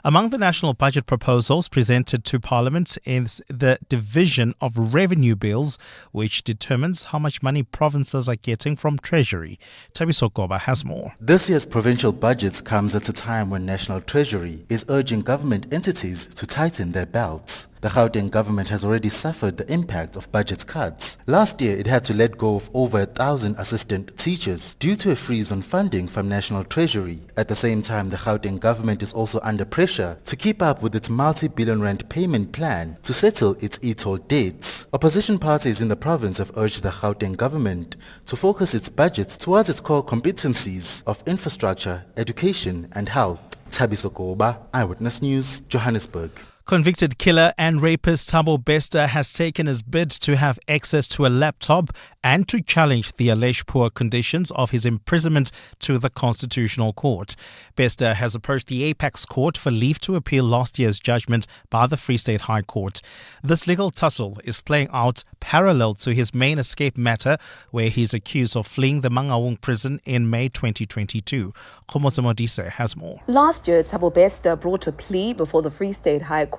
Among the national budget proposals presented to Parliament is the division of revenue bills, which determines how much money provinces are getting from Treasury. Tabiso Goba has more. This year's provincial budgets comes at a time when National Treasury is urging government entities to tighten their belts. The Gauteng government has already suffered the impact of budget cuts. Last year, it had to let go of over 1,000 assistant teachers due to a freeze on funding from National Treasury. At the same time, the Gauteng government is also under pressure to keep up with its multi-billion rand payment plan to settle its e-toll debts. Opposition parties in the province have urged the Gauteng government to focus its budget towards its core competencies of infrastructure, education and health. Tabiso Goba, Eyewitness News, Johannesburg. Convicted killer and rapist Thabo Bester has taken his bid to have access to a laptop and to challenge the alleged poor conditions of his imprisonment to the Constitutional Court. Bester has approached the Apex Court for leave to appeal last year's judgment by the Free State High Court. This legal tussle is playing out parallel to his main escape matter, where he's accused of fleeing the Mangaung prison in May 2022. Khomotso Modise has more. Last year, Thabo Bester brought a plea before the Free State High Court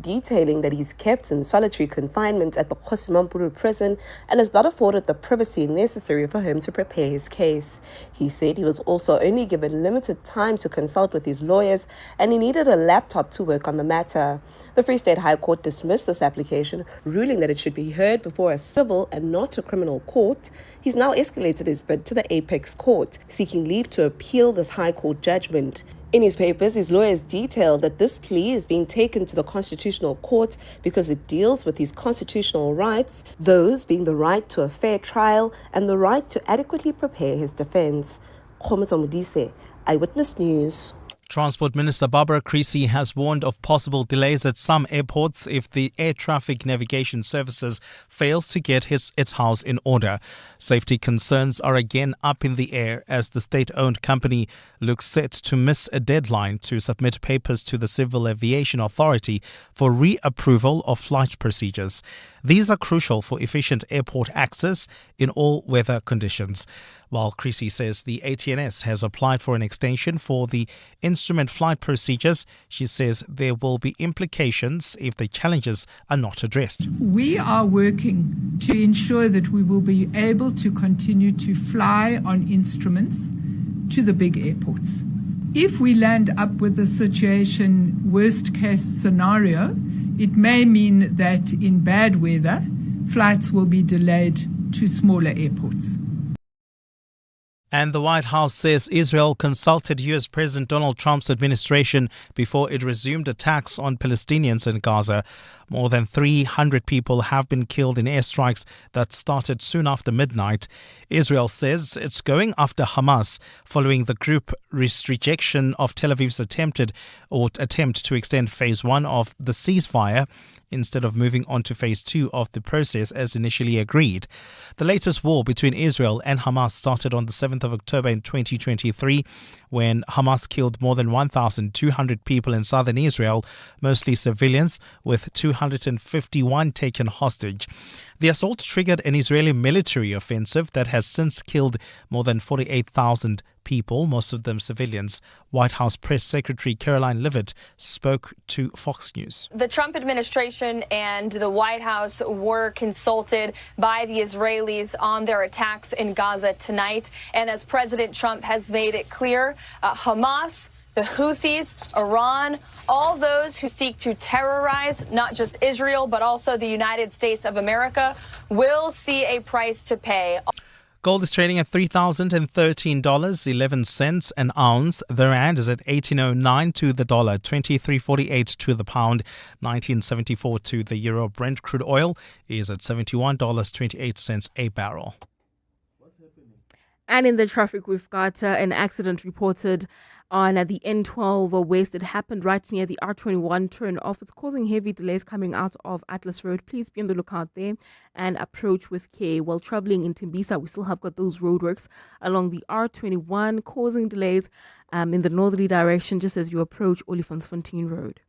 detailing that he's kept in solitary confinement at the Kgosimampuru prison and is not afforded the privacy necessary for him to prepare his case. He said he was also only given limited time to consult with his lawyers and he needed a laptop to work on the matter. The Free State High Court dismissed this application, ruling that it should be heard before a civil and not a criminal court. He's now escalated his bid to the Apex Court, seeking leave to appeal this High Court judgment. In his papers, his lawyers detailed that this plea is being taken to the Constitutional Court because it deals with his constitutional rights, those being the right to a fair trial and the right to adequately prepare his defense. Khomotso Modise, Eyewitness News. Transport Minister Barbara Creecy has warned of possible delays at some airports if the air traffic navigation services fails to get its house in order. Safety concerns are again up in the air as the state-owned company looks set to miss a deadline to submit papers to the Civil Aviation Authority for reapproval of flight procedures. These are crucial for efficient airport access in all weather conditions. While Creecy says the ATNS has applied for an extension for the instrument flight procedures, she says there will be implications if the challenges are not addressed. We are working to ensure that we will be able to continue to fly on instruments to the big airports. If we land up with the situation, worst case scenario, it may mean that in bad weather, flights will be delayed to smaller airports. And the White House says Israel consulted U.S. President Donald Trump's administration before it resumed attacks on Palestinians in Gaza. More than 300 people have been killed in airstrikes that started soon after midnight. Israel says it's going after Hamas following the group's rejection of Tel Aviv's attempt to extend phase 1 of the ceasefire instead of moving on to phase 2 of the process as initially agreed. The latest war between Israel and Hamas started on the 7th of October in 2023 when Hamas killed more than 1,200 people in southern Israel, mostly civilians, with 251 taken hostage. The assault triggered an Israeli military offensive that has since killed more than 48,000 people, most of them civilians. White House Press Secretary Caroline Leavitt spoke to Fox News. The Trump administration and the White House were consulted by the Israelis on their attacks in Gaza tonight. And as President Trump has made it clear, Hamas, the Houthis, Iran, all those who seek to terrorize not just Israel, but also the United States of America will see a price to pay. Gold is trading at $3,013.11 an ounce. The rand is at 18.09 to the dollar, 23.48 to the pound, 19.74 to the euro. Brent crude oil is at $71.28 a barrel. And in the traffic, we've got an accident reported on the N12 West. It happened right near the R21 turn off. It's causing heavy delays coming out of Atlas Road. Please be on the lookout there and approach with care. While traveling in Tembisa, we still have got those roadworks along the R21 causing delays in the northerly direction just as you approach Olifantsfontein Road.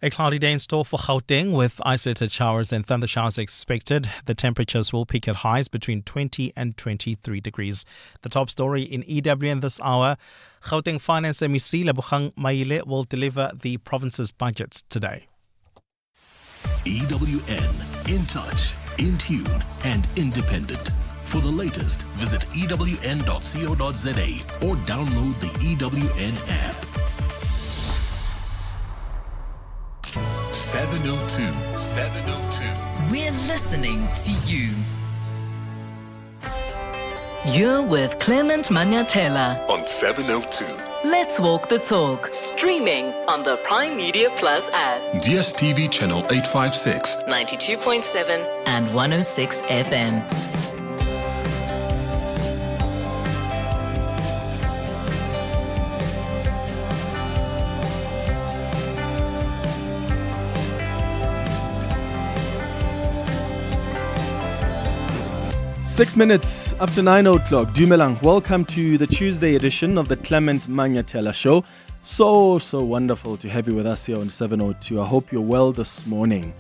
A cloudy day in store for Gauteng with isolated showers and thunder showers expected. The temperatures will peak at highs between 20 and 23 degrees. The top story in EWN this hour, Gauteng Finance MEC Lebogang Maile will deliver the province's budget today. EWN, in touch, in tune and independent. For the latest, visit ewn.co.za or download the EWN app. 702. We're listening to you. You're with Clement Manyathela On 702. Let's Walk the Talk. Streaming on the Prime Media Plus app. DSTV channel 856. 92.7 and 106 FM. Six minutes after 9 o'clock, Dumelang, welcome to the Tuesday edition of the Clement Manyathela Show. So wonderful to have you with us here on 702. I hope you're well this morning.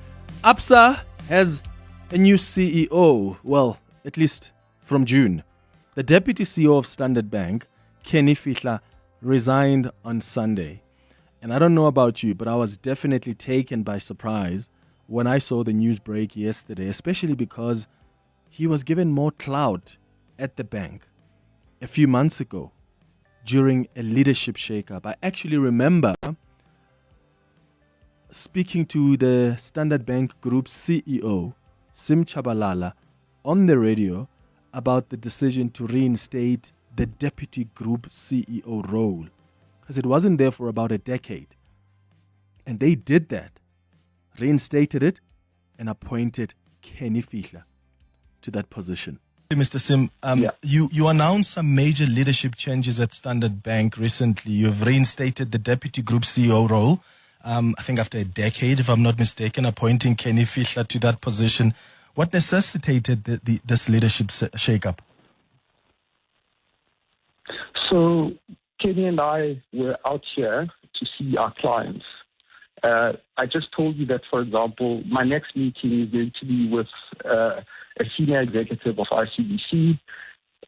Absa has a new CEO, well, at least from June. The Deputy CEO of Standard Bank, Kenny Fihla, resigned on Sunday. And I don't know about you, but I was definitely taken by surprise when I saw the news break yesterday, especially because he was given more clout at the bank a few months ago during a leadership shake-up. I actually remember speaking to the Standard Bank Group CEO, Sim Chabalala, on the radio about the decision to reinstate the Deputy Group CEO role, because it wasn't there for about a decade. And they did that, reinstated it, and appointed Kenny Fihla to that position. Mr. Sim, you announced some major leadership changes at Standard Bank recently. You've reinstated the Deputy Group CEO role, I think after a decade, if I'm not mistaken, appointing Kenny Fihla to that position. What necessitated this leadership shake-up? So Kenny and I were out here to see our clients. I just told you that, for example, my next meeting is going to be with a senior executive of ICBC,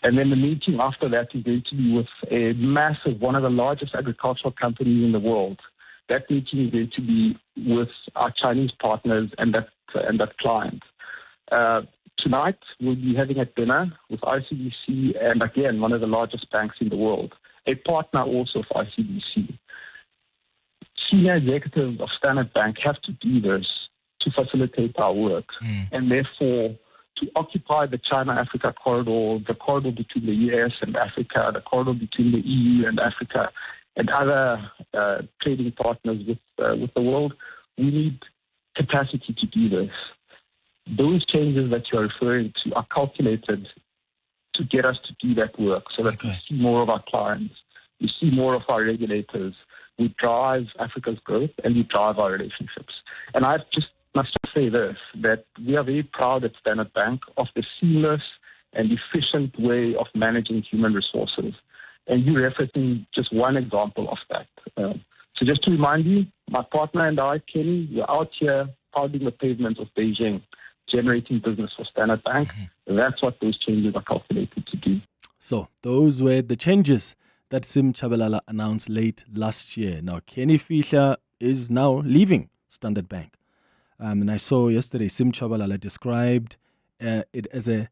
and then the meeting after that is going to be with a massive, one of the largest agricultural companies in the world. That meeting is going to be with our Chinese partners and that client. Tonight, we'll be having a dinner with ICBC and, again, one of the largest banks in the world, a partner also of ICBC. Senior executives of Standard Bank have to do this to facilitate our work, and therefore to occupy the China-Africa corridor, the corridor between the US and Africa, the corridor between the EU and Africa, and other trading partners with the world, we need capacity to do this. Those changes that you're referring to are calculated to get us to do that work so that we see more of our clients, we see more of our regulators, we drive Africa's growth, and we drive our relationships. And I must say this, that we are very proud at Standard Bank of the seamless and efficient way of managing human resources. And you're referencing just one example of that. So just to remind you, my partner and I, Kenny, we're out here pounding the pavements of Beijing, generating business for Standard Bank. That's what those changes are calculated to do. So those were the changes that Sim Chabalala announced late last year. Now, Kenny Fihla is now leaving Standard Bank. And I saw yesterday Sim Chabalala described it as a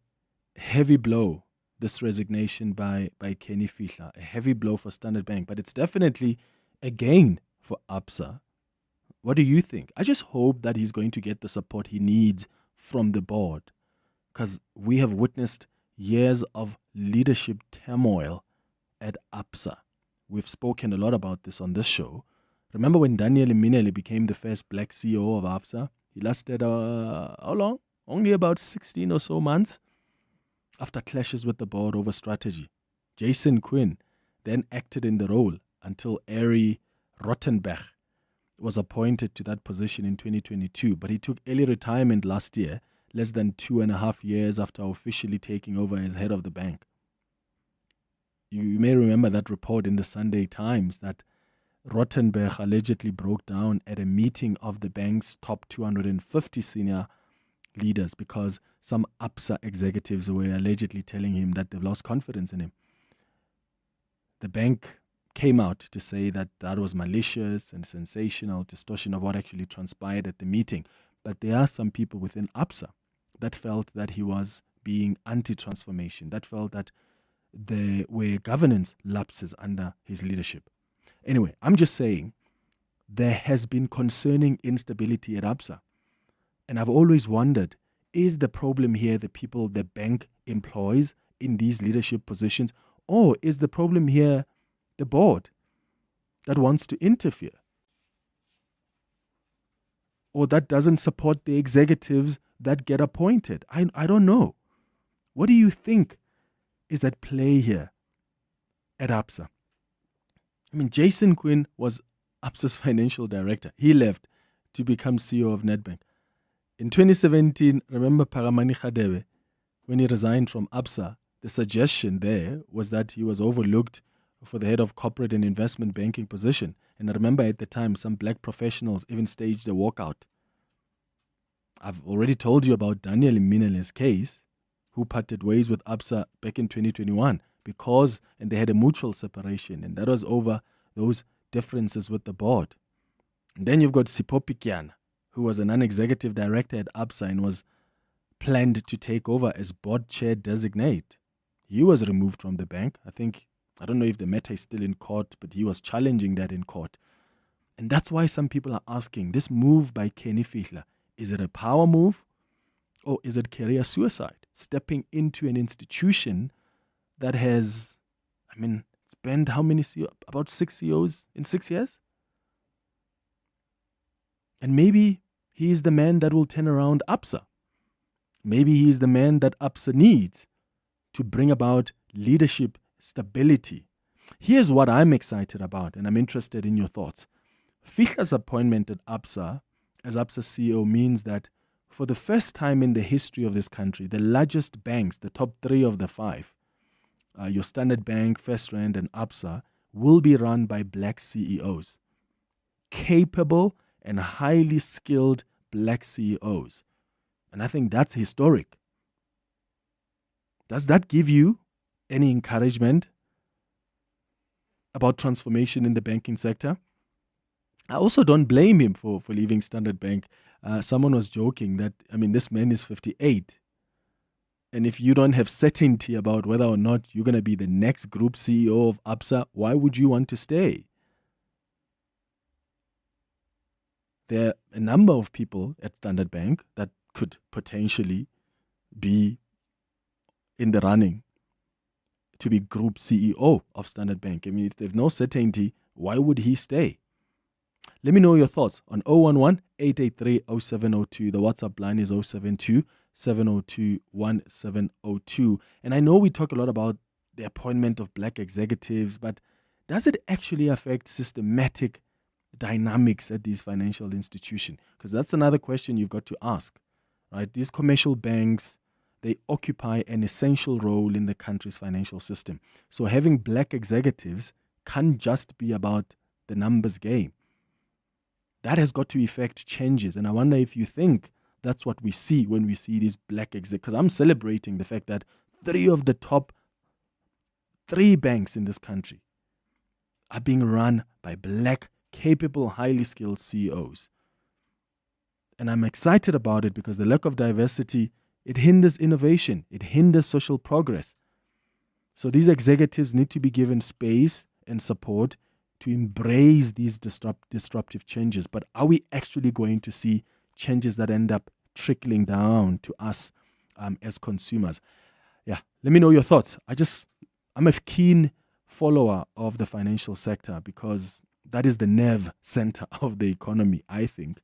heavy blow, this resignation by Kenny Fihla, a heavy blow for Standard Bank. But it's definitely a gain for Absa. What do you think? I just hope that he's going to get the support he needs from the board, because we have witnessed years of leadership turmoil at Absa. We've spoken a lot about this on this show. Remember when Daniel Minele became the first black CEO of Absa? He lasted, how long? Only about 16 or so months after clashes with the board over strategy. Jason Quinn then acted in the role until Ari Rottenberg was appointed to that position in 2022. But he took early retirement last year, less than 2.5 years after officially taking over as head of the bank. You may remember that report in the Sunday Times that Rottenberg allegedly broke down at a meeting of the bank's top 250 senior leaders because some ABSA executives were allegedly telling him that they've lost confidence in him. The bank came out to say that that was malicious and sensational distortion of what actually transpired at the meeting. But there are some people within ABSA that felt that he was being anti-transformation, that felt that there were governance lapses under his leadership. Anyway, I'm just saying there has been concerning instability at ABSA. And I've always wondered, is the problem here the people the bank employs in these leadership positions, or is the problem here the board that wants to interfere, or that doesn't support the executives that get appointed? I don't know. What do you think is at play here at ABSA? I mean, Jason Quinn was ABSA's financial director. He left to become CEO of Nedbank. In 2017, remember Paramani Khadebe, when he resigned from ABSA, the suggestion there was that he was overlooked for the head of corporate and investment banking position. And I remember at the time, some black professionals even staged a walkout. I've already told you about Daniel Minele's case, who parted ways with ABSA back in 2021 and they had a mutual separation, and that was over those differences with the board. And then you've got Sipho Pityana, who was a non-executive director at ABSA and was planned to take over as board chair designate. He was removed from the bank. I don't know if the matter is still in court, but he was challenging that in court. And that's why some people are asking, this move by Kenny Fihla, is it a power move or is it career suicide? Stepping into an institution that has, spent how many CEOs? About 6 CEOs in 6 years? And maybe he is the man that will turn around ABSA. Maybe he is the man that ABSA needs to bring about leadership stability. Here's what I'm excited about, and I'm interested in your thoughts. Fihla's appointment at ABSA as ABSA CEO means that for the first time in the history of this country, the largest banks, the top 3 of the 5, your Standard Bank, First Rand, and ABSA, will be run by black CEOs. Capable and highly skilled black CEOs. And I think that's historic. Does that give you any encouragement about transformation in the banking sector? I also don't blame him for leaving Standard Bank. Someone was joking that, this man is 58. And if you don't have certainty about whether or not you're going to be the next group CEO of ABSA, why would you want to stay? There are a number of people at Standard Bank that could potentially be in the running to be group CEO of Standard Bank. If there's no certainty, why would he stay? Let me know your thoughts on 011-883-0702. The WhatsApp line is 072-702-1702. And I know we talk a lot about the appointment of black executives, but does it actually affect systematic dynamics at these financial institutions? Because that's another question you've got to ask, right? These commercial banks, they occupy an essential role in the country's financial system. So having black executives can't just be about the numbers game. That has got to effect changes. And I wonder if you think that's what we see when we see these black executives. Because I'm celebrating the fact that 3 of the top 3 banks in this country are being run by black, capable, highly skilled CEOs. And I'm excited about it because the lack of diversity, it hinders innovation. It hinders social progress. So these executives need to be given space and support to embrace these disruptive changes. But are we actually going to see changes that end up trickling down to us as consumers? Yeah, let me know your thoughts. I'm a keen follower of the financial sector because that is the nerve center of the economy, I think.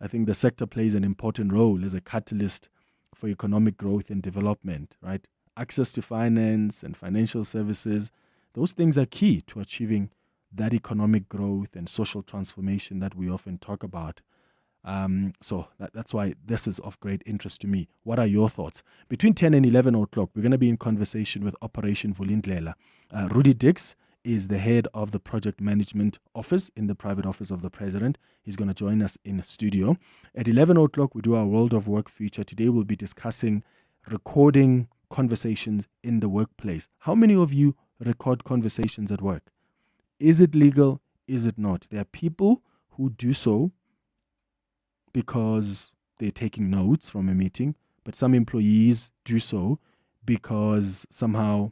I think the sector plays an important role as a catalyst for economic growth and development, right? Access to finance and financial services, those things are key to achieving that economic growth and social transformation that we often talk about. So that's why this is of great interest to me. What are your thoughts? Between 10 and 11 o'clock, we're going to be in conversation with Operation Vulindlela. Rudi Dicks is the head of the project management office in the private office of the president. He's going to join us in studio. At 11 o'clock, we do our World of Work feature. Today, we'll be discussing recording conversations in the workplace. How many of you record conversations at work? Is it legal? Is it not? There are people who do so because they're taking notes from a meeting, but some employees do so because somehow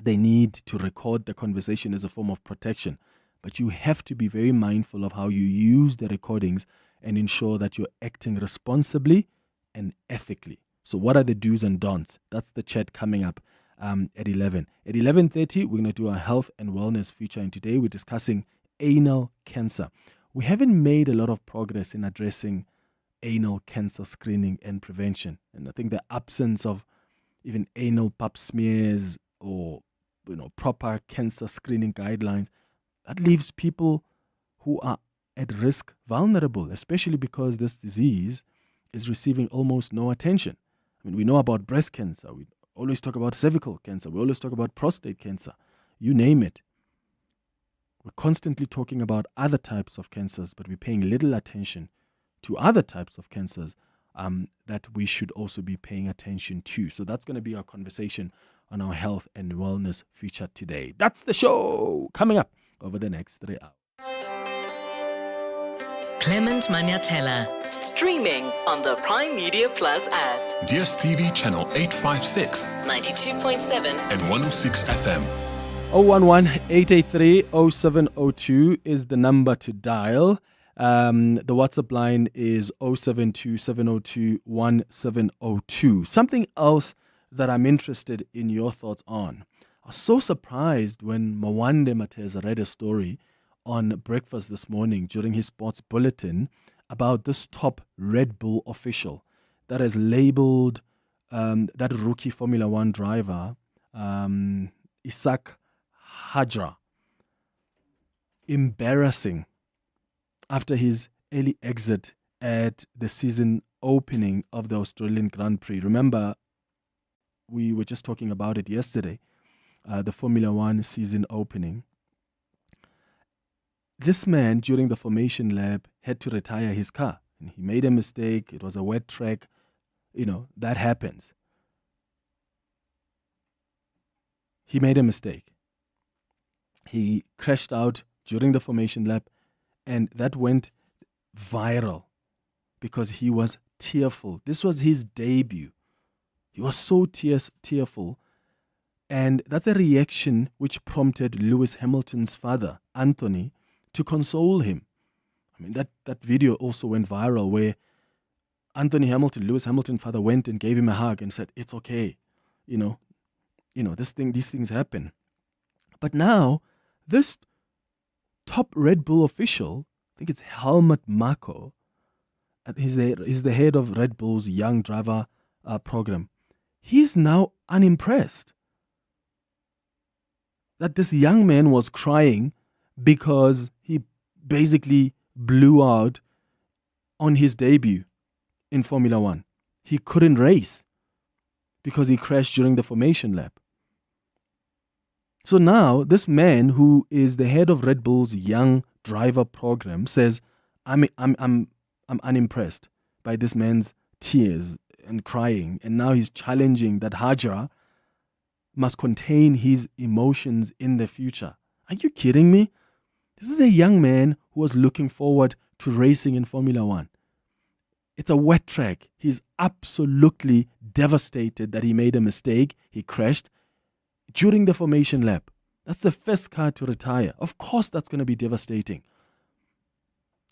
they need to record the conversation as a form of protection. But you have to be very mindful of how you use the recordings and ensure that you're acting responsibly and ethically. So what are the do's and don'ts? That's the chat coming up at 11. At 11:30, we're going to do our health and wellness feature, and today we're discussing anal cancer. We haven't made a lot of progress in addressing anal cancer screening and prevention. And I think the absence of even anal pap smears or proper cancer screening guidelines, that leaves people who are at risk vulnerable, especially because this disease is receiving almost no attention. I mean, we know about breast cancer. We always talk about cervical cancer. We always talk about prostate cancer. You name it. We're constantly talking about other types of cancers, but we're paying little attention to other types of cancers that we should also be paying attention to. So that's going to be our conversation on our health and wellness feature today. That's the show coming up over the next 3 hours. Clement Manyathela, streaming on the Prime Media Plus app. DSTV channel 856, 92.7 and 106 FM. 011-883-0702 is the number to dial. The WhatsApp line is 072-702-1702. Something else that I'm interested in your thoughts on. I was so surprised when Mwande Mateza read a story on breakfast this morning during his sports bulletin about this top Red Bull official that has labeled that rookie Formula One driver, Isak Hajra, embarrassing after his early exit at the season opening of the Australian Grand Prix. Remember, we were just talking about it yesterday, the Formula One season opening. This man, during the formation lap, had to retire his car. And he made a mistake. It was a wet track. That happens. He made a mistake. He crashed out during the formation lap, and that went viral because he was tearful. This was his debut. He was so tearful. And that's a reaction which prompted Lewis Hamilton's father, Anthony, to console him. I mean, that video also went viral where Anthony Hamilton, Lewis Hamilton's father, went and gave him a hug and said, "It's okay. These things happen." But now, this top Red Bull official, I think it's Helmut Marko, he's the head of Red Bull's young driver program. He's now unimpressed that this young man was crying because he basically blew out on his debut in Formula One. He couldn't race because he crashed during the formation lap. So now this man who is the head of Red Bull's young driver program says, I'm unimpressed by this man's tears and crying, and now he's challenging that Hajra must contain his emotions in the future. Are you kidding me? This is a young man who was looking forward to racing in Formula One. It's a wet track. He's absolutely devastated that he made a mistake. He crashed during the formation lap. That's the first car to retire. Of course, that's going to be devastating.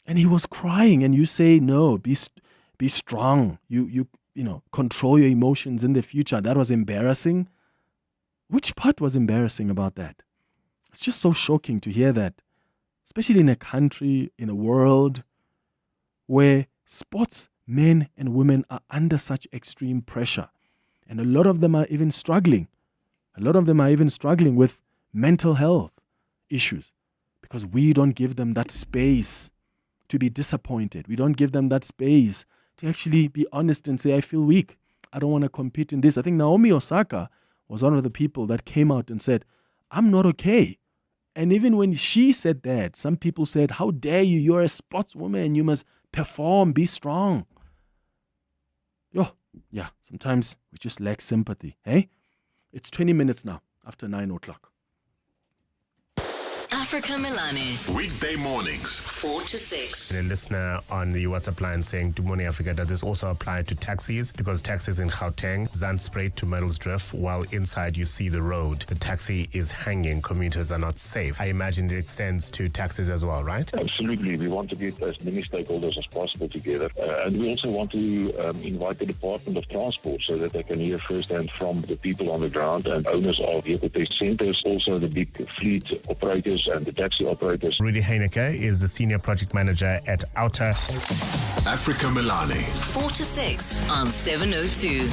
And he was crying, and you say, no, be strong. You control your emotions in the future. That was embarrassing. Which part was embarrassing about that? It's just so shocking to hear that, especially in a country, in a world where sportsmen and women are under such extreme pressure. And a lot of them are even struggling. A lot of them are even struggling with mental health issues because we don't give them that space to be disappointed. We don't give them that space to actually be honest and say, I feel weak. I don't want to compete in this. I think Naomi Osaka was one of the people that came out and said, I'm not okay. And even when she said that, some people said, how dare you? You're a sportswoman. You must perform, be strong. Yeah, sometimes we just lack sympathy. Hey, it's 20 minutes now after 9 o'clock. Africa Milani. Weekday mornings. 4 to 6. A listener on the WhatsApp line saying, "Good morning, Africa. Does this also apply to taxis? Because taxis in Gauteng, Zandspruit to Medelsdrift, while inside you see the road. The taxi is hanging. Commuters are not safe. I imagine it extends to taxis as well, right?" Absolutely. We want to get as many stakeholders as possible together. And we also want to invite the Department of Transport so that they can hear firsthand from the people on the ground and owners of vehicle test centers, also the big fleet operators and the taxi operators. Rudi Heineke is the Senior Project Manager at Outer. Africa Milani. 4 to 6 on 702.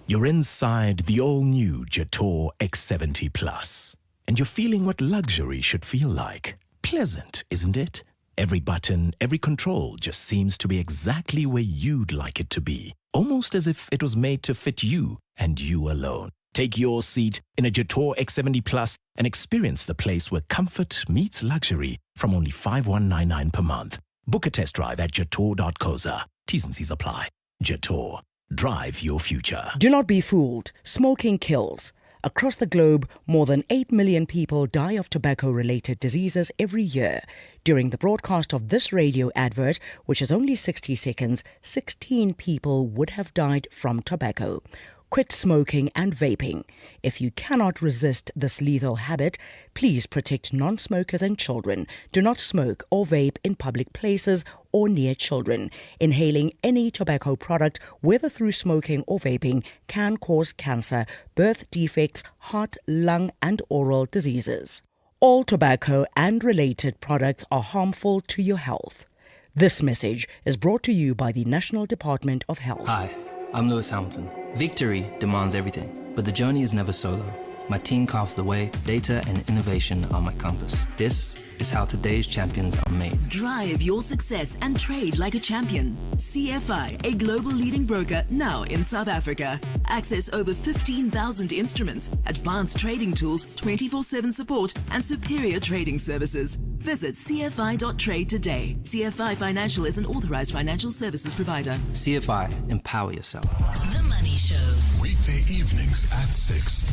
You're inside the all-new Jator X70 Plus, and you're feeling what luxury should feel like. Pleasant, isn't it? Every button, every control just seems to be exactly where you'd like it to be, almost as if it was made to fit you and you alone. Take your seat in a Jator X70 Plus and experience the place where comfort meets luxury from only 5,199 per month. Book a test drive at jator.coza. T's and C's apply. Jator. Drive your future. Do not be fooled. Smoking kills. Across the globe, more than 8 million people die of tobacco-related diseases every year. During the broadcast of this radio advert, which is only 60 seconds, 16 people would have died from tobacco. Quit smoking and vaping. If you cannot resist this lethal habit, please protect non-smokers and children. Do not smoke or vape in public places or near children. Inhaling any tobacco product, whether through smoking or vaping, can cause cancer, birth defects, heart, lung, and oral diseases. All tobacco and related products are harmful to your health. This message is brought to you by the National Department of Health. Hi, I'm Lewis Hamilton. Victory demands everything, but the journey is never solo. My team carves the way, data and innovation are my compass. This is how today's champions are made. Drive your success and trade like a champion. CFI, a global leading broker now in South Africa. Access over 15,000 instruments, advanced trading tools, 24/7 support, and superior trading services. Visit cfi.trade today. CFI Financial is an authorized financial services provider. CFI, empower yourself. The Money Show. Weekday evenings at 6.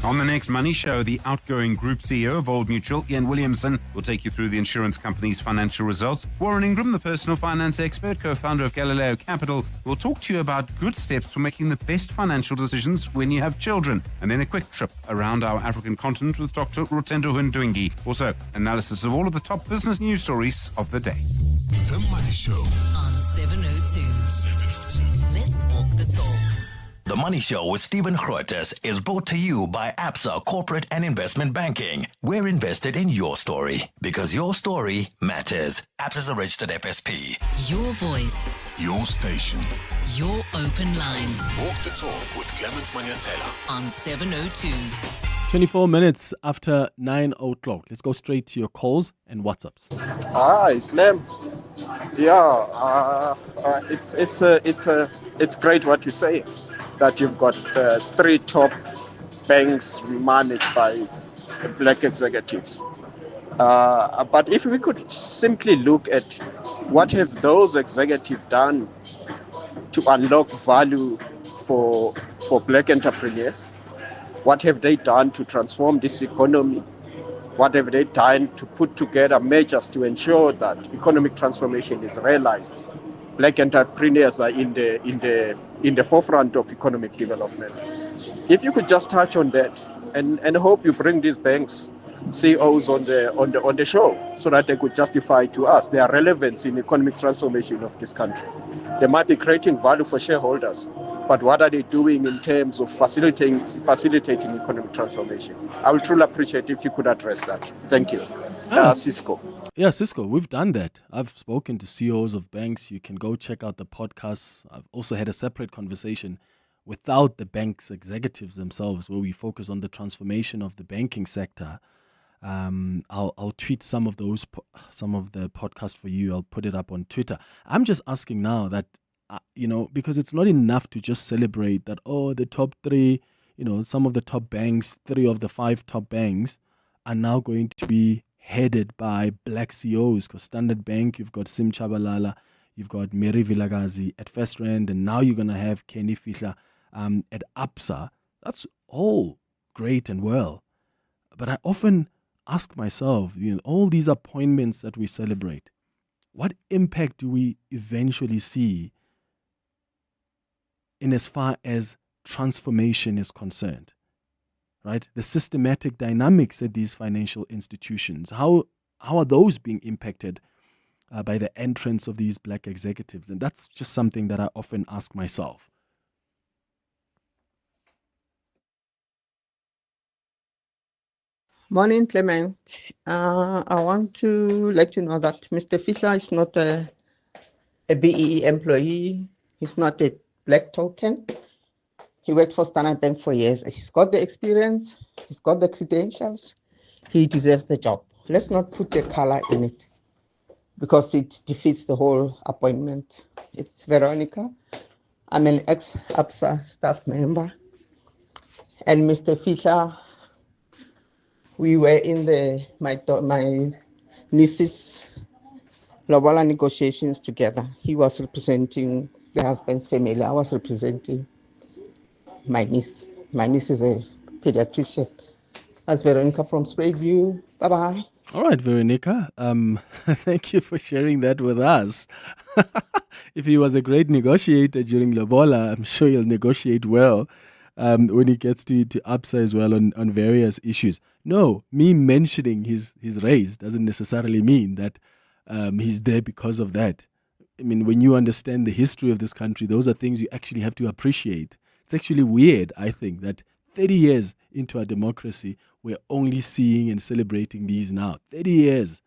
On the next Money Show, the outgoing Group CEO of Old Mutual, Ian Williamson, will take you through the insurance company's financial results. Warren Ingram, the personal finance expert, co-founder of Galileo Capital, will talk to you about good steps for making the best financial decisions when you have children. And then a quick trip around our African continent with Dr. Rutendo Hundwingi. Also, analysis of all of the top business news stories of the day. The Money Show on 702. 702. Let's walk the talk. The Money Show with Stephen Grootes is brought to you by Absa Corporate and Investment Banking. We're invested in your story because your story matters. Absa is a registered FSP. Your voice. Your station. Your open line. Walk the talk with Clement Manyathela on 702. 24 minutes after 9 o'clock. Let's go straight to your calls and WhatsApps. Hi, Clem. Yeah, it's great what you say, that you've got 3 top banks managed by black executives. But if we could simply look at what have those executives done to unlock value for black entrepreneurs, what have they done to transform this economy? What have they done to put together measures to ensure that economic transformation is realized? Black entrepreneurs are in the forefront of economic development. If you could just touch on that, and hope you bring these banks CEOs on the show so that they could justify to us their relevance in economic transformation of this country. They might be creating value for shareholders, but what are they doing in terms of facilitating economic transformation? I would truly appreciate if you could address that. Thank you. Cisco. Yeah, Cisco, we've done that. I've spoken to CEOs of banks. You can go check out the podcasts. I've also had a separate conversation without the bank's executives themselves, where we focus on the transformation of the banking sector. I'll tweet some of the podcasts for you. I'll put it up on Twitter. I'm just asking now that, because it's not enough to just celebrate that, the top 3, some of the top banks, 3 of the 5 top banks are now going to be headed by black CEOs. Because Standard Bank, you've got Sim Chabalala, you've got Mary Vilagazi at First Rand, and now you're going to have Kenny Fihla at ABSA. That's all great and well. But I often ask myself, all these appointments that we celebrate, what impact do we eventually see in as far as transformation is concerned? Right? The systematic dynamics at these financial institutions, how are those being impacted by the entrance of these black executives? And that's just something that I often ask myself. Morning, Clement. I want to let you know that Mr. Fihla is not a BEE employee. He's not a black token. He worked for Standard Bank for years. He's got the experience. He's got the credentials. He deserves the job. Let's not put the color in it because it defeats the whole appointment. It's Veronica. I'm an ex-ABSA staff member. And Mr. Fihla, we were in my niece's lobola negotiations together. He was representing the husband's family. I was representing my niece. My niece is a pediatrician. That's Veronica from Spraiview. Bye-bye. All right, Veronica. Thank you for sharing that with us. If he was a great negotiator during Lobola, I'm sure he'll negotiate well when he gets to ABSA as well on various issues. No, me mentioning his race doesn't necessarily mean that he's there because of that. I mean, when you understand the history of this country, those are things you actually have to appreciate. It's actually weird, I think, that 30 years into our democracy, we're only seeing and celebrating these now. 30 years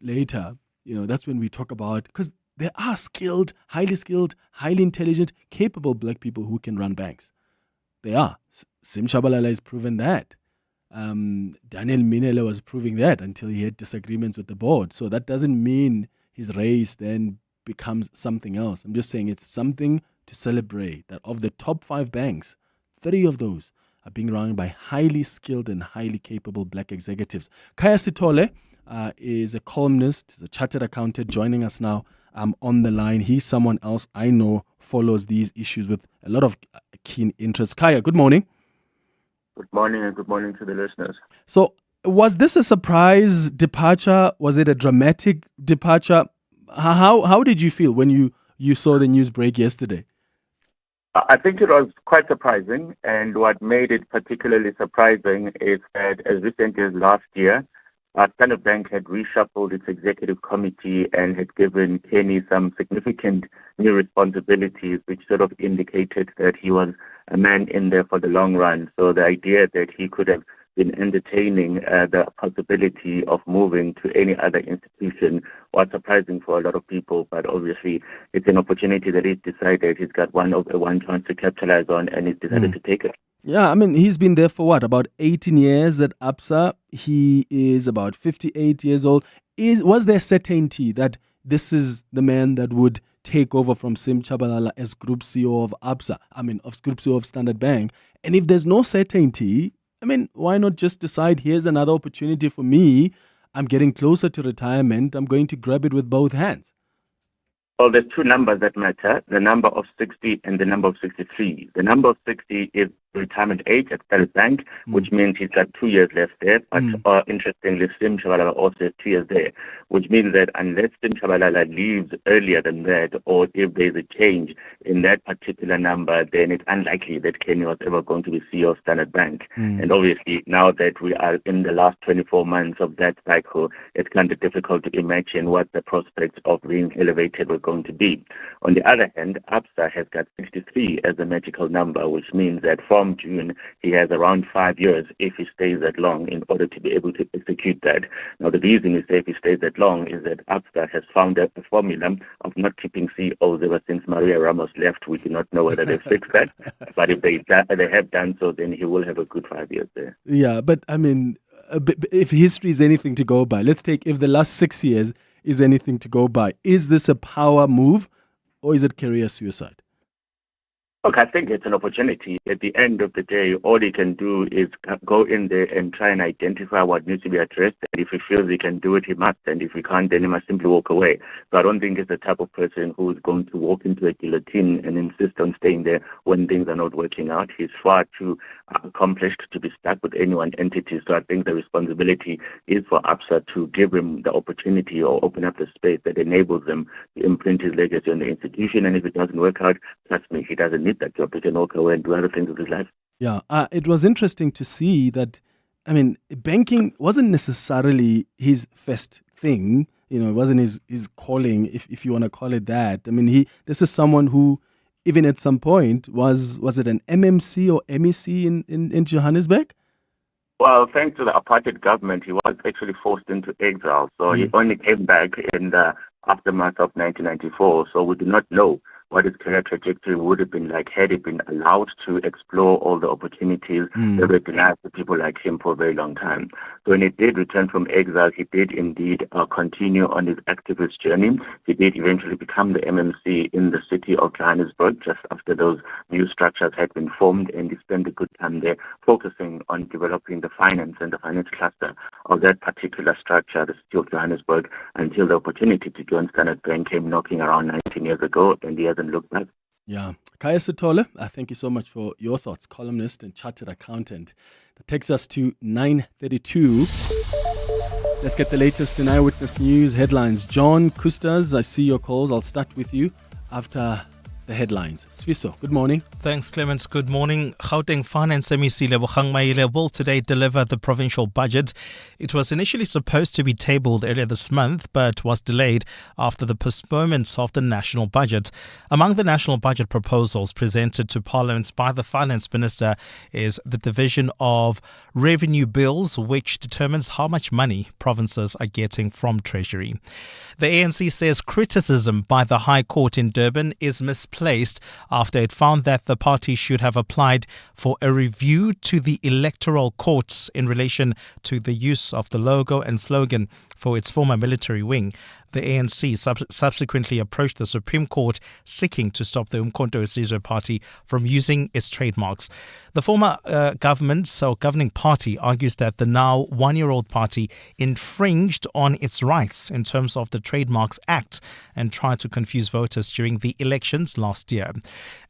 later, that's when we talk about, because there are skilled, highly intelligent, capable black people who can run banks. They are. Sim Chabalala has proven that. Daniel Minele was proving that until he had disagreements with the board. So that doesn't mean his race then becomes something else. I'm just saying it's something to celebrate, that of the top 5 banks, 3 of those are being run by highly skilled and highly capable black executives. Kaya Sitole is a columnist, is a chartered accountant, joining us now on the line. He's someone else I know follows these issues with a lot of keen interest. Kaya, good morning. Good morning, and good morning to the listeners. So, was this a surprise departure? Was it a dramatic departure? How did you feel when you saw the news break yesterday? I think it was quite surprising, and what made it particularly surprising is that as recently as last year, Standard Bank had reshuffled its executive committee and had given Kenny some significant new responsibilities, which sort of indicated that he was a man in there for the long run. So the idea that he could have been entertaining the possibility of moving to any other institution was surprising for a lot of people. But obviously, it's an opportunity that he's decided he's got one chance to capitalize on, and he's decided to take it. Yeah, I mean, he's been there for about 18 years at ABSA. He is about 58 years old. Was there certainty that this is the man that would take over from Sim Chabalala as Group CEO of ABSA? I mean, of Group CEO of Standard Bank. And if there's no certainty, I mean, why not just decide, here's another opportunity for me. I'm getting closer to retirement. I'm going to grab it with both hands. Well, there's 2 numbers that matter, the number of 60 and the number of 63. The number of 60 is retirement age at Standard Bank, which means he's got 2 years left there. But interestingly, Sim Chabalala also has 2 years there, which means that unless Sim Chabalala leaves earlier than that, or if there's a change in that particular number, then it's unlikely that Kenny was ever going to be CEO of Standard Bank. And obviously, now that we are in the last 24 months of that cycle, it's kind of difficult to imagine what the prospects of being elevated were going to be. On the other hand, ABSA has got 63 as a magical number, which means that from June, he has around 5 years if he stays that long in order to be able to execute that. Now, the reason we say if he stays that long is that ABSA has found a formula of not keeping CEOs ever since Maria Ramos left. We do not know whether they've fixed that, but if they have done so, then he will have a good 5 years there. Yeah, but I mean, if history is anything to go by, let's take if the last 6 years is anything to go by, is this a power move or is it career suicide? Look, I think it's an opportunity. At the end of the day, all he can do is go in there and try and identify what needs to be addressed. And if he feels he can do it, he must. And if he can't, then he must simply walk away. So I don't think he's the type of person who is going to walk into a guillotine and insist on staying there when things are not working out. He's far too accomplished to be stuck with any one entity. So I think the responsibility is for ABSA to give him the opportunity or open up the space that enables him to imprint his legacy on the institution. And if it doesn't work out, trust me, he doesn't need that job. He can walk away and do other things with his life. Yeah, it was interesting to see that, I mean, banking wasn't necessarily his first thing. You know, it wasn't his calling, if you want to call it that. I mean, this is someone who, even at some point, was it an MMC or MEC in Johannesburg? Well, thanks to the apartheid government, he was actually forced into exile. So he only came back in the aftermath of 1994. So we do not know what his career trajectory would have been like had he been allowed to explore all the opportunities that were denied to people like him for a very long time. So when he did return from exile, he did indeed continue on his activist journey. He did eventually become the MMC in the city of Johannesburg just after those new structures had been formed, and he spent a good time there focusing on developing the finance and the finance cluster of that particular structure, the city of Johannesburg, until the opportunity to join Standard Bank came knocking around 19 years ago, and he hasn't looked back. Yeah. Kaya Sitole, thank you so much for your thoughts. Columnist and chartered accountant. That takes us to 9:32. Let's get the latest in Eyewitness News headlines. John Kustas, I see your calls. I'll start with you after the headlines. Sfiso, good morning. Thanks, Clement. Good morning. Gauteng Finance MEC Lebogang Maile will today deliver the provincial budget. It was initially supposed to be tabled earlier this month, but was delayed after the postponement of the national budget. Among the national budget proposals presented to Parliament by the Finance Minister is the division of revenue bills, which determines how much money provinces are getting from Treasury. The ANC says criticism by the High Court in Durban is misplaced after it found that the party should have applied for a review to the Electoral Court in relation to the use of the logo and slogan for its former military wing. The ANC subsequently approached the Supreme Court seeking to stop the Umkhonto weSizwe party from using its trademarks. The former governing party argues that the now one-year-old party infringed on its rights in terms of the Trademarks Act and tried to confuse voters during the elections last year.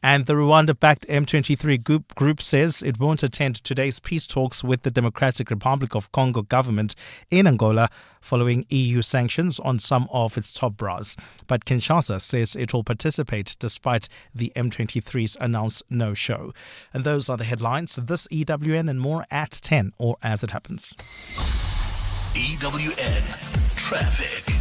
And the Rwanda-backed M23 group says it won't attend today's peace talks with the Democratic Republic of Congo government in Angola following EU sanctions on some of its top brass. But Kinshasa says it will participate despite the M23's announced no-show. And those are the headlines. This EWN and more at 10 or as it happens. EWN Traffic.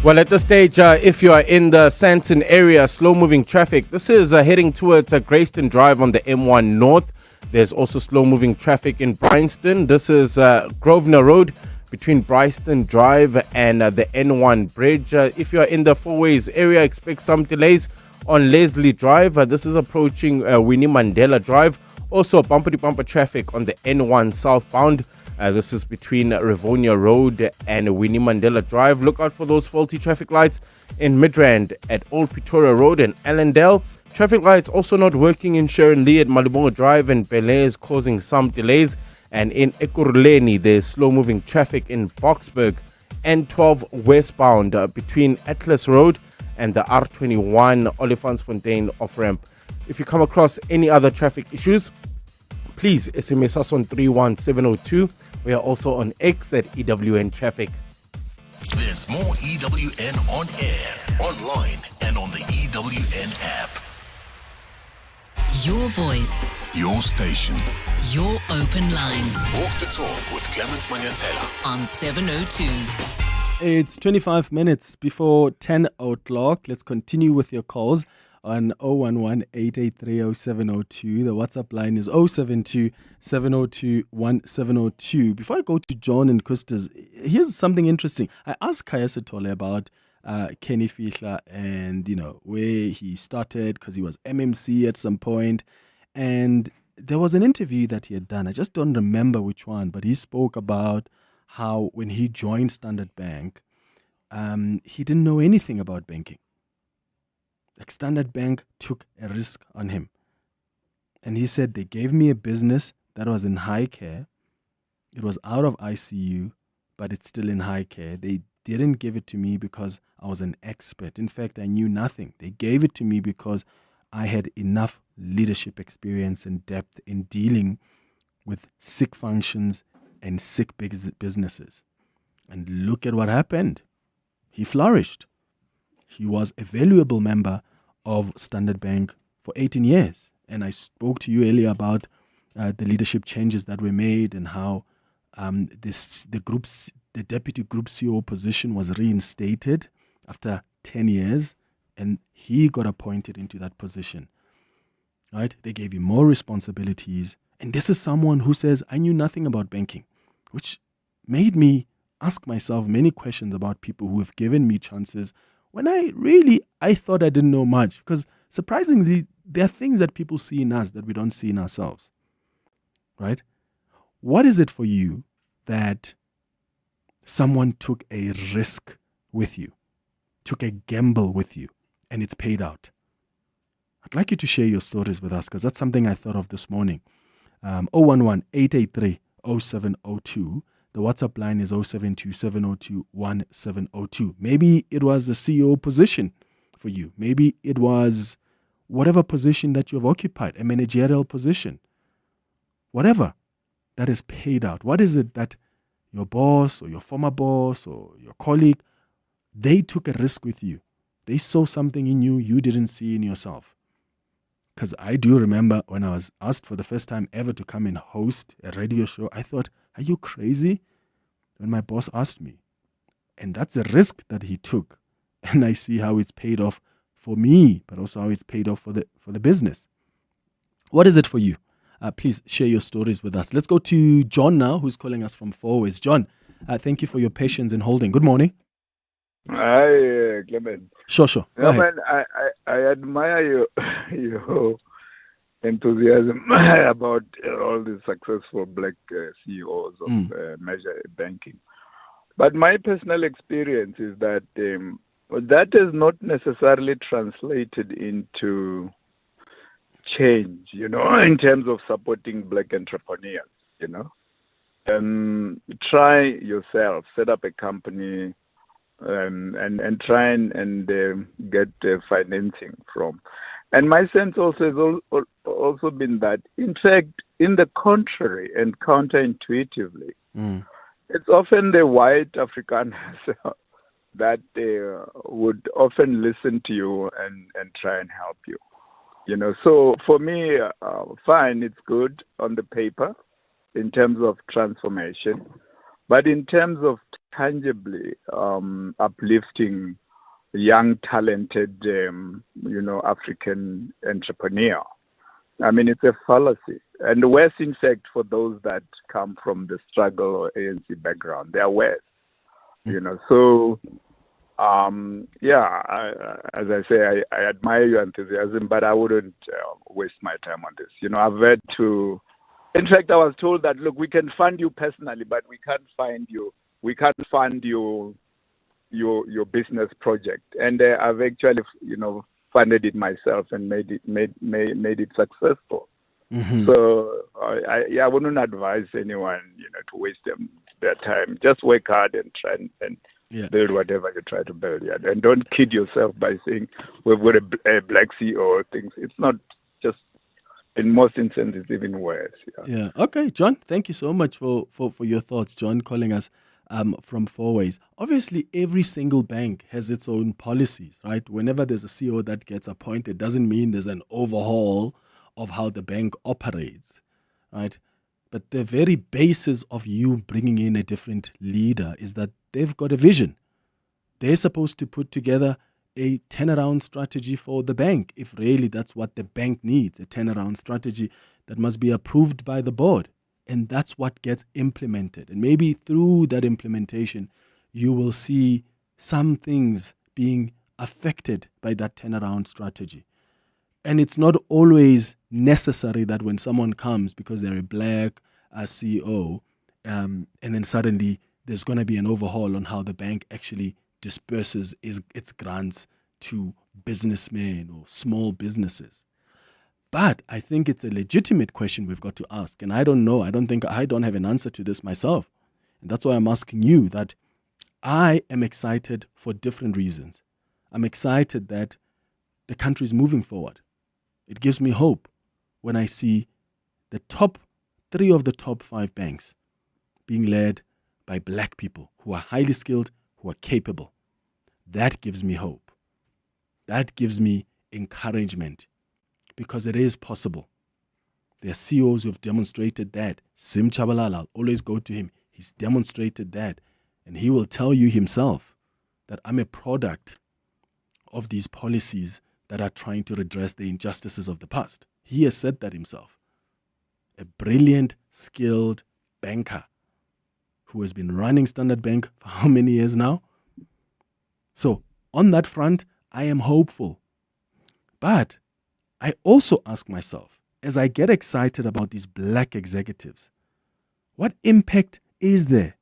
Well, at this stage, if you are in the Sandton area, slow-moving traffic. This is heading towards Grayston Drive on the M1 North. There's also slow-moving traffic in Bryanston. This is Grosvenor Road between Bryanston Drive and the N1 Bridge. If you are in the Four Ways area, expect some delays on Leslie Drive. This is approaching Winnie Mandela Drive. Also, bumper-to-bumper traffic on the N1 southbound. This is between Rivonia Road and Winnie Mandela Drive. Look out for those faulty traffic lights in Midrand at Old Pretoria Road and Allendale. Traffic lights also not working in Sharon Lee at Malibongo Drive and Belair, causing some delays. And in Ekurhuleni, there's slow-moving traffic in Boksburg. N12 westbound between Atlas Road and the R21 Olifantsfontein off-ramp. If you come across any other traffic issues, please SMS us on 31702. We are also on X at EWN Traffic. There's more EWN on air, online, and on the EWN app. Your voice. Your station. Your open line. Walk the talk with Clement Manyathela. On 702. It's 25 minutes before 10 o'clock. Let's continue with your calls on 011-883-0702. The WhatsApp line is 072-702-1702. Before I go to John and Kustas, here's something interesting. I asked Kaya Sitole about Kenny Fihla and, where he started, because he was MMC at some point. And there was an interview that he had done. I just don't remember which one, but he spoke about how when he joined Standard Bank, he didn't know anything about banking. Like Standard Bank took a risk on him. And he said, they gave me a business that was in high care. It was out of ICU, but it's still in high care. They didn't give it to me because I was an expert. In fact, I knew nothing. They gave it to me because I had enough leadership experience and depth in dealing with sick functions and sick businesses. And look at what happened. He flourished. He was a valuable member of Standard Bank for 18 years. And I spoke to you earlier about the leadership changes that were made and how the deputy group CEO position was reinstated after 10 years, and he got appointed into that position. Right? They gave him more responsibilities. And this is someone who says, I knew nothing about banking, which made me ask myself many questions about people who have given me chances when I thought I didn't know much. Because surprisingly, there are things that people see in us that we don't see in ourselves. Right? What is it for you that someone took a risk with you, took a gamble with you, and it's paid out? I'd like you to share your stories with us because that's something I thought of this morning. 011-883-0702. The WhatsApp line is 072-702-1702. Maybe it was the CEO position for you. Maybe it was whatever position that you have occupied, a managerial position. Whatever that is paid out. What is it that your boss or your former boss or your colleague, they took a risk with you? They saw something in you you didn't see in yourself. Because I do remember when I was asked for the first time ever to come and host a radio show, I thought, are you crazy? When my boss asked me. And that's a risk that he took. And I see how it's paid off for me, but also how it's paid off for the business. What is it for you? Please share your stories with us. Let's go to John now, who's calling us from Fourways. John, thank you for your patience in holding. Good morning. Hi, Clement. Sure. Go ahead. I admire your enthusiasm about all the successful black CEOs of major banking. But my personal experience is that that is not necessarily translated into change, in terms of supporting black entrepreneurs, Try yourself, set up a company, and try and get financing from. And my sense also has also been that, in fact, in the contrary and counterintuitively, it's often the white Afrikaners that would often listen to you and try and help you. So for me, fine, it's good on the paper in terms of transformation, but in terms of tangibly uplifting young, talented, African entrepreneur, I mean, it's a fallacy. And worse, in fact, for those that come from the struggle or ANC background, they are worse. So, as I say, I admire your enthusiasm, but I wouldn't waste my time on this. I've had to. In fact, I was told that, look, we can fund you personally, but we can't fund your business project. And I've actually, funded it myself and made it successful. Mm-hmm. So I wouldn't advise anyone, to waste their time. Just work hard and try and build whatever you try to build. Yeah. And don't kid yourself by saying we've got a black CEO or things. It's not just, in most instances, it's even worse. Yeah. Okay, John, thank you so much for your thoughts. John calling us from Fourways. Obviously, every single bank has its own policies, right? Whenever there's a CEO that gets appointed, doesn't mean there's an overhaul of how the bank operates, right? But the very basis of you bringing in a different leader is that they've got a vision. They're supposed to put together a turnaround strategy for the bank, if really that's what the bank needs, a turnaround strategy that must be approved by the board. And that's what gets implemented. And maybe through that implementation, you will see some things being affected by that turnaround strategy. And it's not always necessary that when someone comes because they're a black CEO, and then suddenly there's going to be an overhaul on how the bank actually disperses its grants to businessmen or small businesses. But I think it's a legitimate question we've got to ask. And I don't know. I don't have an answer to this myself. And that's why I'm asking you that I am excited for different reasons. I'm excited that the country is moving forward. It gives me hope when I see the top 3 of the top 5 banks being led by black people who are highly skilled, who are capable. That gives me hope. That gives me encouragement because it is possible. There are CEOs who have demonstrated that. Sim Tshabalala, I'll always go to him. He's demonstrated that. And he will tell you himself that I'm a product of these policies that are trying to redress the injustices of the past. He has said that himself. A brilliant, skilled banker who has been running Standard Bank for how many years now? So on that front, I am hopeful. But I also ask myself, as I get excited about these black executives, what impact is there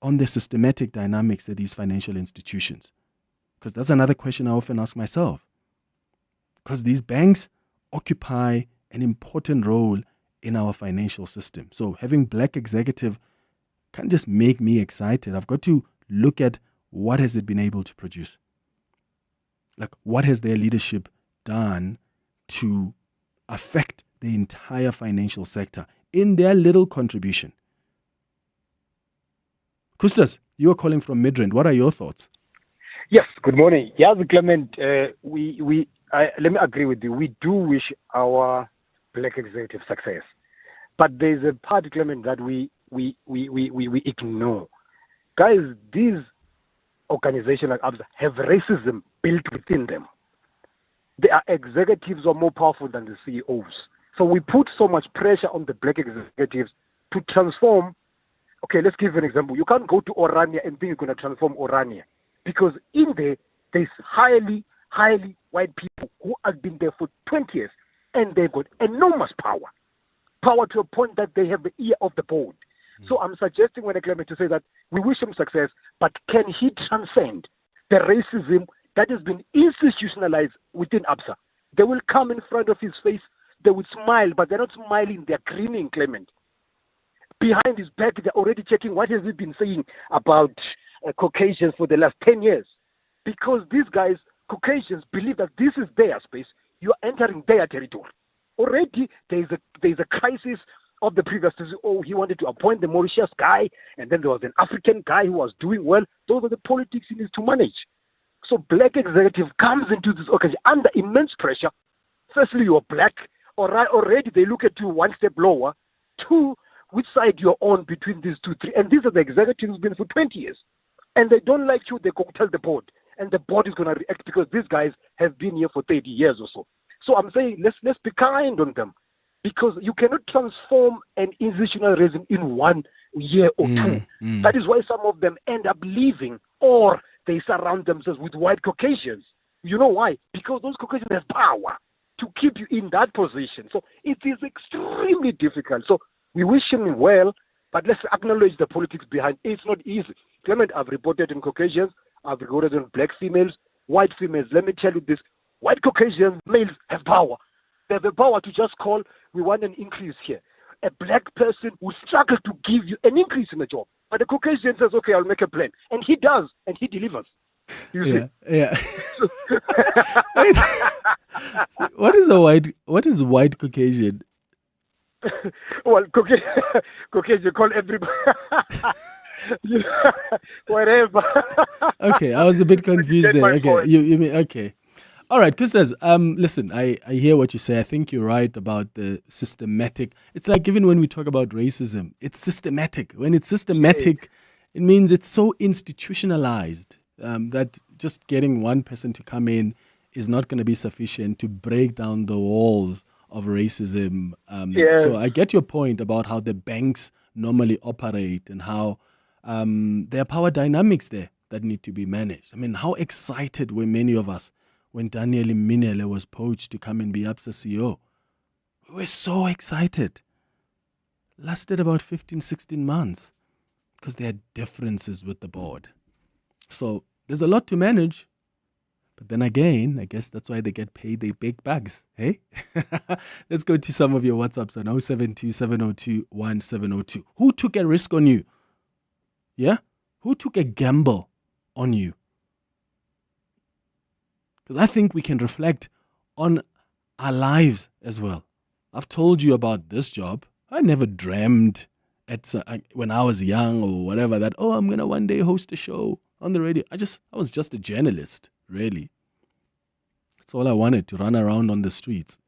on the systematic dynamics of these financial institutions? Because that's another question I often ask myself. Because these banks occupy an important role in our financial system. So having black executive can't just make me excited. I've got to look at what has it been able to produce. Like, what has their leadership done to affect the entire financial sector in their little contribution? Kustas, you are calling from Midrand. What are your thoughts? Yes, good morning. Yes, Clement, let me agree with you. We do wish our black executive success. But there's a part, Clement, that we ignore. Guys, these organizations like ABSA have racism built within them. Their executives are more powerful than the CEOs. So we put so much pressure on the black executives to transform. Okay, let's give an example. You can't go to Orania and think you're going to transform Orania. Because in there's highly white people who have been there for 20 years and they've got enormous power. Power to a point that they have the ear of the board. So I'm suggesting when I claim to say that we wish him success, but can he transcend the racism that has been institutionalized within ABSA? They will come in front of his face, they will smile, but they're not smiling, they're grinning, Clement. Behind his back, they're already checking what has he been saying about Caucasians for the last 10 years. Because these guys, Caucasians, believe that this is their space, you are entering their territory. Already, there's a crisis of the previous CEO. He wanted to appoint the Mauritius guy, and then there was an African guy who was doing well. Those are the politics he needs to manage. So black executive comes into this organization under immense pressure. Firstly, you're black. Already they look at you one step lower. 2, which side you're on between these 2, 3. And these are the executives who've been for 20 years. And they don't like you, they go tell the board. And the board is going to react because these guys have been here for 30 years or so. So I'm saying let's be kind on them. Because you cannot transform an institutional regime in 1 year or 2. That is why some of them end up leaving, or they surround themselves with white Caucasians. You know why? Because those Caucasians have power to keep you in that position. So it is extremely difficult. So we wish him well, but let's acknowledge the politics behind it. It's not easy. Clement, I've reported on Caucasians, I've reported on black females, white females. Let me tell you this. White Caucasian males have power. They have the power to just call, we want an increase here. A black person will struggle to give you an increase in the job. But the Caucasian says, okay, I'll make a plan. And he does, and he delivers. Yeah. Wait. What is white Caucasian? Well, Caucasian call everybody. Whatever. Okay, I was a bit confused there. Okay, you mean, okay. All right, Kustas, listen, I hear what you say. I think you're right about the systematic. It's like even when we talk about racism, it's systematic. When it's systematic, it means it's so institutionalized that just getting one person to come in is not going to be sufficient to break down the walls of racism. So I get your point about how the banks normally operate and how there are power dynamics there that need to be managed. I mean, how excited were many of us when Daniel Minele was poached to come and be ABSA CEO. We were so excited. Lasted about 15, 16 months because there are differences with the board. So there's a lot to manage, But then again, I guess that's why they get paid their big bucks. Hey? Let's go to some of your WhatsApps on 072-702-1702. Who took a risk on you? Yeah? Who took a gamble on you? Because I think we can reflect on our lives as well. I've told you about this job. I never dreamed when I was young or whatever that, I'm going to one day host a show on the radio. I was just a journalist, really. That's all I wanted, to run around on the streets.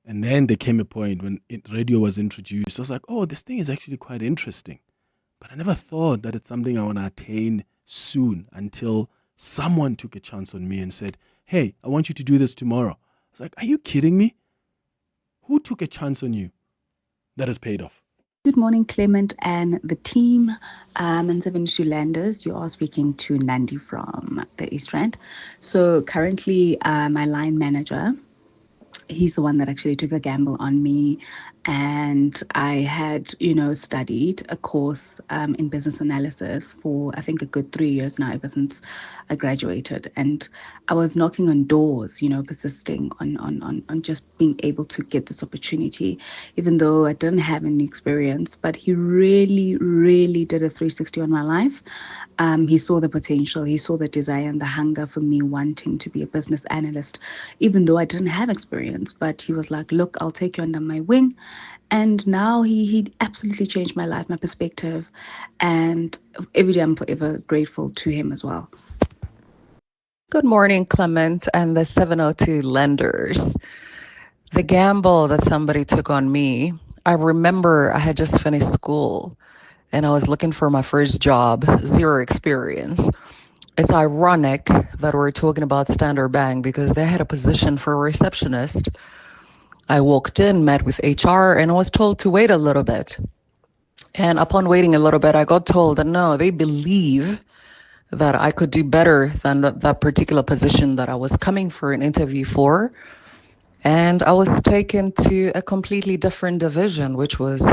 And then there came a point when radio was introduced. I was like, this thing is actually quite interesting. But I never thought that it's something I want to attain soon, until someone took a chance on me and said, hey, I want you to do this tomorrow. I was like, are you kidding me? Who took a chance on you that has paid off? Good morning, Clement and the team. And 72 Landers, you are speaking to Nandi from the East Rand. So currently, my line manager, he's the one that actually took a gamble on me. And I had, studied a course in business analysis for, I think, a good 3 years now, ever since I graduated. And I was knocking on doors, persisting on just being able to get this opportunity, even though I didn't have any experience. But he really, really did a 360 on my life. He saw the potential, he saw the desire and the hunger for me wanting to be a business analyst, even though I didn't have experience. But he was like, look, I'll take you under my wing. And now he absolutely changed my life, my perspective. And every day I'm forever grateful to him as well. Good morning, Clement and the 702 Lenders. The gamble that somebody took on me, I remember I had just finished school and I was looking for my first job, zero experience. It's ironic that we're talking about Standard Bank because they had a position for a receptionist. I walked in, met with HR, and I was told to wait a little bit. And upon waiting a little bit, I got told that no, they believe that I could do better than that particular position that I was coming for an interview for. And I was taken to a completely different division, which was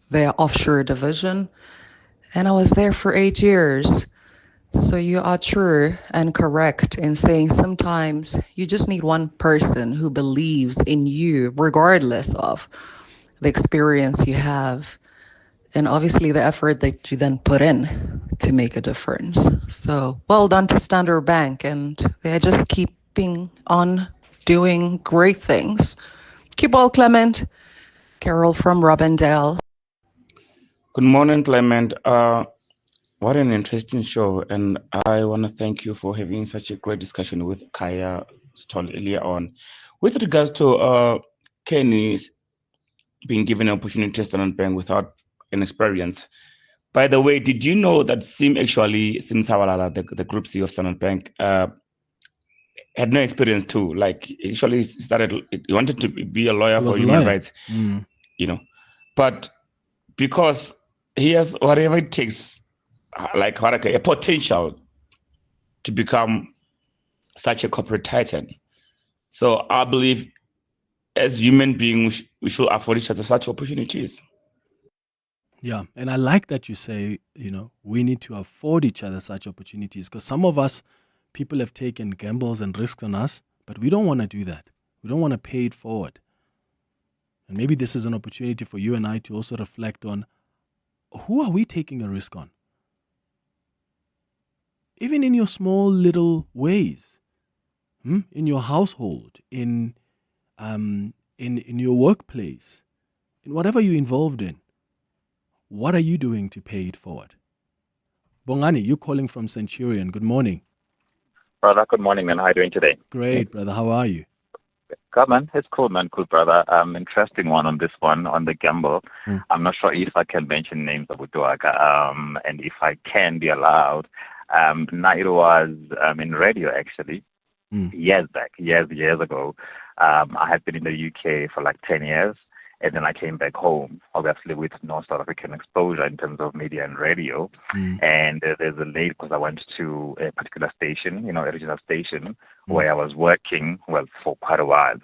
their offshore division. And I was there for 8 years. So you are true and correct in saying sometimes you just need one person who believes in you, regardless of the experience you have, and obviously the effort that you then put in to make a difference. So well done to Standard Bank, and they're just keeping on doing great things. Keep well, Clement. Carol from Robindale. Good morning, Clement. What an interesting show, and I want to thank you for having such a great discussion with Kaya Stoll earlier on. With regards to Kenny's being given an opportunity to Standard Bank without an experience, by the way, did you know that Sim Tshabalala, the Group CEO of Standard Bank, had no experience too? Like, actually he wanted to be a lawyer for human rights, but because he has whatever it takes, like a potential to become such a corporate titan. So I believe as human beings, we should afford each other such opportunities. Yeah, and I like that you say, we need to afford each other such opportunities, because some of us, people have taken gambles and risks on us, but we don't want to do that. We don't want to pay it forward. And maybe this is an opportunity for you and I to also reflect on, who are we taking a risk on? Even in your small little ways, in your household, in your workplace, in whatever you're involved in, what are you doing to pay it forward? Bongani, you're calling from Centurion. Good morning. Brother, good morning, man. How are you doing today? Great, brother. How are you? Good, man. It's cool, man. Cool, brother. Interesting one on this one, on the gamble. I'm not sure if I can mention names of Utuaka, and if I can be allowed. Now it was in radio, actually, years back, years ago. I had been in the UK for like 10 years, and then I came back home, obviously with no South African exposure in terms of media and radio. And there's a lady, because I went to a particular station, a regional station, where I was working, for quite a while.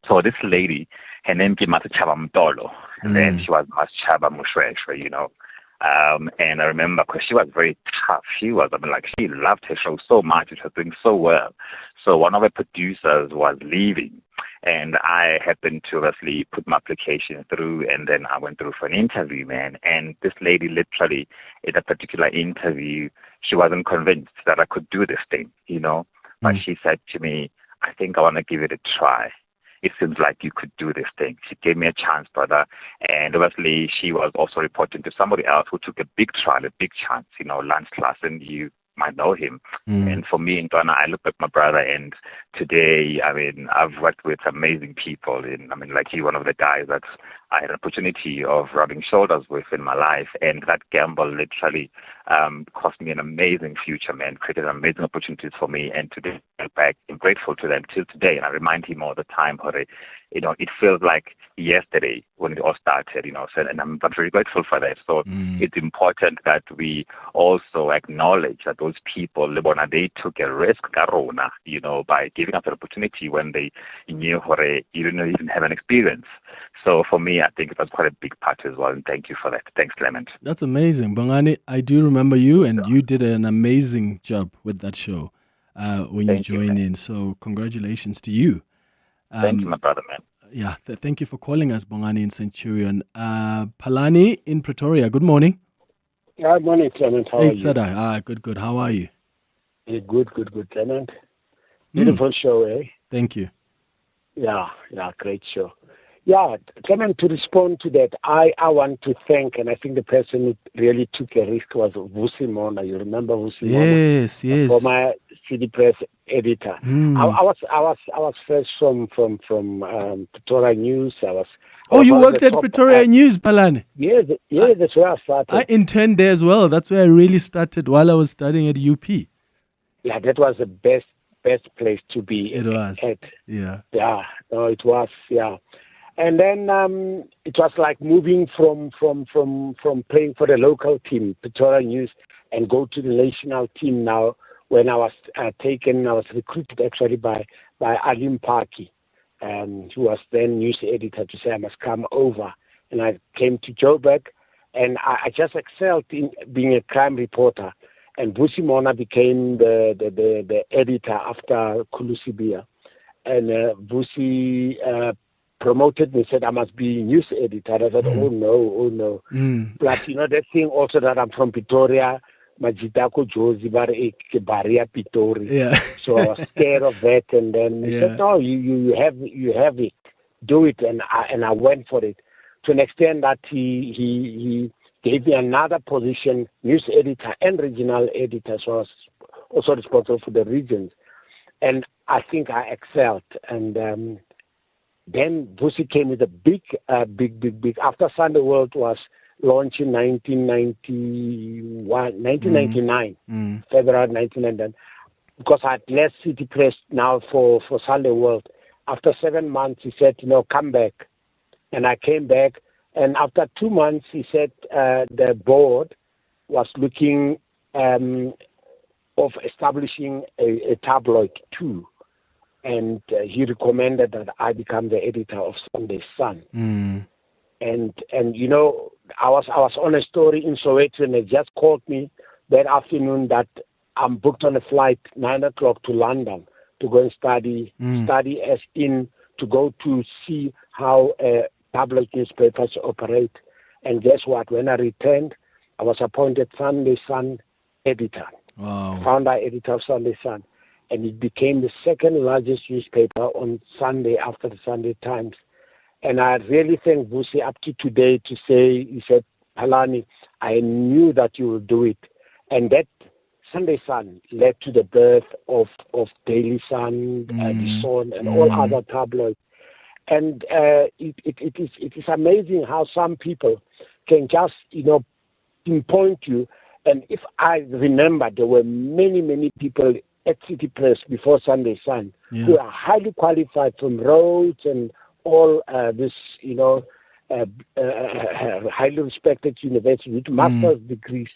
So this lady, her name came out Chaba Mtolo, and then she was Mas Chaba Mushweshwe, And I remember because she was very tough. She loved her show so much. It was doing so well. So one of the producers was leaving. And I happened to obviously put my application through, and then I went through for an interview, man. And this lady literally, in a particular interview, she wasn't convinced that I could do this thing, But she said to me, I think I want to give it a try. It seems like you could do this thing. She gave me a chance, brother. And obviously, she was also reporting to somebody else who took a big trial, a big chance, Lance Klassen, you might know him. And for me, in Ghana, I look at my brother, and today, I've worked with amazing people. Like he's one of the guys that I had an opportunity of rubbing shoulders with in my life. And that gamble literally cost me an amazing future, man, created amazing opportunities for me. And today, I'm grateful to them till today. And I remind him all the time, it feels like yesterday when it all started, and I'm very grateful for that. So it's important that we also acknowledge that those people, they took a risk, by giving us an opportunity when they knew you didn't even have an experience. So for me, I think it was quite a big part as well. And thank you for that. Thanks, Clement. That's amazing. Bongani, I do remember you, and you did an amazing job with that show when you joined in. So congratulations to you. Thank you, my brother, man. Yeah, thank you for calling us, Bongani in Centurion. Palani in Pretoria, good morning. Good morning, Clement. How are you? Sadai. Good. How are you? Yeah, good, Clement. Beautiful show, eh? Thank you. Yeah, great show. Yeah, Clement, to respond to that, I want to thank, and I think the person who really took a risk was Vusi Mona. You remember Vusi Mona? Yes. Former CD Press editor. I was first from Pretoria News. You worked at Pretoria News, Palani? Yes, that's where I started. I interned there as well. That's where I really started while I was studying at UP. Yeah, that was the best place to be. It was. Yeah. Yeah. No, it was. Yeah. And then it was like moving from playing for the local team, Pretoria News, and go to the national team now. When I was I was recruited actually by Alim Paki, who was then news editor, to say I must come over. And I came to Joburg, and I just excelled in being a crime reporter. And Vusi Mona became the editor after Kulusibia. And Vusi promoted me, said I must be news editor. I said, oh no. But that thing also that I'm from Pretoria, Majitako Jozi Baria Pitori. Yeah. So I was scared of that, and then he said, no, you have it, do it, and I went for it. To an extent that he gave me another position, news editor and regional editor, so I was also responsible for the regions. And I think I excelled. And then Vusi came with a big. After Sunday World was launched in 1999, February 1999, because I had left City Press now for Sunday World. After 7 months, he said, come back. And I came back. And after 2 months, he said the board was looking of establishing a tabloid too. And he recommended that I become the editor of Sunday Sun. And I was on a story in Soweto, and they just called me that afternoon that I'm booked on a flight 9 o'clock to London to go and study as in to go to see how tabloid newspapers operate. And guess what? When I returned, I was appointed Sunday Sun editor, founder editor of Sunday Sun. And it became the second largest newspaper on Sunday after the Sunday Times. And I really thank Vusi up to today to say, he said, Palani, I knew that you will do it. And that Sunday Sun led to the birth of Daily Sun, The Sun, and all other tabloids. And it is amazing how some people can just, pinpoint you. And if I remember, there were many people at City Press before Sunday Sun who are highly qualified from Rhodes and all this, highly respected university with master's degrees.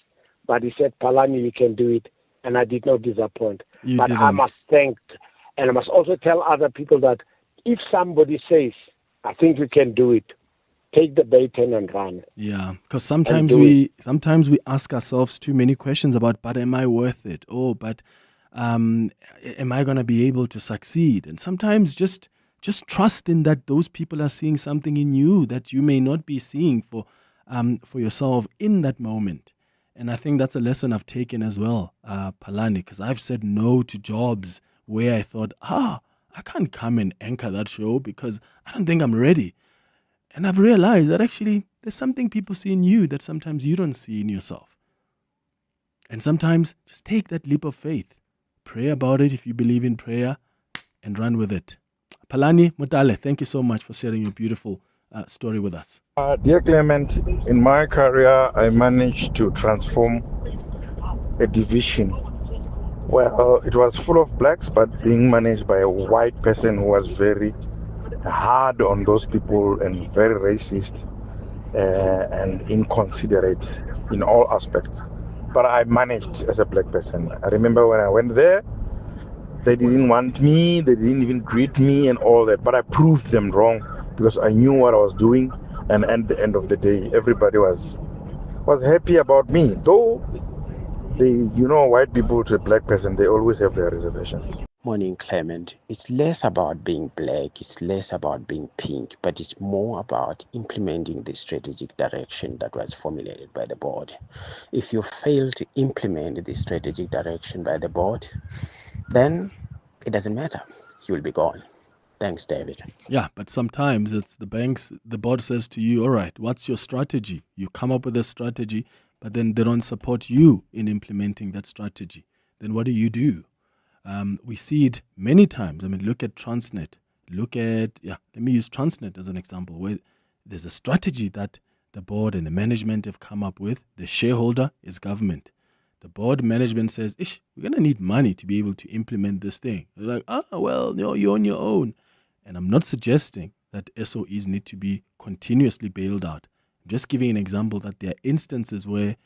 But he said, Palani, you can do it. And I did not disappoint. I must thank, and I must also tell other people that if somebody says, I think you can do it, take the baton and run. Yeah, because sometimes we ask ourselves too many questions about, but am I worth it? Oh, but am I going to be able to succeed? And sometimes just trust in that those people are seeing something in you that you may not be seeing for yourself in that moment. And I think that's a lesson I've taken as well, Palani, because I've said no to jobs where I thought, I can't come and anchor that show because I don't think I'm ready. And I've realized that actually there's something people see in you that sometimes you don't see in yourself. And sometimes just take that leap of faith. Pray about it if you believe in prayer and run with it. Palani Mutale, thank you so much for sharing your beautiful story with us. Dear Clement, in my career, I managed to transform a division. Well, it was full of blacks, but being managed by a white person who was very hard on those people and very racist and inconsiderate in all aspects. But I managed as a black person. I remember when I went there, they didn't want me, they didn't even greet me and all that, but I proved them wrong because I knew what I was doing, and at the end of the day, everybody was happy about me. Though, white people to a black person, they always have their reservations. Morning, Clement. It's less about being black, it's less about being pink, but it's more about implementing the strategic direction that was formulated by the board. If you fail to implement the strategic direction by the board, then it doesn't matter. You will be gone. Thanks, David. Yeah, but sometimes it's the board says to you, all right, what's your strategy? You come up with a strategy, but then they don't support you in implementing that strategy. Then what do? We see it many times. I mean, look at Transnet. Let me use Transnet as an example, where there's a strategy that the board and the management have come up with. The shareholder is government. The board management says, we're going to need money to be able to implement this thing. They're like, no, you're on your own. And I'm not suggesting that SOEs need to be continuously bailed out. I'm just giving an example that there are instances where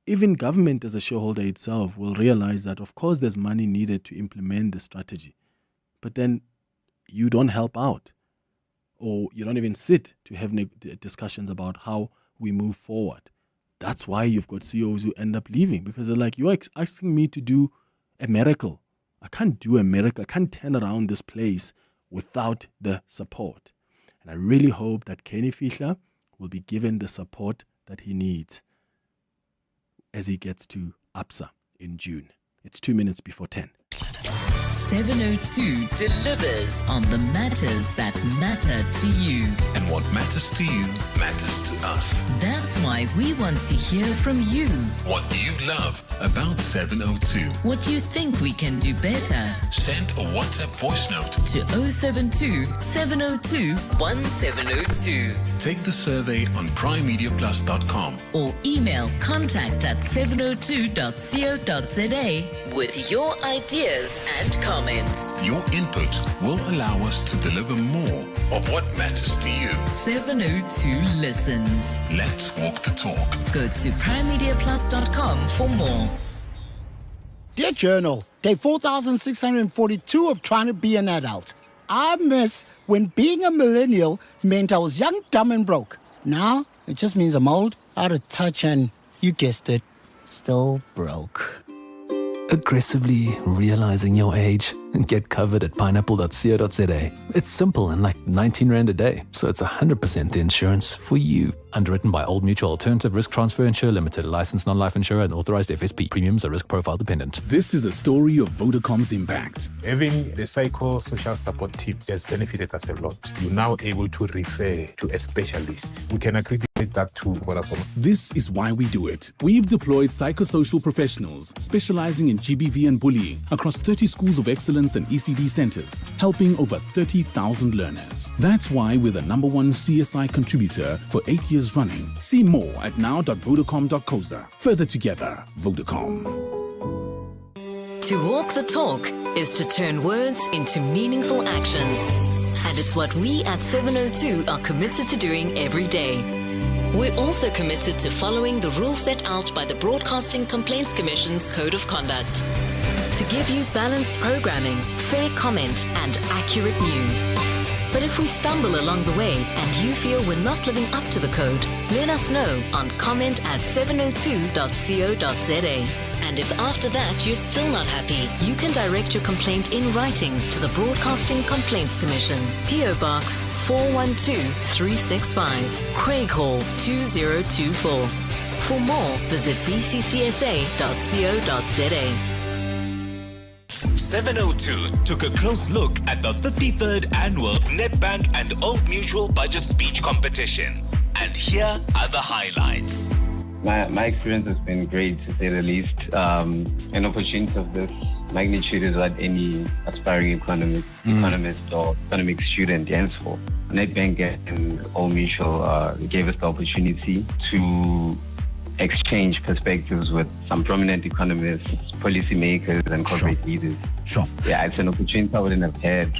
even government as a shareholder itself will realize that, of course, there's money needed to implement the strategy. But then you don't help out, or you don't even sit to have discussions about how we move forward. That's why you've got CEOs who end up leaving, because they're like, you're asking me to do a miracle. I can't do a miracle. I can't turn around this place without the support. And I really hope that Kenny Fihla will be given the support that he needs as he gets to APSA in June. It's 2 minutes before 10. 702 delivers on the matters that matter to you. And what matters to you matters to us. That's why we want to hear from you. What you love about 702. What you think we can do better. Send a WhatsApp voice note to 072 702 1702. Take the survey on primemediaplus.com or email contact@702.co.za with your ideas and comments. Your input will allow us to deliver more of what matters to you. 702 listens. Let's walk the talk. Go to primemediaplus.com for more. Dear Journal, day 4642 of trying to be an adult. I miss when being a millennial meant I was young, dumb, and broke. Now, it just means I'm old, out of touch, and, you guessed it, still broke. Aggressively realizing your age? Get covered at pineapple.co.za. It's simple and like 19 Rand a day, so it's 100% the insurance for you. Underwritten by Old Mutual Alternative Risk Transfer Insurer Limited, a licensed non-life insurer and authorized FSP. Premiums are risk profile dependent. This is a story of Vodacom's impact. Having the psychosocial support team has benefited us a lot. You're now able to refer to a specialist. We can accredit that to Vodacom. This is why we do it. We've deployed psychosocial professionals specializing in GBV and bullying across 30 schools of excellence and ECD centers, helping over 30,000 learners. That's why we're the #1 CSI contributor for 8 years running. See more at now.vodacom.coza. Further together, Vodacom. To walk the talk is to turn words into meaningful actions. And it's what we at 702 are committed to doing every day. We're also committed to following the rules set out by the Broadcasting Complaints Commission's Code of Conduct. To give you balanced programming, fair comment, and accurate news. But if we stumble along the way and you feel we're not living up to the code, let us know on comment@702.co.za. And if after that you're still not happy, you can direct your complaint in writing to the Broadcasting Complaints Commission, PO Box 412365, Craig Hall 2024. For more, visit bccsa.co.za. 702 took a close look at the 53rd annual Nedbank and Old Mutual Budget Speech Competition. And here are the highlights. My experience has been great, to say the least. An opportunity of this magnitude is what any aspiring economist or economic student aims for. Nedbank and Old Mutual gave us the opportunity to exchange perspectives with some prominent economists, policymakers, and corporate leaders. Sure. Yeah, it's an opportunity I wouldn't have had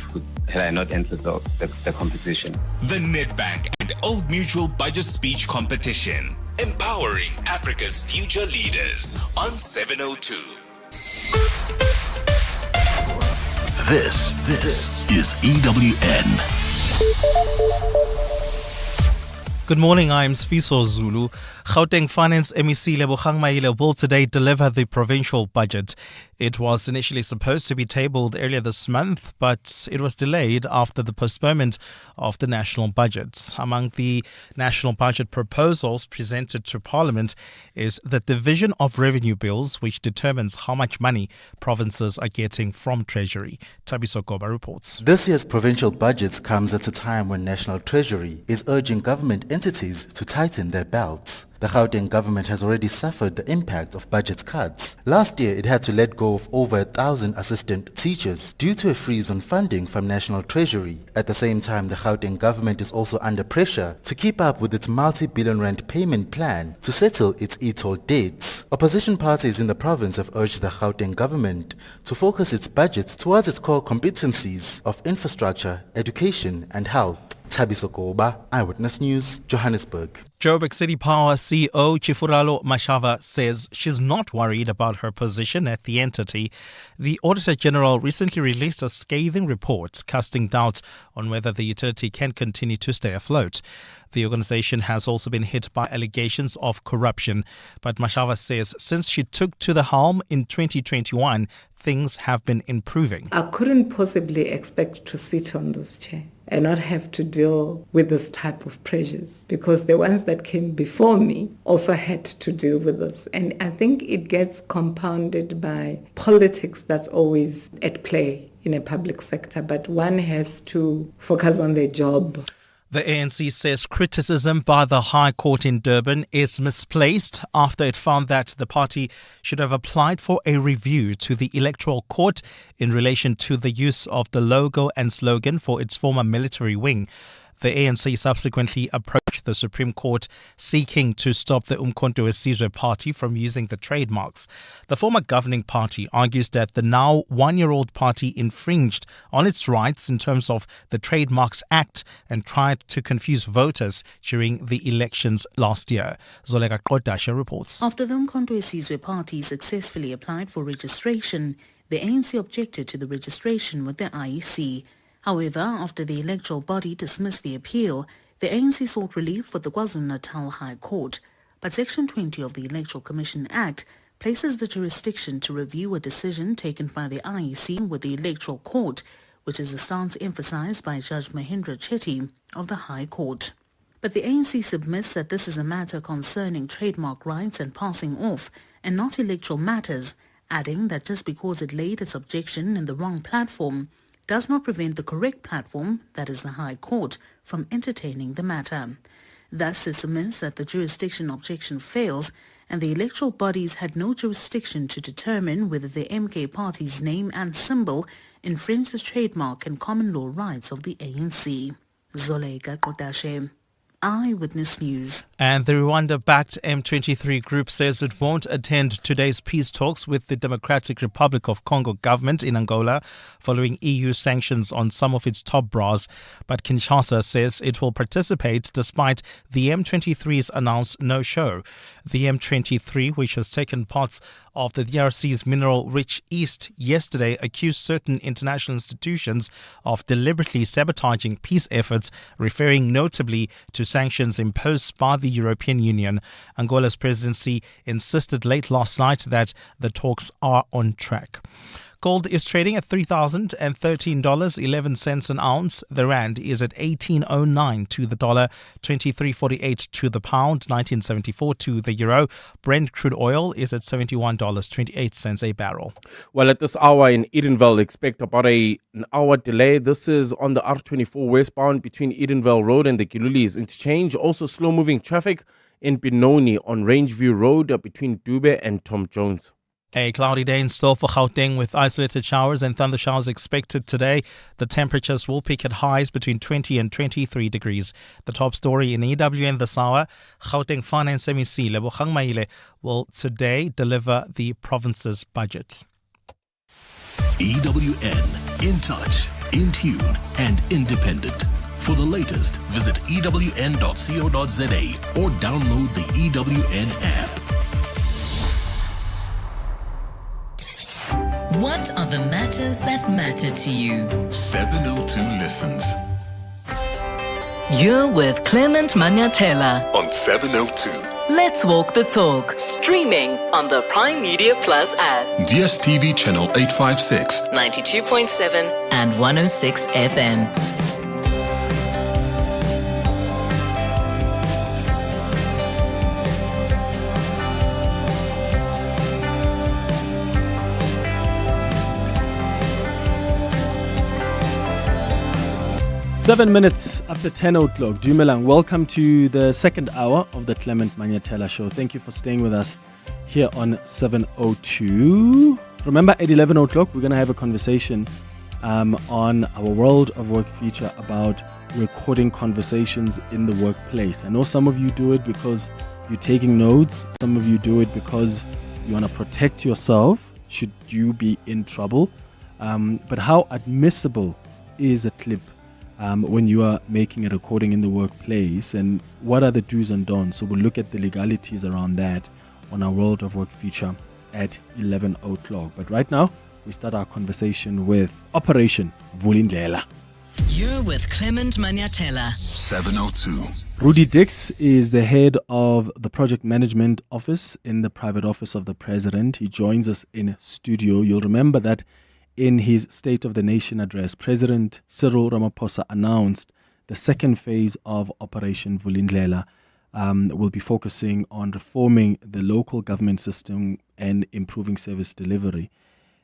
I not entered the competition. The Nedbank and Old Mutual Budget Speech Competition, empowering Africa's future leaders on 702. This is EWN. Good morning, I'm Sfiso Zulu. Gauteng Finance MEC Lebogang Maile will today deliver the provincial budget. It was initially supposed to be tabled earlier this month, but it was delayed after the postponement of the national budget. Among the national budget proposals presented to Parliament is the division of revenue bills, which determines how much money provinces are getting from Treasury. Tabiso Koba reports. This year's provincial budget comes at a time when National Treasury is urging government entities to tighten their belts. The Gauteng government has already suffered the impact of budget cuts. Last year, it had to let go of over 1,000 assistant teachers due to a freeze on funding from National Treasury. At the same time, the Gauteng government is also under pressure to keep up with its multi-billion rand payment plan to settle its e-toll debts. Opposition parties in the province have urged the Gauteng government to focus its budget towards its core competencies of infrastructure, education and health. Tabiso Koba, Eyewitness News, Johannesburg. Joburg City Power CEO Chifuralo Mashava says she's not worried about her position at the entity. The Auditor General recently released a scathing report casting doubt on whether the utility can continue to stay afloat. The organization has also been hit by allegations of corruption, but Mashava says since she took to the helm in 2021, things have been improving. I couldn't possibly expect to sit on this chair and not have to deal with this type of pressures, because the ones that came before me also had to deal with this. And I think it gets compounded by politics that's always at play in a public sector, but one has to focus on their job. The ANC says criticism by the High Court in Durban is misplaced after it found that the party should have applied for a review to the Electoral Court in relation to the use of the logo and slogan for its former military wing. The ANC subsequently approached the Supreme Court seeking to stop the Umkhonto weSizwe party from using the trademarks. The former governing party argues that the now one-year-old party infringed on its rights in terms of the Trademarks Act and tried to confuse voters during the elections last year. Zolega Kodasha reports. After the Umkhonto weSizwe party successfully applied for registration, the ANC objected to the registration with the IEC. However, after the electoral body dismissed the appeal, the ANC sought relief with the KwaZulu-Natal High Court. But Section 20 of the Electoral Commission Act places the jurisdiction to review a decision taken by the IEC with the Electoral Court, which is a stance emphasized by Judge Mahindra Chetty of the High Court. But the ANC submits that this is a matter concerning trademark rights and passing off, and not electoral matters, adding that just because it laid its objection in the wrong platform does not prevent the correct platform, that is the High Court, from entertaining the matter. Thus, it submits that the jurisdiction objection fails, and the electoral bodies had no jurisdiction to determine whether the MK party's name and symbol infringe the trademark and common law rights of the ANC. Zolega Kodashe, Eyewitness News. And the Rwanda-backed M23 group says it won't attend today's peace talks with the Democratic Republic of Congo government in Angola following EU sanctions on some of its top brass. But Kinshasa says it will participate despite the M23's announced no-show. The M23, which has taken parts of the DRC's mineral-rich east yesterday, accused certain international institutions of deliberately sabotaging peace efforts, referring notably to sanctions imposed by the European Union. Angola's presidency insisted late last night that the talks are on track. Gold is trading at $3,013.11 an ounce. The rand is at 18.09 to the dollar, 23.48 to the pound, 19.74 to the euro. Brent crude oil is at $71.28 a barrel. Well, at this hour in Edenville, expect about an hour delay. This is on the R24 westbound between Edenville Road and the Gilulis interchange. Also slow-moving traffic in Benoni on Rangeview Road between Dube and Tom Jones. A cloudy day in store for Gauteng with isolated showers and thunder showers expected today. The temperatures will peak at highs between 20 and 23 degrees. The top story in EWN this hour, Gauteng Finance MEC Lebogang Maile will today deliver the province's budget. EWN, in touch, in tune, and independent. For the latest, visit ewn.co.za or download the EWN app. What are the matters that matter to you? 702 listens. You're with Clement Manyathela On 702. Let's walk the talk. Streaming on the Prime Media Plus app. DSTV channel 856. 92.7 and 106 FM. 7 minutes after 10 o'clock. Dumelang, welcome to the second hour of the Clement Manyathela Show. Thank you for staying with us here on 702. Remember, at 11 o'clock, we're going to have a conversation on our World of Work feature about recording conversations in the workplace. I know some of you do it because you're taking notes. Some of you do it because you want to protect yourself should you be in trouble. But how admissible is a clip when you are making a recording in the workplace, and what are the do's and don'ts? So we'll look at the legalities around that on our World of Work feature at 11 o'clock. But right now, we start our conversation with Operation Vulindlela. You're with Clement Manyathela. 702. Rudi Dicks is the head of the Project Management Office in the Private Office of the President. He joins us in studio. You'll remember that in his State of the Nation address, President Cyril Ramaphosa announced the second phase of Operation Vulindlela will be focusing on reforming the local government system and improving service delivery.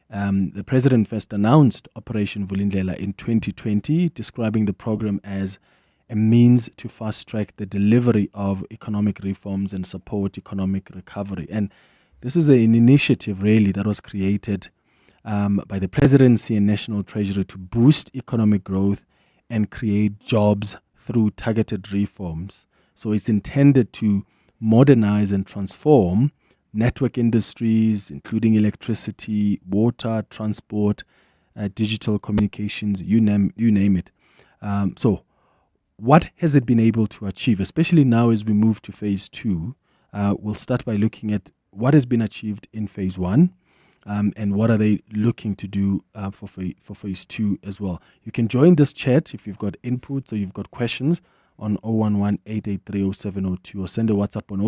The President first announced Operation Vulindlela in 2020, describing the program as a means to fast-track the delivery of economic reforms and support economic recovery. And this is an initiative, really, that was created by the Presidency and National Treasury to boost economic growth and create jobs through targeted reforms. So it's intended to modernize and transform network industries, including electricity, water, transport, digital communications, you name it. So what has it been able to achieve, especially now as we move to phase 2? We'll start by looking at what has been achieved in phase 1. And what are they looking to do for phase 2 as well? You can join this chat if you've got inputs or you've got questions on 011-883-0702 or send a WhatsApp on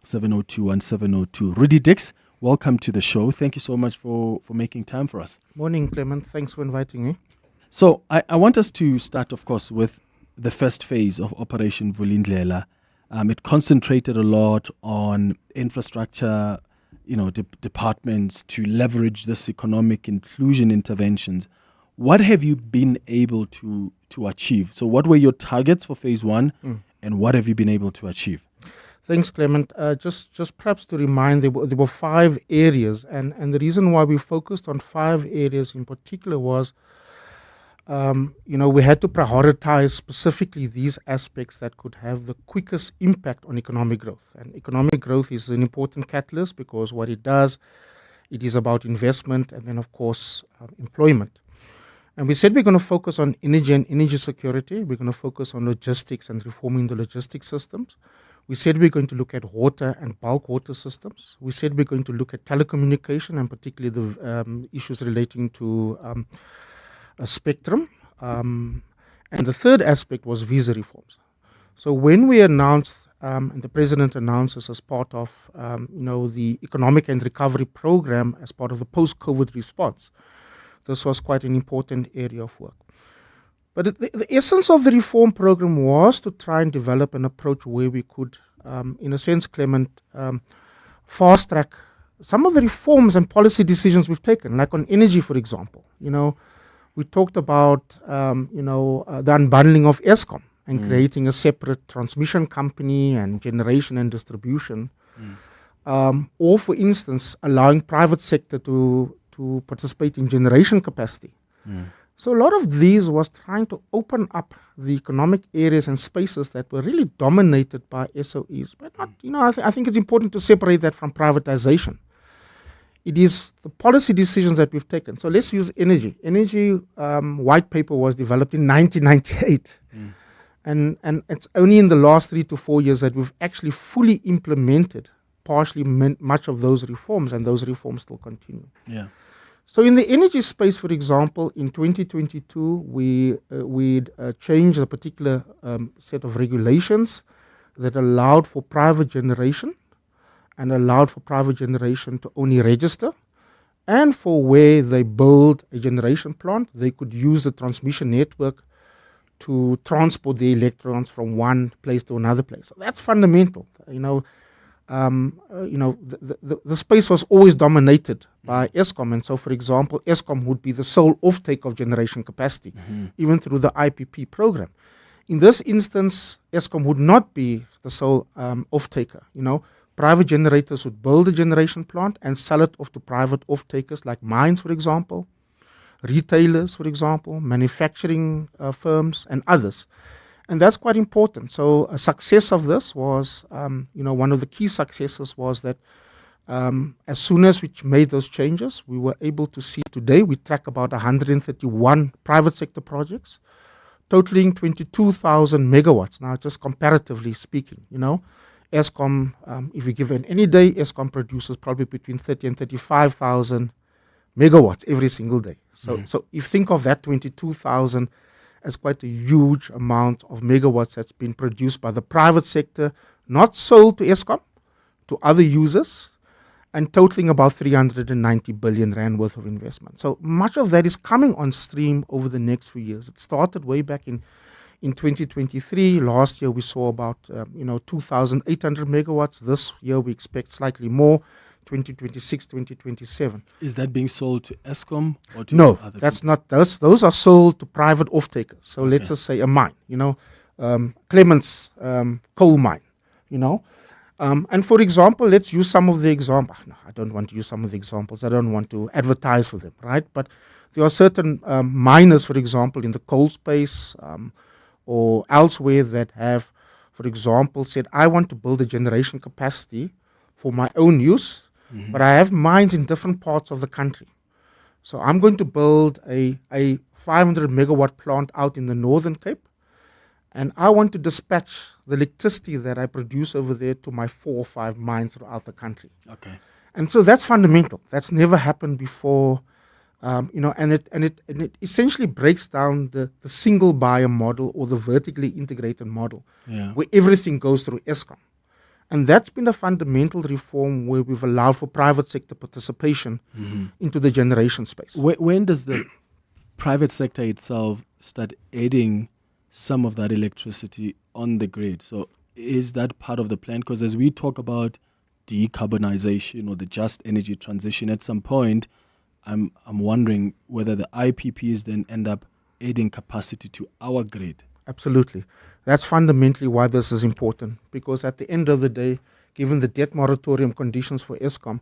072-702-1702. Rudi Dicks, welcome to the show. Thank you so much for making time for us. Morning, Clement. Thanks for inviting me. So I want us to start, of course, with the first phase of Operation Vulindlela. It concentrated a lot on infrastructure, departments to leverage this economic inclusion interventions. What have you been able to achieve? So what were your targets for phase 1 and what have you been able to achieve? Thanks, Clement. Just perhaps to remind, there were 5 areas, and the reason why we focused on 5 areas in particular was we had to prioritize specifically these aspects that could have the quickest impact on economic growth. And economic growth is an important catalyst because what it does, it is about investment and then, of course, employment. And we said we're going to focus on energy and energy security. We're going to focus on logistics and reforming the logistics systems. We said we're going to look at water and bulk water systems. We said we're going to look at telecommunication and particularly the issues relating to a spectrum. And the third aspect was visa reforms. So when we announced, and the president announces as part of, the economic and recovery program as part of the post-COVID response, this was quite an important area of work. But the essence of the reform program was to try and develop an approach where we could, in a sense, Clement, fast track some of the reforms and policy decisions we've taken, like on energy, for example. We talked about, the unbundling of Eskom and creating a separate transmission company and generation and distribution. Or, for instance, allowing private sector to participate in generation capacity. So a lot of these was trying to open up the economic areas and spaces that were really dominated by SOEs. But not, I think it's important to separate that from privatization. It is the policy decisions that we've taken. So let's use energy. Energy white paper was developed in 1998. And it's only in the last 3 to 4 years that we've actually fully implemented partially much of those reforms, and those reforms still continue. Yeah. So in the energy space, for example, in 2022, we changed a particular set of regulations that allowed for private generation and allowed for private generation to only register, and for where they build a generation plant, they could use the transmission network to transport the electrons from one place to another place. So that's fundamental. The space was always dominated by Eskom, and so, for example, Eskom would be the sole offtake of generation capacity, even through the IPP program. In this instance, Eskom would not be the sole off-taker. Private generators would build a generation plant and sell it off to private off-takers like mines, for example, retailers, for example, manufacturing firms, and others. And that's quite important. So a success of this was, one of the key successes was that as soon as we made those changes, we were able to see today, we track about 131 private sector projects, totaling 22,000 megawatts. Now, just comparatively speaking, Eskom, if we give it any day, Eskom produces probably between 30 and 35,000 megawatts every single day. So if you think of that 22,000 as quite a huge amount of megawatts that's been produced by the private sector, not sold to Eskom, to other users, and totaling about 390 billion rand worth of investment. So much of that is coming on stream over the next few years. It started way back in 2023. Last year we saw about 2,800 megawatts. This year we expect slightly more, 2026, 2027. Is that being sold to Eskom or to No, other that's people? not. Those are sold to private off-takers. So let's just say a mine, Clement's coal mine, And for example, let's use some of the examples. No, I don't want to use some of the examples. I don't want to advertise for them, right? But there are certain miners, for example, in the coal space or elsewhere that have, for example, said, I want to build a generation capacity for my own use, but I have mines in different parts of the country. So I'm going to build a 500 megawatt plant out in the Northern Cape, and I want to dispatch the electricity that I produce over there to my 4 or 5 mines throughout the country. Okay. And so that's fundamental. That's never happened before, and it essentially breaks down the single buyer model or the vertically integrated model, where everything goes through Eskom. And that's been a fundamental reform where we've allowed for private sector participation into the generation space. When does the private sector itself start adding some of that electricity on the grid? So is that part of the plan? Because as we talk about decarbonization or the just energy transition at some point, I'm wondering whether the IPPs then end up adding capacity to our grid. Absolutely. That's fundamentally why this is important, because at the end of the day, given the debt moratorium conditions for Eskom,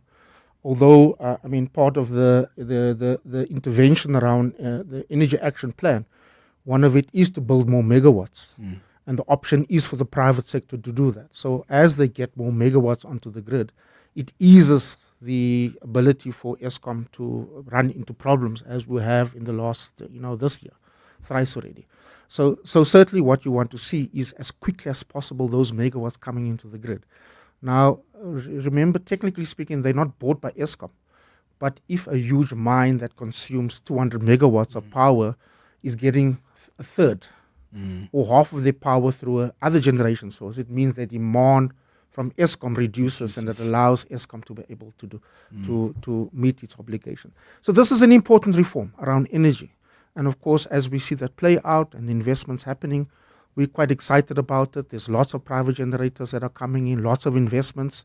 although, part of the intervention around the Energy Action Plan, one of it is to build more megawatts. And the option is for the private sector to do that. So as they get more megawatts onto the grid, it eases the ability for Eskom to run into problems as we have in the last, this year, thrice already. So certainly what you want to see is as quickly as possible those megawatts coming into the grid. Now, remember, technically speaking, they're not bought by Eskom. But if a huge mine that consumes 200 megawatts of power is getting a third or half of their power through other generation source, it means that demand from Eskom reduces, and it allows Eskom to be able to to meet its obligation. So this is an important reform around energy. And of course, as we see that play out and the investments happening, we're quite excited about it. There's lots of private generators that are coming in, lots of investments.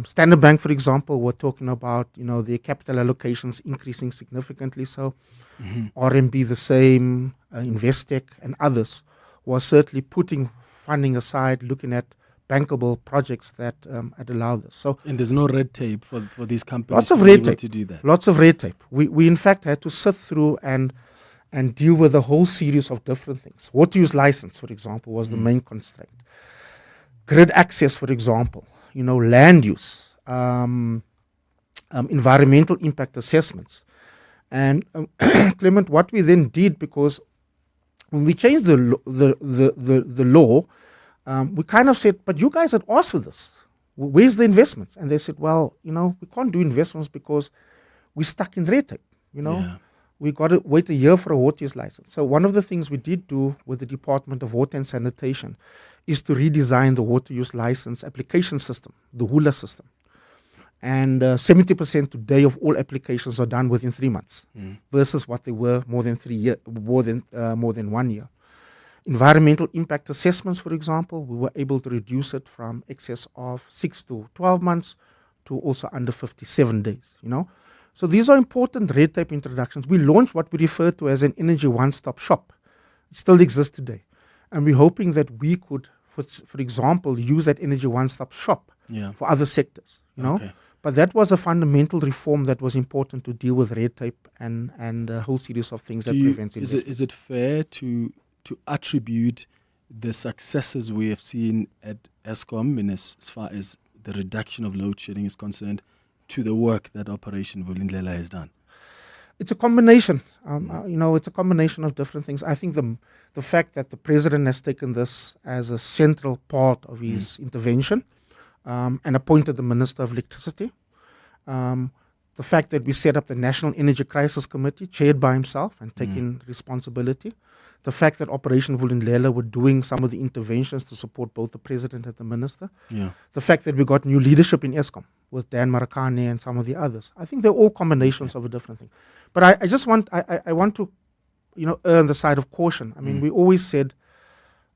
Standard Bank, for example, we're talking about, their capital allocations increasing significantly. So RMB the same, Investec and others were certainly putting funding aside, looking at bankable projects that had allowed this. So, and there's no red tape for these companies lots of to red be able tape, to do that. Lots of red tape. We in fact had to sit through and deal with a whole series of different things. Water use license, for example, was the main constraint. Grid access, for example, land use, environmental impact assessments. And Clement, what we then did, because when we changed the law, we kind of said, but you guys had asked for this. Where's the investments? And they said, well, we can't do investments because we're stuck in red tape, We got to wait a year for a water use license. So one of the things we did do with the Department of Water and Sanitation is to redesign the water use license application system, the HULA system. And 70% today of all applications are done within 3 months versus what they were more than 1 year. Environmental impact assessments, for example, we were able to reduce it from excess of 6 to 12 months to also under 57 days, So these are important red tape introductions. We launched what we refer to as an energy one-stop shop. It still exists today. And we're hoping that we could, for example, use that energy one-stop shop for other sectors, Okay. But that was a fundamental reform that was important to deal with red tape and a whole series of things that prevents investment. Is it fair to attribute the successes we have seen at Eskom as far as the reduction of load shedding is concerned to the work that Operation Vulindlela has done? It's a combination. It's a combination of different things. I think the fact that the president has taken this as a central part of his intervention and appointed the Minister of Electricity. The fact that we set up the National Energy Crisis Committee, chaired by himself and taking responsibility. The fact that Operation Vulindlela were doing some of the interventions to support both the president and the minister. Yeah. The fact that we got new leadership in Eskom with Dan Marakane and some of the others. I think they're all combinations of a different thing. But I want to, err on the side of caution. I mean, we always said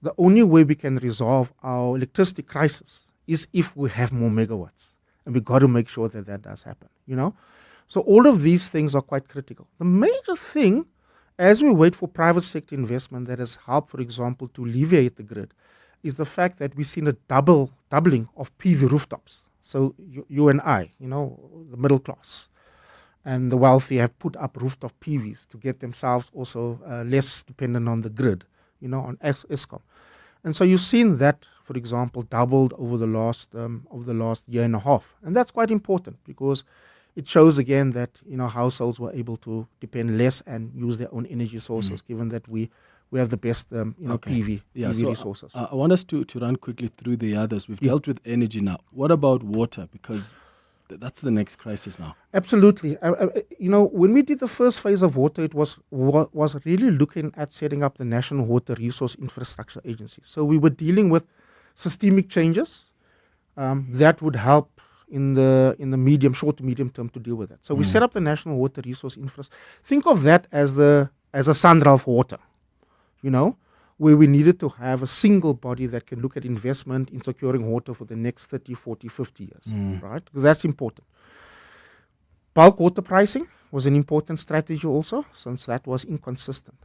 the only way we can resolve our electricity crisis is if we have more megawatts. And we got to make sure that that does happen, So all of these things are quite critical. The major thing, as we wait for private sector investment that has helped, for example, to alleviate the grid, is the fact that we've seen a doubling of PV rooftops. So you and I, the middle class and the wealthy have put up rooftop PVs to get themselves also less dependent on the grid, on Eskom. And so you've seen that, for example, doubled over the last year and a half. And that's quite important because it shows again that households were able to depend less and use their own energy sources, given that we have the best PV resources. I want us to run quickly through the others. We've dealt with energy now. What about water? Because that's the next crisis now. Absolutely. When we did the first phase of water, it was really looking at setting up the National Water Resource Infrastructure Agency. So we were dealing with systemic changes that would help in the short to medium term to deal with that. So we set up the National Water Resource Infrastructure. Think of that as a SANDRAL for water, where we needed to have a single body that can look at investment in securing water for the next 30, 40, 50 years, right? Because that's important. Bulk water pricing was an important strategy also, since that was inconsistent.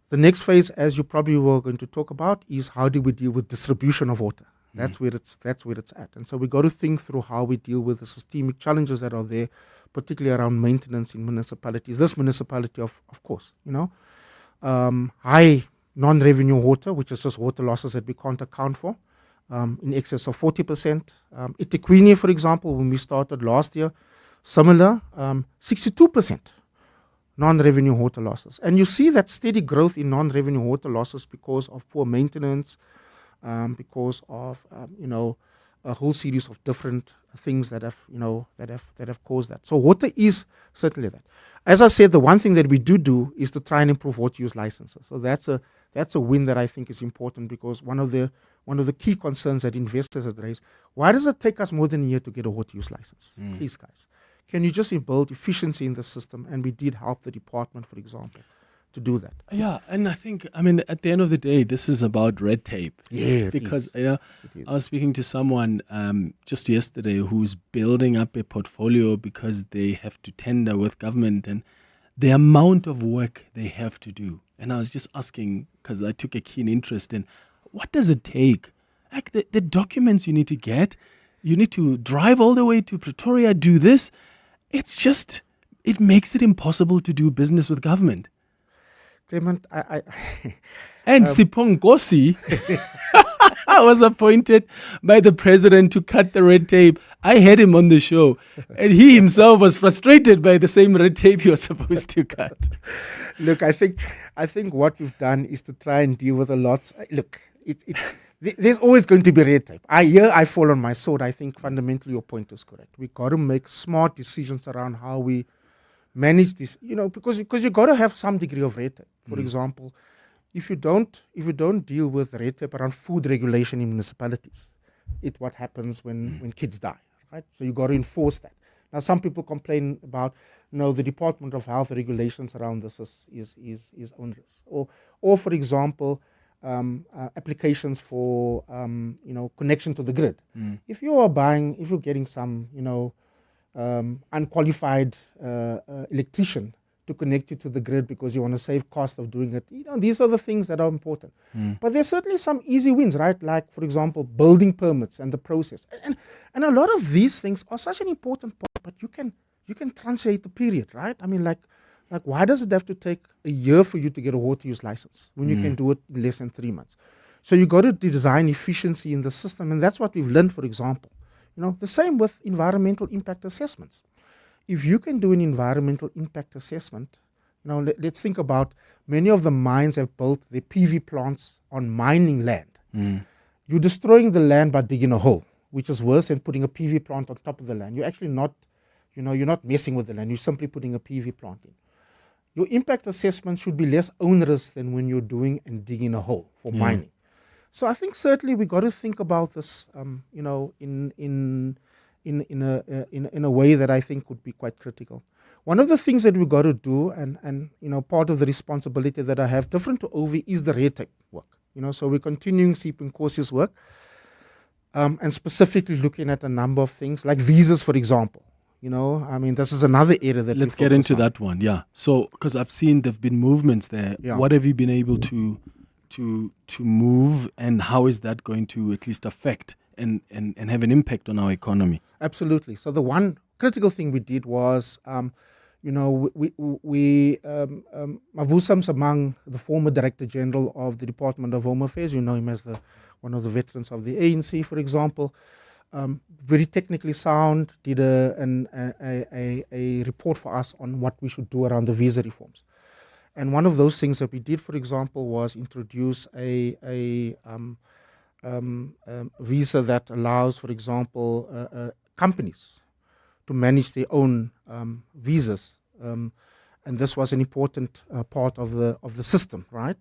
The next phase, as you probably were going to talk about, is how do we deal with distribution of water? That's where it's at. And so we got to think through how we deal with the systemic challenges that are there, particularly around maintenance in municipalities. This municipality, of course, high non-revenue water, which is just water losses that we can't account for, in excess of 40%. eThekwini, for example, when we started last year, similar, 62% non-revenue water losses. And you see that steady growth in non-revenue water losses because of poor maintenance, because of a whole series of different things that have caused that. So water is certainly that. As I said, the one thing that we do is to try and improve water use licenses. So that's a win that I think is important, because one of the key concerns that investors have raised: why does it take us more than a year to get a water use license? Please, guys, can you just build efficiency in the system? And we did help the department, for example, to do that. Yeah, and I think, at the end of the day, this is about red tape. Yeah, because I was speaking to someone just yesterday who's building up a portfolio because they have to tender with government, and the amount of work they have to do. And I was just asking, because I took a keen interest in, what does it take? Like the documents you need to get, you need to drive all the way to Pretoria, do this. It's just, it makes it impossible to do business with government. Clement, and Sipho Nkosi was appointed by the president to cut the red tape. I had him on the show, and he himself was frustrated by the same red tape he was supposed to cut. Look, I think what we've done is to try and deal with a lot. Look, there's always going to be red tape. I fall on my sword. I think fundamentally your point is correct. We got to make smart decisions around how we manage this, because you got to have some degree of red tape. For example, if you don't deal with red tape around food regulation in municipalities, what happens when kids die, right? So you got to enforce that. Now, some people complain about, the Department of Health regulations around this is onerous. Or for example, applications for connection to the grid. If you're getting some unqualified electrician to connect you to the grid because you want to save cost of doing it, these are the things that are important. But there's certainly some easy wins, right? Like, for example, building permits and the process. And a lot of these things are such an important part, but you can translate the period, right? Like why does it have to take a year for you to get a water use license when you can do it in less than 3 months? So you got to design efficiency in the system, and that's what we've learned, for example. The same with environmental impact assessments. If you can do an environmental impact assessment, let's think about many of the mines have built their PV plants on mining land. You're destroying the land by digging a hole, which is worse than putting a PV plant on top of the land. You're actually not, you're not messing with the land. You're simply putting a PV plant in. Your impact assessment should be less onerous than when you're doing and digging a hole for mining. So I think certainly we got to think about this, in a way that I think would be quite critical. One of the things that we got to do, and part of the responsibility that I have, different to Ovi, is the red tape work. So we're continuing Sipho Nkosi's work, and specifically looking at a number of things like visas, for example. This is another area that let's get into that one. Yeah. So because I've seen there've been movements there. Yeah. What have you been able to move, and how is that going to at least affect and have an impact on our economy? Absolutely. So the one critical thing we did was, Mavusa Msamang, the former Director General of the Department of Home Affairs, him as one of the veterans of the ANC, for example, very technically sound, did a report for us on what we should do around the visa reforms. And one of those things that we did, for example, was introduce a visa that allows, for example, companies to manage their own visas, and this was an important part of the system, right?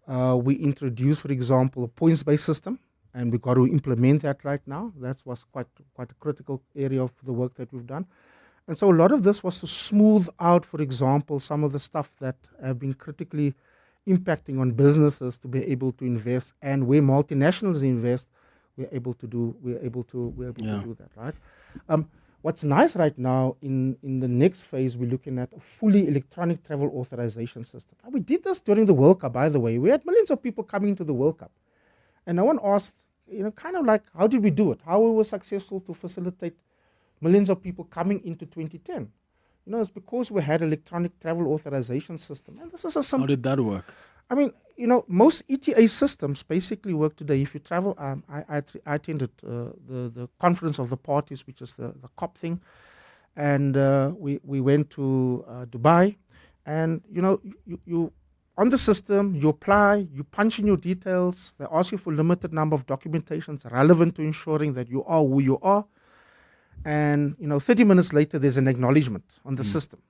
We introduced, for example, a points-based system, and we got to implement that right now. That was quite a critical area of the work that we've done. And so a lot of this was to smooth out, for example, some of the stuff that have been critically impacting on businesses to be able to invest, and where multinationals invest, we're able to do that, right? What's nice right now in the next phase, we're looking at a fully electronic travel authorization system. And we did this during the World Cup, by the way. We had millions of people coming to the World Cup, and no one asked, kind of like, how did we do it? How we were successful to facilitate millions of people coming into 2010? It's because we had electronic travel authorization system. And this is a simple. How did that work? I mean, most ETA systems basically work today. If you travel, I attended the conference of the parties, which is the COP thing, and we went to Dubai, and you on the system, you apply, you punch in your details, they ask you for limited number of documentations relevant to ensuring that you are who you are, and 30 minutes later there's an acknowledgement on the system,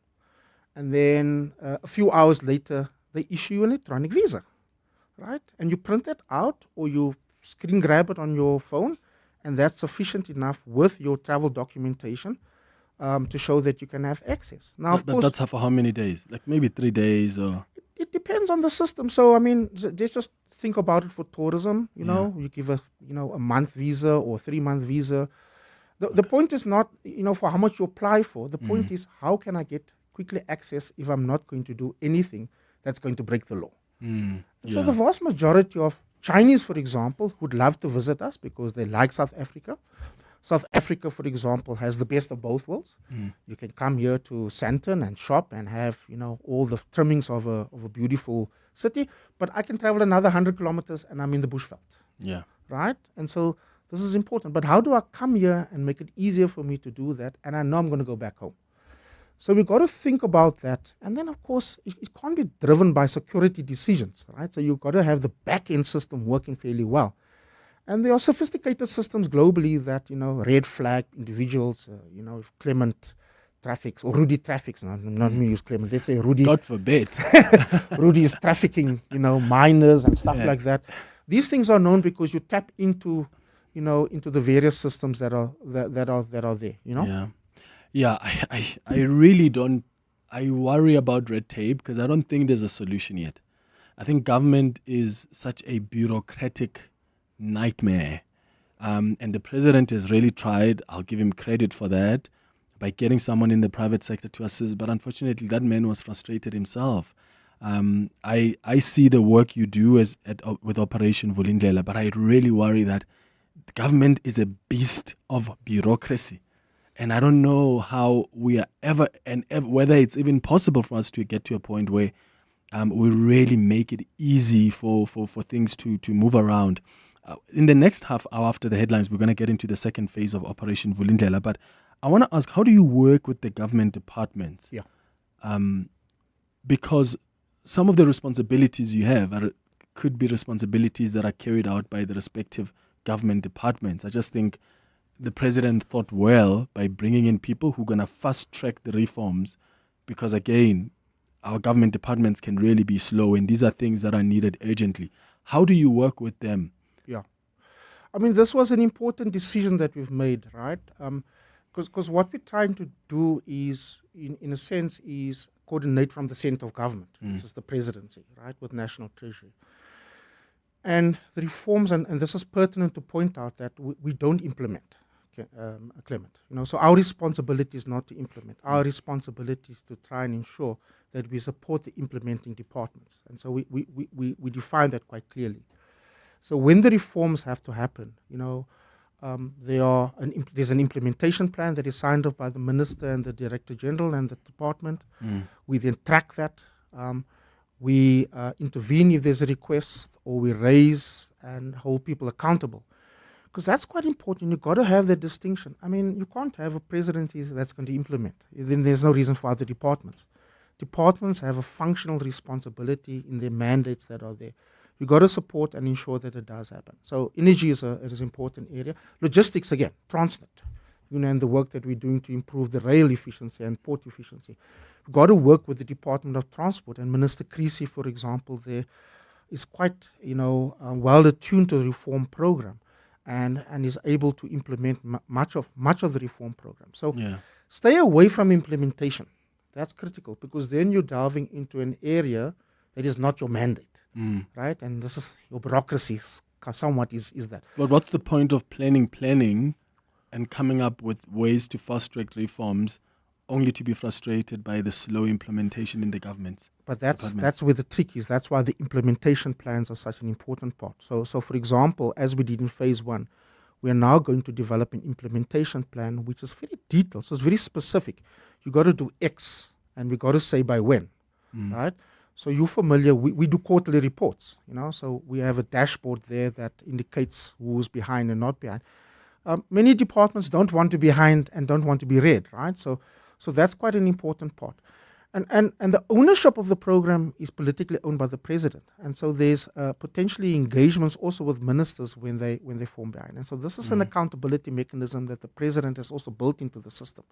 and then a few hours later they issue you an electronic visa, right? And you print it out or you screen grab it on your phone, and that's sufficient enough with your travel documentation to show that you can have access. Now, of course, that's for how many days? Like maybe 3 days or? It depends on the system. So, I mean, just think about it for tourism. You give a month visa or 3-month visa. The point is not, for how much you apply for. The point is, how can I get quickly access if I'm not going to do anything that's going to break the law? So the vast majority of Chinese, for example, would love to visit us because they like South Africa. South Africa, for example, has the best of both worlds. You can come here to Sandton and shop and have, all the trimmings of a beautiful city. But I can travel another 100 kilometers and I'm in the bushveld. Yeah. Right? And so this is important. But how do I come here and make it easier for me to do that? And I know I'm going to go back home. So we've got to think about that. And then, of course, it can't be driven by security decisions, right? So you've got to have the back-end system working fairly well. And there are sophisticated systems globally that, red flag individuals, if Clement traffics, or Rudi traffics, not me use Clement, let's say Rudi. God forbid. Rudi is trafficking, minors and stuff like that. These things are known because you tap into, into the various systems that are there, Yeah, I really don't, I worry about red tape because I don't think there's a solution yet. I think government is such a bureaucratic nightmare. And the president has really tried, I'll give him credit for that, by getting someone in the private sector to assist. But unfortunately, that man was frustrated himself. I see the work you do with Operation Vulindlela, but I really worry that the government is a beast of bureaucracy. And I don't know how we are ever whether it's even possible for us to get to a point where we really make it easy for things to move around. In the next half hour after the headlines, we're going to get into the second phase of Operation Vulindlela. But I want to ask, how do you work with the government departments? Yeah. Because some of the responsibilities you have could be responsibilities that are carried out by the respective government departments. I just think the president thought well by bringing in people who are going to fast track the reforms because, again, our government departments can really be slow and these are things that are needed urgently. How do you work with them? Yeah. I mean, this was an important decision that we've made, right? Because what we're trying to do is, in a sense, is coordinate from the center of government, which is the presidency, right, with National Treasury. And the reforms, and this is pertinent to point out that we don't implement, Clement. So our responsibility is not to implement. Our responsibility is to try and ensure that we support the implementing departments. And so we define that quite clearly. So when the reforms have to happen, there's an implementation plan that is signed off by the minister and the director general and the department. We then track that. We intervene if there's a request, or we raise and hold people accountable. Because that's quite important. You've got to have that distinction. I mean, you can't have a presidency that's going to implement. Then there's no reason for other departments. Departments have a functional responsibility in their mandates that are there. You've got to support and ensure that it does happen. So energy is an important area. Logistics, again, Transnet, and the work that we're doing to improve the rail efficiency and port efficiency. We've got to work with the Department of Transport. And Minister Creasy, for example, there is quite, well attuned to the reform program and is able to implement much of the reform program. So stay away from implementation. That's critical, because then you're delving into an area that is not your mandate, right? And this is your bureaucracy somewhat is that. But what's the point of planning and coming up with ways to fast-track reforms only to be frustrated by the slow implementation in the government. But that's where the trick is. That's why the implementation plans are such an important part. So for example, as we did in phase 1, we are now going to develop an implementation plan which is very detailed. So it's very specific. You got to do X, and we got to say by when, right? So you're familiar. We do quarterly reports, So we have a dashboard there that indicates who's behind and not behind. Many departments don't want to be behind and don't want to be red, right? So that's quite an important part. And the ownership of the program is politically owned by the president. And so there's potentially engagements also with ministers when they form behind. And so this is an accountability mechanism that the president has also built into the system.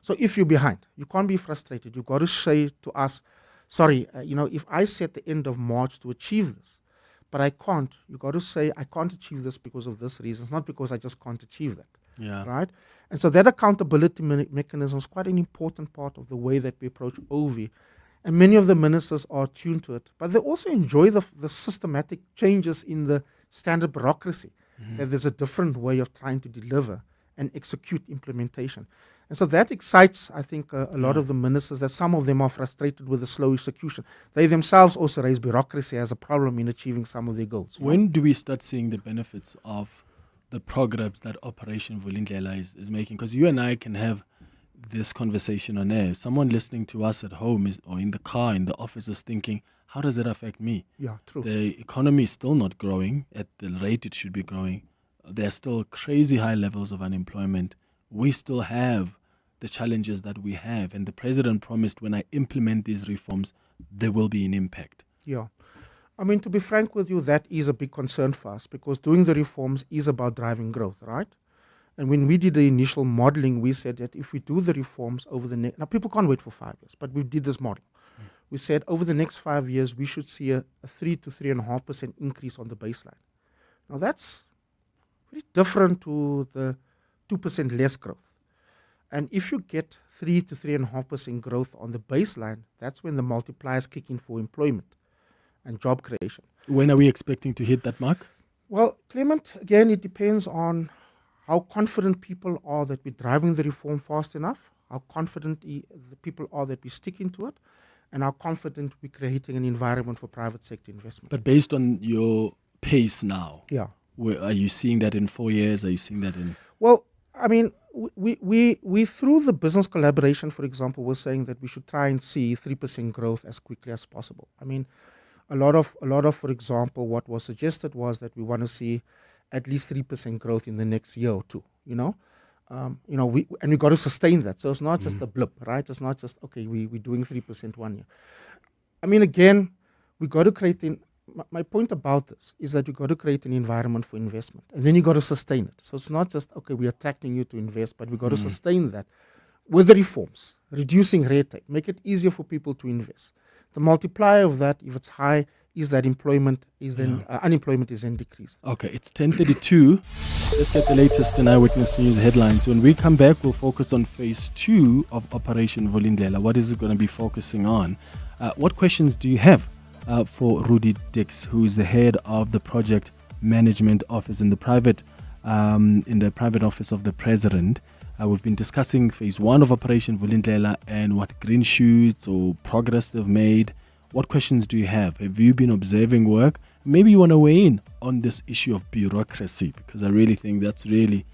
So if you're behind, you can't be frustrated. You've got to say to us, sorry, if I set the end of March to achieve this, but I can't, you got to say, I can't achieve this because of this reason, not because I just can't achieve that. Yeah. Right? And so that accountability mechanism is quite an important part of the way that we approach OV. And many of the ministers are attuned to it, but they also enjoy the systematic changes in the standard bureaucracy, that there's a different way of trying to deliver and execute implementation. And so that excites, I think, a lot of the ministers, that some of them are frustrated with the slow execution. They themselves also raise bureaucracy as a problem in achieving some of their goals. When do we start seeing the benefits of the programs that Operation Vulindlela is making? Because you and I can have this conversation on air. Someone listening to us at home or in the car, in the office, is thinking, how does it affect me? Yeah, true. The economy is still not growing at the rate it should be growing. There are still crazy high levels of unemployment. We still have the challenges that we have. And the president promised, when I implement these reforms, there will be an impact. Yeah. I mean, to be frank with you, that is a big concern for us, because doing the reforms is about driving growth, right? And when we did the initial modeling, we said that if we do the reforms over the next... Now, people can't wait for 5 years, but we did this model. We said over the next 5 years, we should see a 3 to 3.5% increase on the baseline. Now, that's very different to the 2% less growth. And if you get 3 to 3.5% growth on the baseline, that's when the multipliers kick in for employment and job creation. When are we expecting to hit that mark? Well, Clement, again, it depends on how confident people are that we're driving the reform fast enough, how confident the people are that we're sticking to it, and how confident we're creating an environment for private sector investment. But based on your pace now, yeah, are you seeing that in 4 years? Are you seeing that in... Well, I mean, we through the business collaboration, for example, we're saying that we should try and see 3% growth as quickly as possible. I mean, a lot of, for example, what was suggested was that we want to see at least 3% growth in the next year or two. We got to sustain that. So it's not just a blip, right? It's not just we're doing 3% 1 year. I mean, again, we got to create my point about this is that you got to create an environment for investment, and then you got to sustain it. So it's not just we're attracting you to invest, but we got to sustain that with the reforms, reducing red tape, make it easier for people to invest. The multiplier of that, if it's high, is that unemployment is then decreased. Okay, it's 10:32. Let's get the latest in Eyewitness News headlines. When we come back, we'll focus on phase 2 of Operation Vulindlela. What is it going to be focusing on? What questions do you have for Rudi Dicks, who is the head of the project management office in the private office of the president? We've been discussing phase 1 of Operation Vulindlela and what green shoots or progress they've made. What questions do you have? Have you been observing work? Maybe you want to weigh in on this issue of bureaucracy, because I really think that's really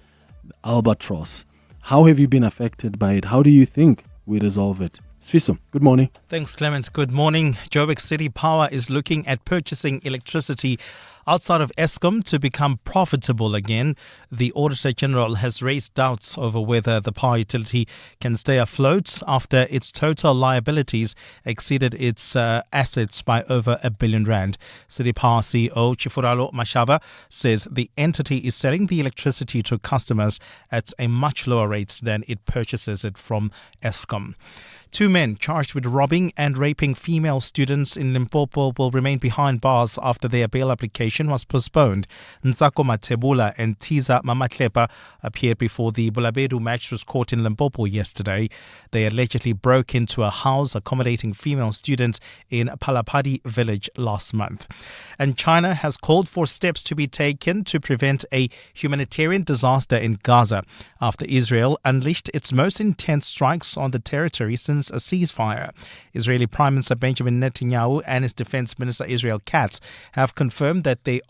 the albatross. How have you been affected by it? How do you think we resolve it? Sfiso, good morning. Thanks, Clement. Good morning. Joburg City Power is looking at purchasing electricity outside of Eskom to become profitable again. The Auditor General has raised doubts over whether the power utility can stay afloat after its total liabilities exceeded its assets by over R1 billion. City Power CEO Chifuralo Mashava says the entity is selling the electricity to customers at a much lower rate than it purchases it from Eskom. 2 men charged with robbing and raping female students in Limpopo will remain behind bars after their bail application extradition was postponed. Ntsako Mathebula and Tiza Mamatlepa appeared before the Bulabedu Magistrates Court in Limpopo yesterday. They allegedly broke into a house accommodating female students in Palapadi village last month. And China has called for steps to be taken to prevent a humanitarian disaster in Gaza after Israel unleashed its most intense strikes on the territory since a ceasefire. Israeli Prime Minister Benjamin Netanyahu and his Defense Minister Israel Katz have confirmed that they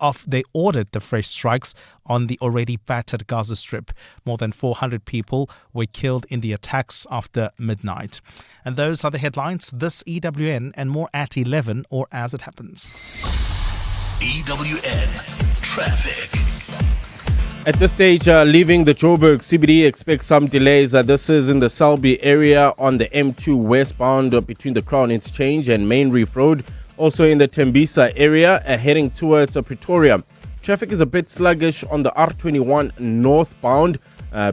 ordered the fresh strikes on the already battered Gaza Strip. More than 400 people were killed in the attacks after midnight. And those are the headlines. This EWN and more at 11 or as it happens. EWN Traffic. At this stage, leaving the Joburg CBD, expect some delays. This is in the Selby area on the M2 westbound between the Crown Interchange and Main Reef Road. Also in the Tembisa area, heading towards Pretoria. Traffic is a bit sluggish on the R21 northbound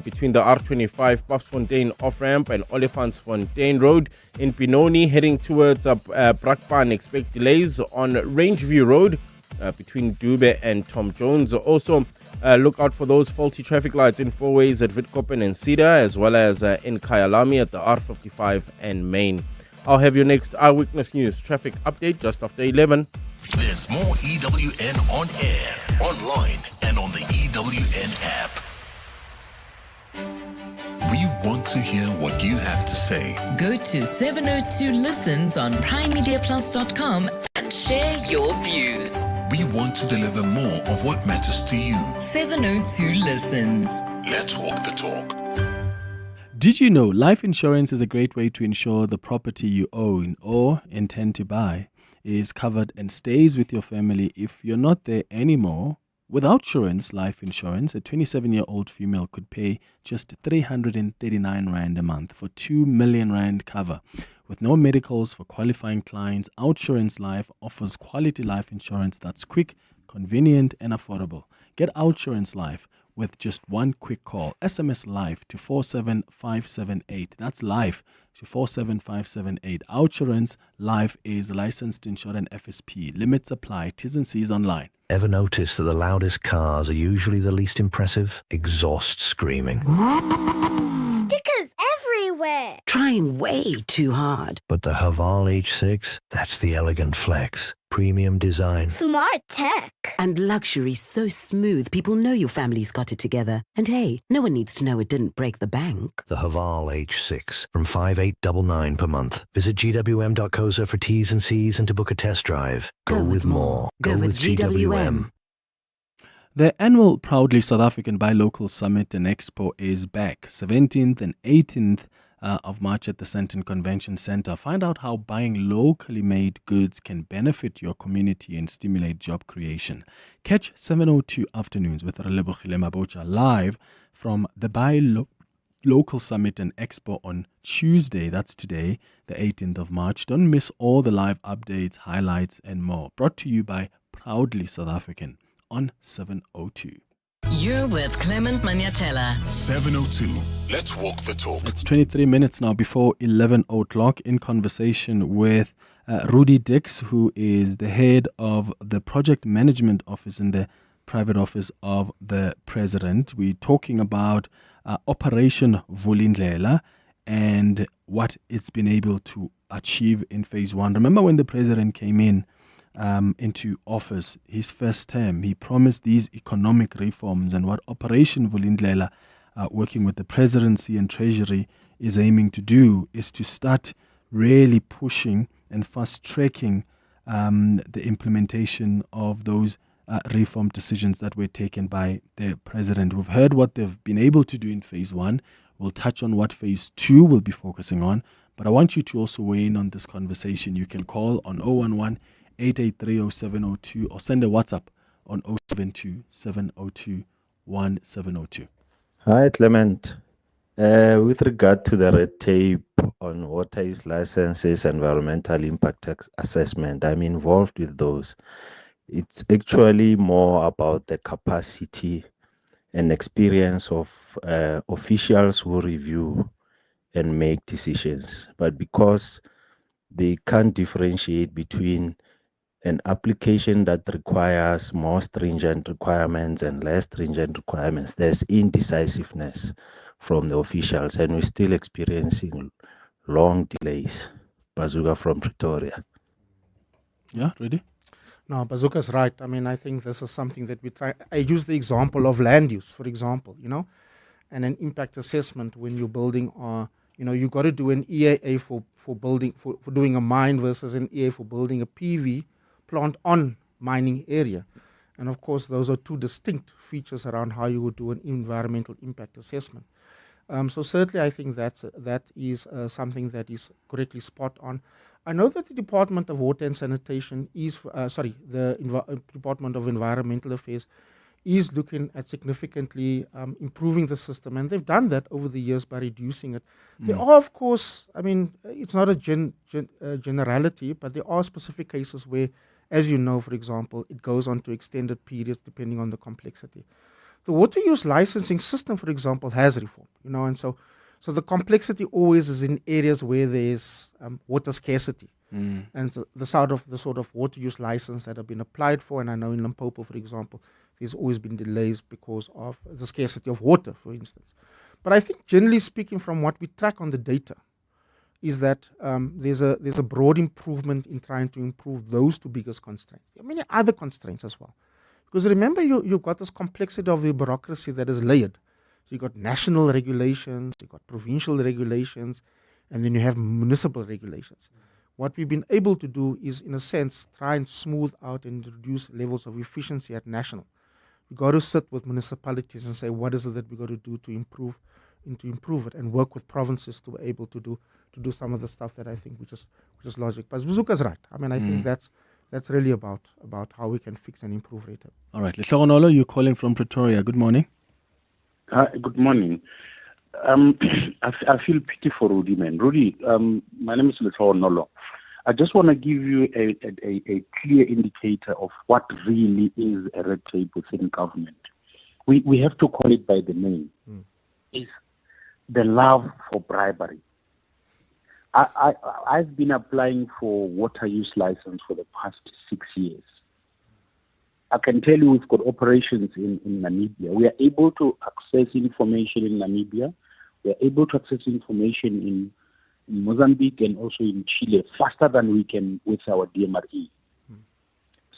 between the R25 Pafsfontein off-ramp and Olifantsfontein Road. In Benoni, heading towards Brakpan, expect delays on Rangeview Road between Dube and Tom Jones. Also, look out for those faulty traffic lights in four ways at Witkoppen and Cedar, as well as in Kyalami at the R55 and Main. I'll have your next Eyewitness News traffic update just after 11. There's more EWN on air, online, and on the EWN app. We want to hear what you have to say. Go to 702 Listens on primemediaplus.com and share your views. We want to deliver more of what matters to you. 702 Listens. Let's walk the talk. Did you know life insurance is a great way to ensure the property you own or intend to buy is covered and stays with your family if you're not there anymore? Without Surance Life Insurance, a 27-year-old female could pay just 339 Rand a month for 2 million Rand cover. With no medicals for qualifying clients, Outsurance Life offers quality life insurance that's quick, convenient, and affordable. Get Outsurance Life with just one quick call. SMS LIFE to 47578. That's LIFE to 47578. Outsurance Life is a licensed insurance FSP. Limits apply. T's and C's online. Ever notice that the loudest cars are usually the least impressive? Exhaust screaming. Stickers everywhere. Trying way too hard. But the Haval H6, that's the elegant flex. Premium design. Smart tech. And luxury so smooth, people know your family's got it together. And hey, no one needs to know it didn't break the bank. The Haval H6 from 5899 per month. Visit gwm.co.za for T's and C's and to book a test drive. Go with more. Go with GWM. The annual Proudly South African Buy Local Summit and Expo is back, 17th and 18th of March at the Sandton Convention Center. Find out how buying locally made goods can benefit your community and stimulate job creation. Catch 7:02 afternoons with Relebohile Mabocha live from the Buy Local Summit and Expo on Tuesday. That's today, the 18th of March. Don't miss all the live updates, highlights, and more. Brought to you by Proudly South African on 7:02. You're with Clement Manyathela. 7:02. Let's walk the talk. It's 23 minutes now before 11 o'clock in conversation with Rudi Dicks, who is the head of the project management office in the private office of the president. We're talking about Operation Vulindlela and what it's been able to achieve in phase one. Remember when the president came in into office, his first term, he promised these economic reforms, and what Operation Vulindlela, working with the presidency and treasury, is aiming to do is to start really pushing and fast-tracking the implementation of those reform decisions that were taken by the president. We've heard what they've been able to do in phase one. We'll touch on what phase two will be focusing on, but I want you to also weigh in on this conversation. You can call on 011-883-0702 or send a WhatsApp on 072-702-1702. Hi, Clement. With regard to the red tape on water use licenses, environmental impact assessment, I'm involved with those. It's actually more about the capacity and experience of officials who review and make decisions. But because they can't differentiate between an application that requires more stringent requirements and less stringent requirements, there's indecisiveness from the officials, and we're still experiencing long delays. Bazooka from Pretoria. Yeah, ready? No, Bazooka's right. I mean, I think this is something that we try. I use the example of land use, for example, and an impact assessment when you're building, you got to do an EAA for doing a mine versus an EA for building a PV plant on mining area. And of course, those are two distinct features around how you would do an environmental impact assessment. So certainly I think that is something that is correctly spot on. I know that the Department of Water and Sanitation Department of Environmental Affairs is looking at significantly improving the system, and they've done that over the years by reducing it. There are, of course, I mean, it's not a generality, but there are specific cases where, as you know, for example, it goes on to extended periods depending on the complexity. The water use licensing system, for example, has reformed, and so the complexity always is in areas where there's water scarcity. And so the sort of water use license that have been applied for, and I know in Limpopo, for example, there's always been delays because of the scarcity of water, for instance. But I think generally speaking, from what we track on the data, is that there's a broad improvement in trying to improve those two biggest constraints. There are many other constraints as well. Because remember, you've got this complexity of the bureaucracy that is layered. So you've got national regulations, you've got provincial regulations, and then you have municipal regulations. What we've been able to do is, in a sense, try and smooth out and reduce levels of efficiency at national. We've got to sit with municipalities and say, what is it that we've got to do to improve it, and work with provinces to be able to do some of the stuff that I think which is logic. But Bazooka's right. I mean, I think that's really about how we can fix and improve rate. All right. Lehlogonolo, you're calling from Pretoria. Good morning. Good morning. I feel pity for Rudi, man. Rudi, my name is Lehlogonolo. I just want to give you a clear indicator of what really is a red tape within government. We have to call it by the name. It's the love for bribery. I've been applying for water use license for the past 6 years. I can tell you we've got operations in Namibia. We are able to access information in Namibia. We are able to access information in Mozambique and also in Chile faster than we can with our DMRE.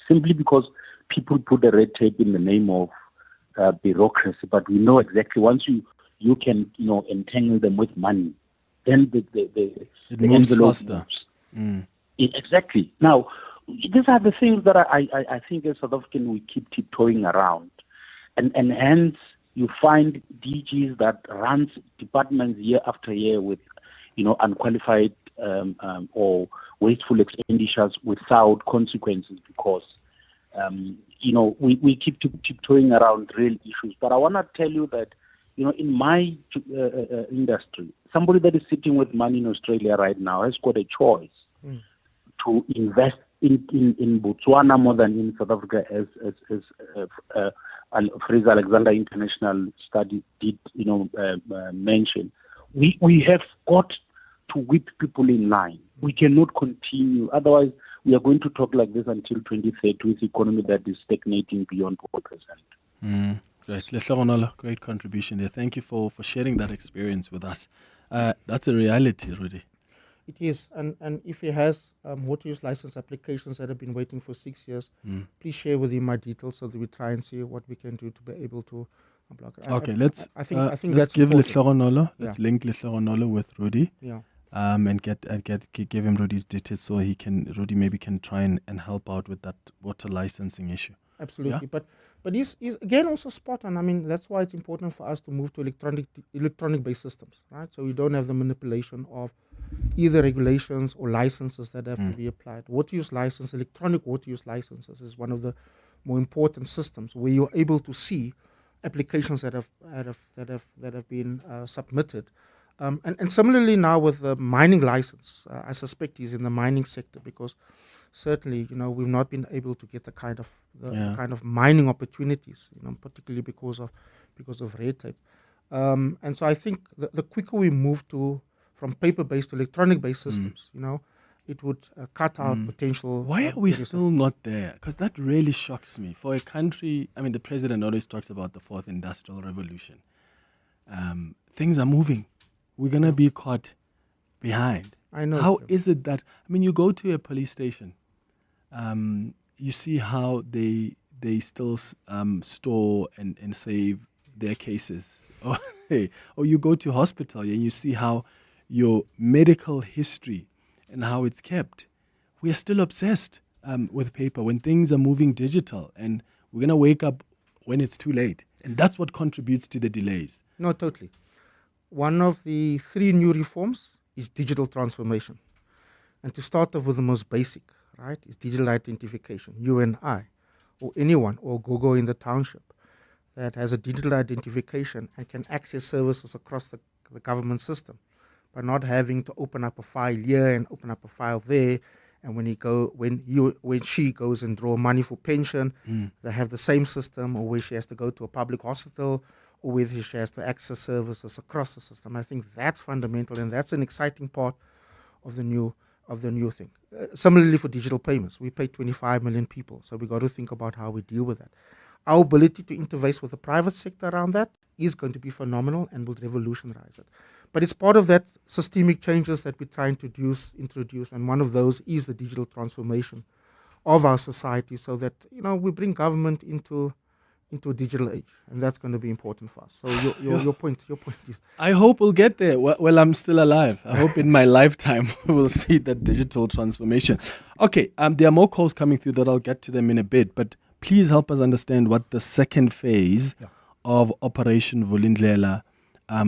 Simply because people put the red tape in the name of bureaucracy, but we know exactly once you can entangle them with money, then it moves faster. Exactly. Now, these are the things that I think as South African we keep tiptoeing around, and hence you find DGs that runs departments year after year with unqualified or wasteful expenditures without consequences because we keep tiptoeing around real issues. But I want to tell you that in my industry, somebody that is sitting with money in Australia right now has got a choice to invest in Botswana more than in South Africa, as Fraser Alexander International Study did mention. We have got to whip people in line. We cannot continue. Otherwise, we are going to talk like this until 2030 with economy that is stagnating beyond 4%. Great. Lehlogonolo, great contribution there. Thank you for sharing that experience with us. That's a reality, Rudi. It is. And if he has water use license applications that have been waiting for 6 years, please share with him my details so that we try and see what we can do to be able to block it. Okay, let's let's give important. Lehlogonolo. Let's link Lehlogonolo with Rudi. Yeah. And give him Rudi's details so Rudi maybe can try and help out with that water licensing issue. Absolutely. Yeah? But he's again also spot on. I mean, that's why it's important for us to move to electronic based systems, right? So we don't have the manipulation of either regulations or licenses that have to be applied. Water use license, electronic water use licenses is one of the more important systems where you're able to see applications that have been submitted. And similarly now with the mining license, I suspect he's in the mining sector because certainly, we've not been able to get the kind of mining opportunities, particularly because of red tape. And so I think the quicker we move from paper-based to electronic-based systems, it would cut out potential. Why are we areas. still not there? Because that really shocks me. For a country, I mean, the president always talks about the fourth industrial revolution. Things are moving. We're going to be caught behind. I know. How is it that, I mean, you go to a police station, you see how they still store and save their cases. Or you go to hospital and you see how your medical history and how it's kept. We are still obsessed with paper when things are moving digital, and we're going to wake up when it's too late. And that's what contributes to the delays. No, totally. One of the 3 new reforms is digital transformation. And to start off with the most basic, right, is digital identification. You and I, or anyone, or Gogo in the township that has a digital identification and can access services across the government system by not having to open up a file here and open up a file there. And when she goes and draw money for pension, they have the same system, or where she has to go to a public hospital, or whether she has to access services across the system. I think that's fundamental, and that's an exciting part of the new thing. Similarly for digital payments, we pay 25 million people, so we got to think about how we deal with that. Our ability to interface with the private sector around that is going to be phenomenal and will revolutionize it. But it's part of that systemic changes that we're trying to introduce, and one of those is the digital transformation of our society, so that we bring government into a digital age, and that's going to be important for us. So your point is. I hope we'll get there. Well, I'm still alive. I hope in my lifetime we'll see that digital transformation. Okay, there are more calls coming through that I'll get to them in a bit, but please help us understand what the second phase of Operation Vulindlela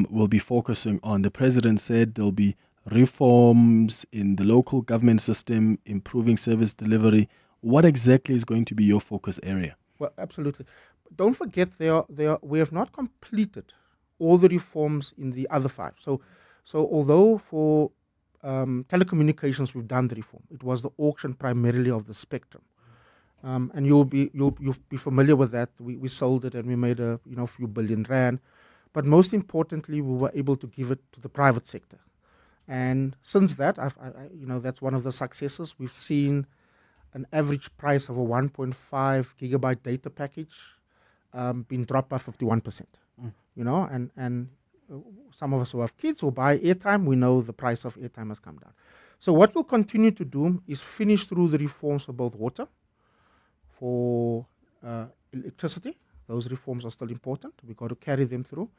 will be focusing on. The president said there'll be reforms in the local government system, improving service delivery. What exactly is going to be your focus area? Well, absolutely. Don't forget, we have not completed all the reforms in the other 5. So although for telecommunications we've done the reform, it was the auction primarily of the spectrum. And you'll be familiar with that. We sold it and we made a few billion rand, but most importantly, we were able to give it to the private sector. And since that, that's one of the successes. We've seen an average price of a 1.5 gigabyte data package been dropped by 51%. And some of us who have kids who buy airtime, we know the price of airtime has come down. So what we'll continue to do is finish through the reforms for both water, for electricity. Those reforms are still important. We've got to carry them through.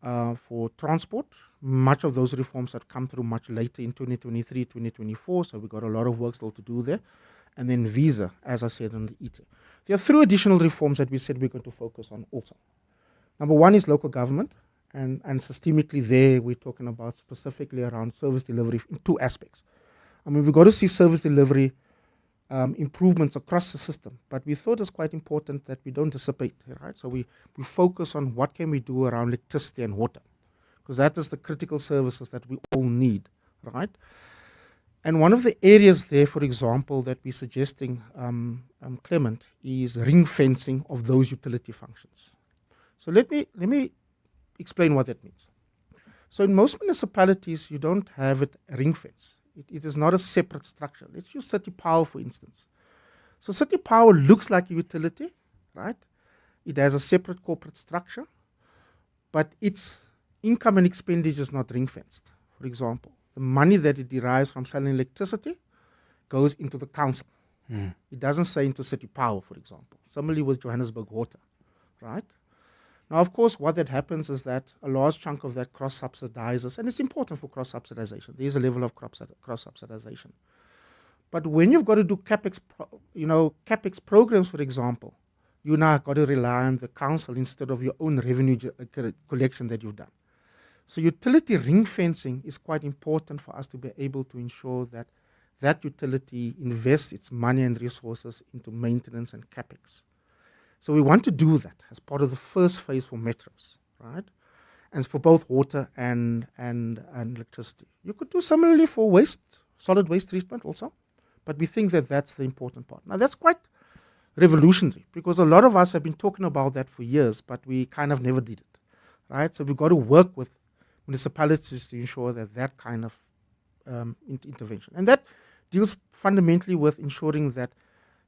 For transport, much of those reforms have come through much later in 2023, 2024, so we've got a lot of work still to do there. And then visa, as I said, on the ETA. There are 3 additional reforms that we said we're going to focus on also. Number 1 is local government, and systemically there we're talking about specifically around service delivery in 2 aspects. I mean, we've got to see service delivery improvements across the system, but we thought it's quite important that we don't dissipate, right? So we focus on what can we do around electricity and water, because that is the critical services that we all need, right? And one of the areas there, for example, that we're suggesting, Clement, is ring fencing of those utility functions. So let me explain what that means. So in most municipalities, you don't have it ring fence. It is not a separate structure. Let's use City Power, for instance. So City Power looks like a utility, right? It has a separate corporate structure, but its income and expenditure is not ring-fenced. For example, the money that it derives from selling electricity goes into the council. It doesn't say into City Power, for example. Similarly with Johannesburg Water, right? Now, of course, what that happens is that a large chunk of that cross-subsidizes, and it's important for cross-subsidization. There is a level of cross-subsidization. But when you've got to do CapEx programs, for example, you now got to rely on the council instead of your own revenue collection that you've done. So utility ring fencing is quite important for us to be able to ensure that that utility invests its money and resources into maintenance and CapEx. So we want to do that as part of the first phase for metros, right? And for both water and electricity. You could do similarly for waste, solid waste treatment also, but we think that that's the important part. Now that's quite revolutionary because a lot of us have been talking about that for years, but we kind of never did it, right? So we've got to work with municipalities to ensure that kind of intervention. And that deals fundamentally with ensuring that,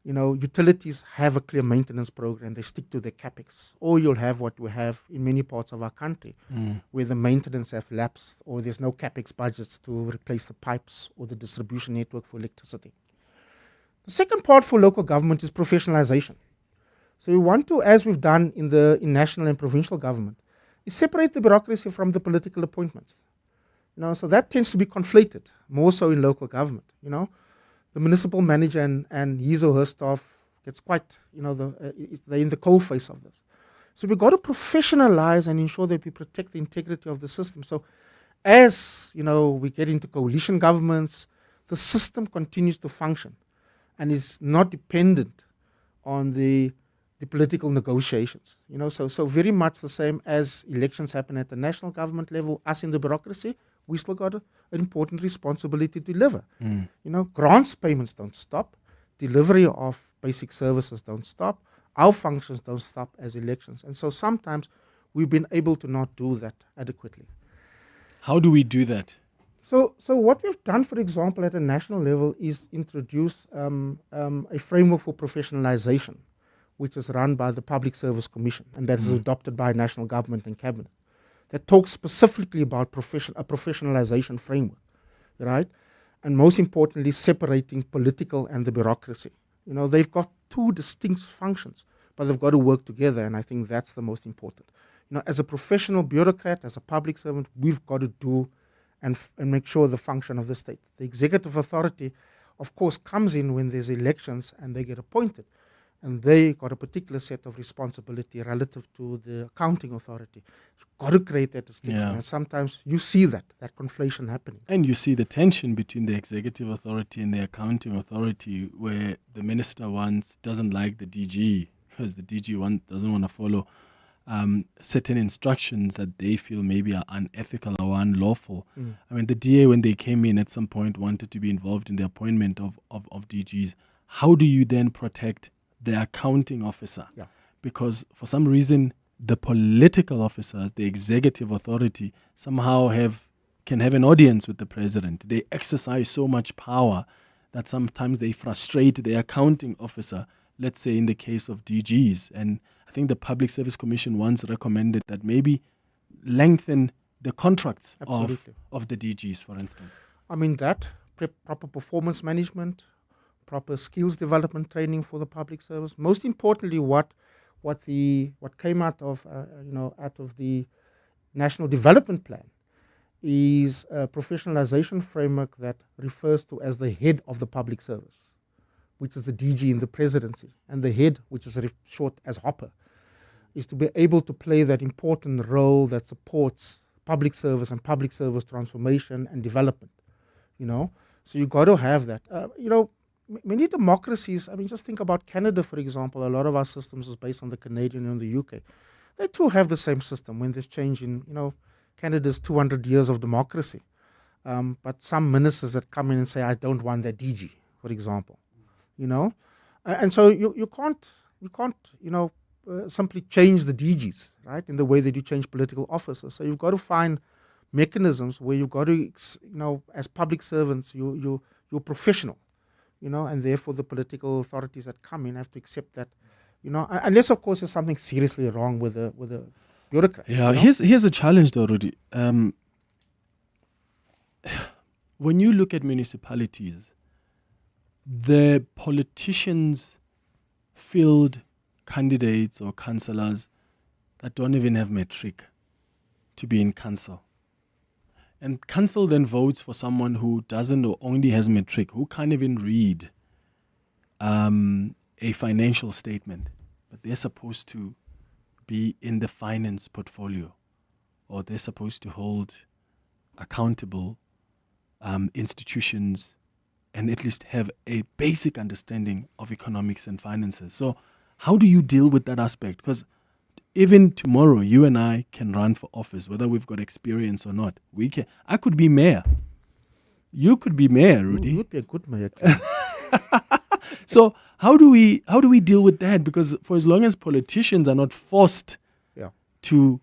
utilities have a clear maintenance program. They stick to their capex. Or you'll have what we have in many parts of our country, where the maintenance have lapsed, or there's no capex budgets to replace the pipes or the distribution network for electricity. The second part for local government is professionalization. So we want to, as we've done in national and provincial government, is separate the bureaucracy from the political appointments. So that tends to be conflated, more so in local government. The municipal manager and his or her staff gets quite, they're in the cold face of this. So we've got to professionalize and ensure that we protect the integrity of the system. So as, we get into coalition governments, the system continues to function and is not dependent on the political negotiations. So very much the same as elections happen at the national government level, us in the bureaucracy, we still got an important responsibility to deliver. Grants payments don't stop. Delivery of basic services don't stop. Our functions don't stop as elections. And so sometimes we've been able to not do that adequately. How do we do that? So what we've done, for example, at a national level is introduce a framework for professionalization, which is run by the Public Service Commission, and that is adopted by national government and cabinet, that talks specifically about a professionalization framework, right? And most importantly, separating political and the bureaucracy. They've got two distinct functions, but they've got to work together, and I think that's the most important. As a professional bureaucrat, as a public servant, we've got to do and make sure the function of the state. The executive authority, of course, comes in when there's elections and they get appointed. And they got a particular set of responsibility relative to the accounting authority. You've got to create that distinction. Yeah. And sometimes you see that conflation happening. And you see the tension between the executive authority and the accounting authority, where the minister doesn't like the DG because the DG doesn't want to follow certain instructions that they feel maybe are unethical or unlawful. I mean, the DA, when they came in at some point, wanted to be involved in the appointment of DGs. How do you then protect the accounting officer? Yeah. Because for some reason, the political officers, the executive authority, somehow can have an audience with the president. They exercise so much power that sometimes they frustrate the accounting officer, let's say in the case of DGs. And I think the Public Service Commission once recommended that maybe lengthen the contracts of the DGs, for instance. I mean, that proper performance management, proper skills development training for the public service. Most importantly, what came out of the National Development Plan is a professionalization framework that refers to as the head of the public service, which is the DG in the presidency, and the head, which is short as Hopper, is to be able to play that important role that supports public service and public service transformation and development. So you got to have that. Many democracies, I mean, just think about Canada, for example. A lot of our systems is based on the Canadian and the UK. They too have the same system when there's change in, Canada's 200 years of democracy. But some ministers that come in and say, I don't want that DG, for example, And so you can't simply change the DGs, right, in the way that you change political officers. So you've got to find mechanisms where you've got to, as public servants, you're professional. And therefore the political authorities that come in have to accept that, unless of course there's something seriously wrong with the bureaucrats. Yeah, here's a challenge though, Rudi. When you look at municipalities, the politicians field candidates or councillors that don't even have matric to be in council. And council then votes for someone who doesn't or only has matric, who can't even read a financial statement, but they're supposed to be in the finance portfolio, or they're supposed to hold accountable institutions and at least have a basic understanding of economics and finances. So how do you deal with that aspect? Because even tomorrow, you and I can run for office, whether we've got experience or not. I could be mayor. You could be mayor, Rudi. You would be a good mayor. So how do we deal with that? Because for as long as politicians are not forced to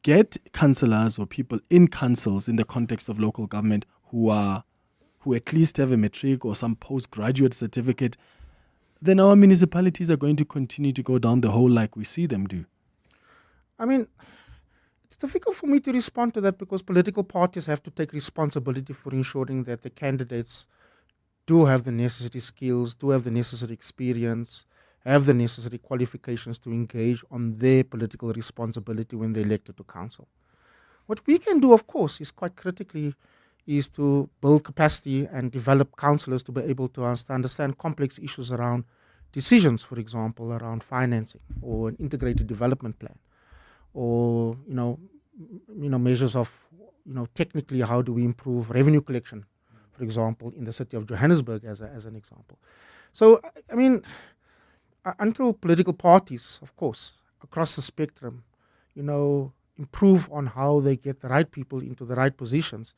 get councillors or people in councils in the context of local government who are who at least have a matric or some postgraduate certificate, then our municipalities are going to continue to go down the hole like we see them do. I mean, it's difficult for me to respond to that because political parties have to take responsibility for ensuring that the candidates do have the necessary skills, do have the necessary experience, have the necessary qualifications to engage on their political responsibility when they're elected to council. What we can do, of course, is quite critically is to build capacity and develop councillors to be able to understand complex issues around decisions, for example, around financing or an integrated development plan, or measures of technically how do we improve revenue collection, for example, in the city of Johannesburg as an example. So I mean, until political parties, of course, across the spectrum, improve on how they get the right people into the right positions,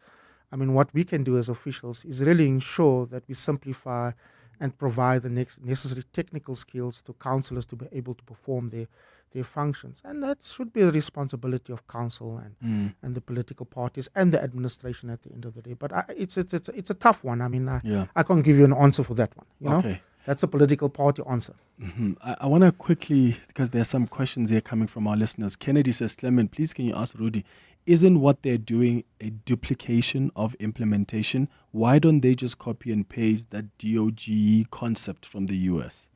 I mean, what we can do as officials is really ensure that we simplify and provide the necessary technical skills to councillors to be able to perform their functions. And that should be the responsibility of council and the political parties and the administration at the end of the day. But it's a tough one. I mean, I can't give you an answer for that one. Okay. That's a political party answer. Mm-hmm. I want to quickly, because there are some questions here coming from our listeners. Kennedy says, Clement, please can you ask Rudi, isn't what they're doing a duplication of implementation? Why don't they just copy and paste that DOGE concept from the US?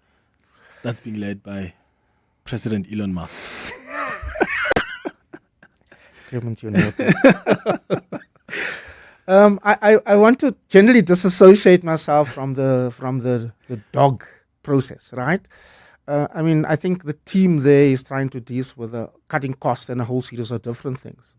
That's being led by President Elon Musk. Clement, you're naughty. I want to generally disassociate myself from the dog process, right? I mean, I think the team there is trying to deal with cutting costs and a whole series of different things.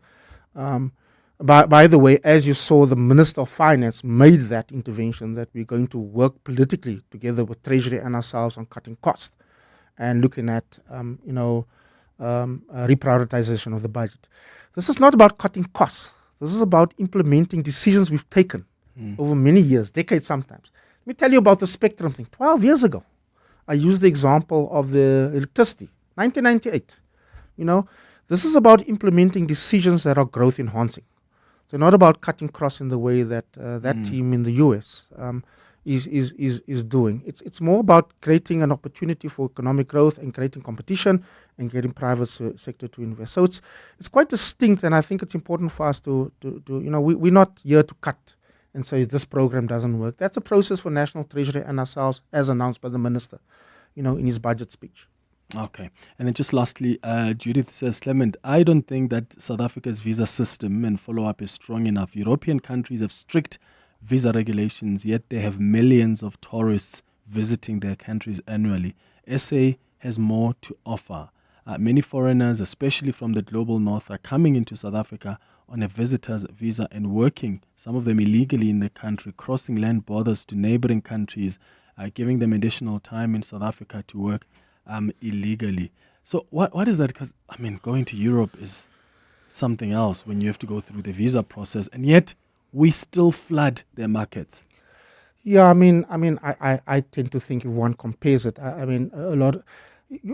By the way, as you saw, the Minister of Finance made that intervention that we're going to work politically together with Treasury and ourselves on cutting costs and looking at, reprioritization of the budget. This is not about cutting costs. This is about implementing decisions we've taken over many years, decades sometimes. Let me tell you about the spectrum thing. 12 years ago, I used the example of the electricity, 1998. This is about implementing decisions that are growth enhancing. So not about cutting costs in the way that that team in the US is doing. It's more about creating an opportunity for economic growth and creating competition and getting private sector to invest. So it's quite distinct, and I think it's important for us to we're not here to cut and say this program doesn't work. That's a process for National Treasury and ourselves, as announced by the Minister, in his budget speech. Okay. And then just lastly, Judith says, Clement, I don't think that South Africa's visa system and follow-up is strong enough. European countries have strict visa regulations, yet they have millions of tourists visiting their countries annually. SA has more to offer. Many foreigners, especially from the global north, are coming into South Africa on a visitor's visa and working, some of them illegally in the country, crossing land borders to neighboring countries, giving them additional time in South Africa to work illegally. So what is that? Because, I mean, going to Europe is something else when you have to go through the visa process, and yet we still flood their markets. Yeah, I mean, I tend to think if one compares it, a lot.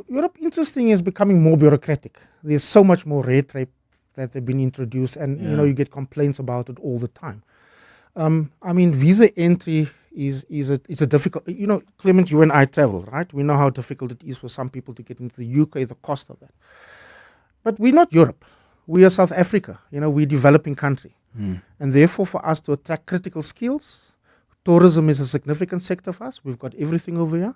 Europe, interesting, is becoming more bureaucratic. There's so much more red tape that they've been introduced, and you get complaints about it all the time. Visa entry is a difficult. Clement, you and I travel, right? We know how difficult it is for some people to get into the UK, the cost of that. But we're not Europe. We are South Africa. We're a developing country. And therefore, for us to attract critical skills, tourism is a significant sector for us. We've got everything over here.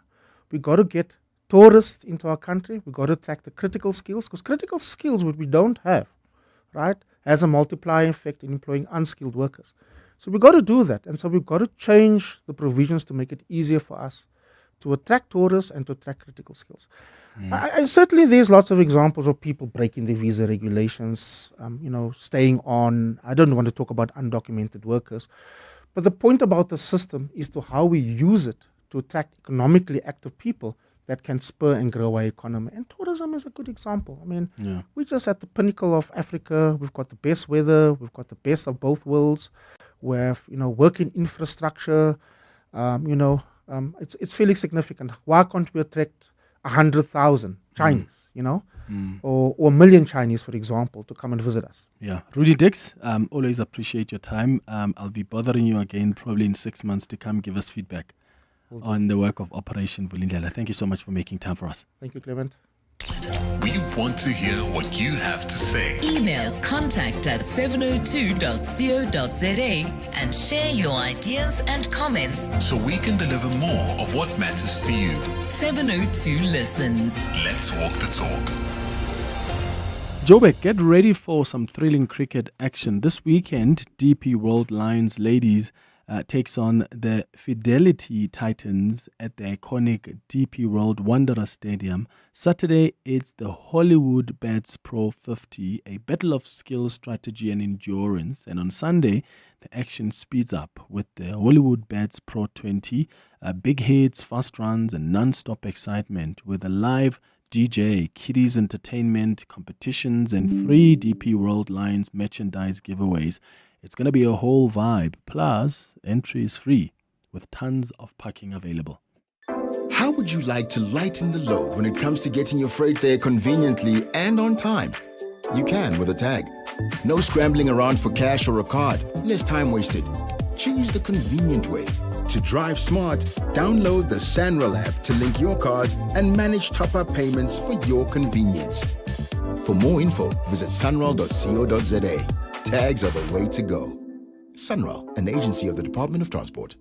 We've got to get tourists into our country. We've got to attract the critical skills, because critical skills, what we don't have, right, has a multiplier effect in employing unskilled workers. So we've got to do that. And so we've got to change the provisions to make it easier for us to attract tourists and to attract critical skills. I certainly, there's lots of examples of people breaking the visa regulations, staying on. I don't want to talk about undocumented workers. But the point about the system is to how we use it to attract economically active people that can spur and grow our economy. And tourism is a good example. We're just at the pinnacle of Africa. We've got the best weather. We've got the best of both worlds. We have, working infrastructure. It's fairly significant. Why can't we attract 100,000 Chinese, or 1 million Chinese, for example, to come and visit us. Yeah. Rudi Dicks, always appreciate your time. I'll be bothering you again probably in 6 months to come give us feedback on the work of Operation Vulindlela. Thank you so much for making time for us. Thank you, Clement. We want to hear what you have to say. Email contact@702.co.za and share your ideas and comments. So we can deliver more of what matters to you. 702 listens. Let's walk the talk. Joburg, get ready for some thrilling cricket action. This weekend, DP World Lions ladies takes on the Fidelity Titans at the iconic DP World Wanderer Stadium. Saturday, it's the Hollywood Bats Pro 50, a battle of skill, strategy and endurance. And on Sunday, the action speeds up with the Hollywood Bats Pro 20, big hits, fast runs and non-stop excitement with a live DJ, kiddies entertainment, competitions and free DP World Lions merchandise giveaways. It's going to be a whole vibe. Plus, entry is free with tons of parking available. How would you like to lighten the load when it comes to getting your freight there conveniently and on time? You can with a tag. No scrambling around for cash or a card. Less time wasted. Choose the convenient way. To drive smart, download the Sanral app to link your cards and manage top-up payments for your convenience. For more info, visit sunral.co.za. Tags are the way to go. Sunral, an agency of the Department of Transport.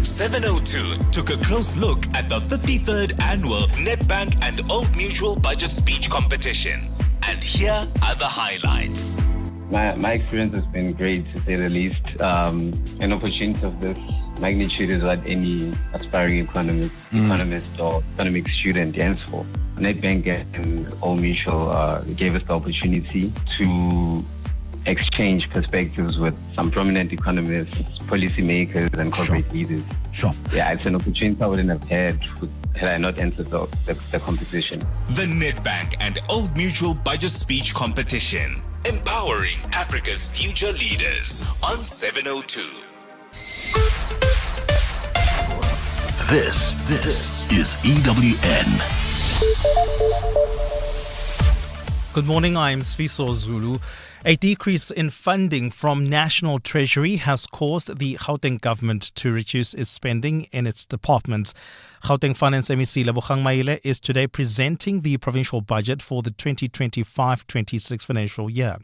702 took a close look at the 53rd annual Nedbank and Old Mutual Budget Speech Competition. And here are the highlights. My experience has been great, to say the least. An opportunity of this magnitude is what any aspiring economist or economic student yearns for. Nedbank and Old Mutual gave us the opportunity to exchange perspectives with some prominent economists, policymakers, and corporate leaders. Sure. Yeah, it's an opportunity I wouldn't have had I not entered the competition. The Nedbank and Old Mutual Budget Speech Competition, empowering Africa's future leaders on 702. This is EWN. Good morning, I'm Sfiso Zulu. A decrease in funding from National Treasury has caused the Gauteng government to reduce its spending in its departments. Gauteng Finance MEC Bagraim Attorney is today presenting the provincial budget for the 2025-26 financial year.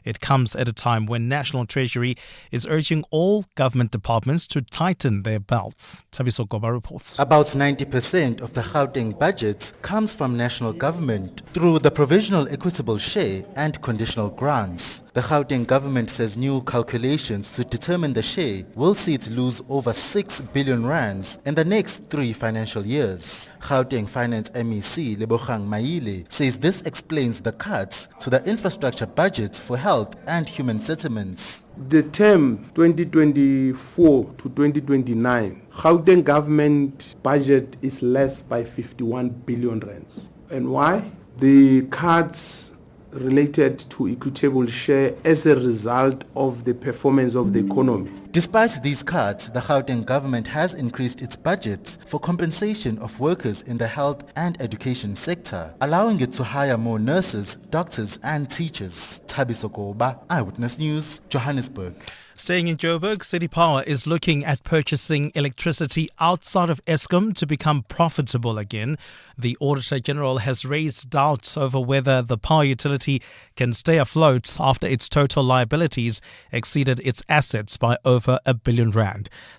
It comes at a time when National Treasury is urging all government departments to tighten their belts. Tabiso Goba reports. About 90% of the Gauteng budget comes from national government through the provisional equitable share and conditional grants. The Gauteng government says new calculations to determine the share will see it lose over 6 billion rands in the next 3 financial years. Gauteng Finance MEC Bagraim Attorney says this explains the cuts to the infrastructure budget for health and human settlements. The term 2024 to 2029, Gauteng government budget is less by 51 billion rands. And why? The cuts related to equitable share as a result of the performance of the economy. Despite these cuts, the Gauteng government has increased its budget for compensation of workers in the health and education sector, allowing it to hire more nurses, doctors and teachers. Tabiso Goba, Eyewitness News, Johannesburg. Staying in Joburg, City Power is looking at purchasing electricity outside of Eskom to become profitable again. The Auditor General has raised doubts over whether the power utility can stay afloat after its total liabilities exceeded its assets by over R1 billion.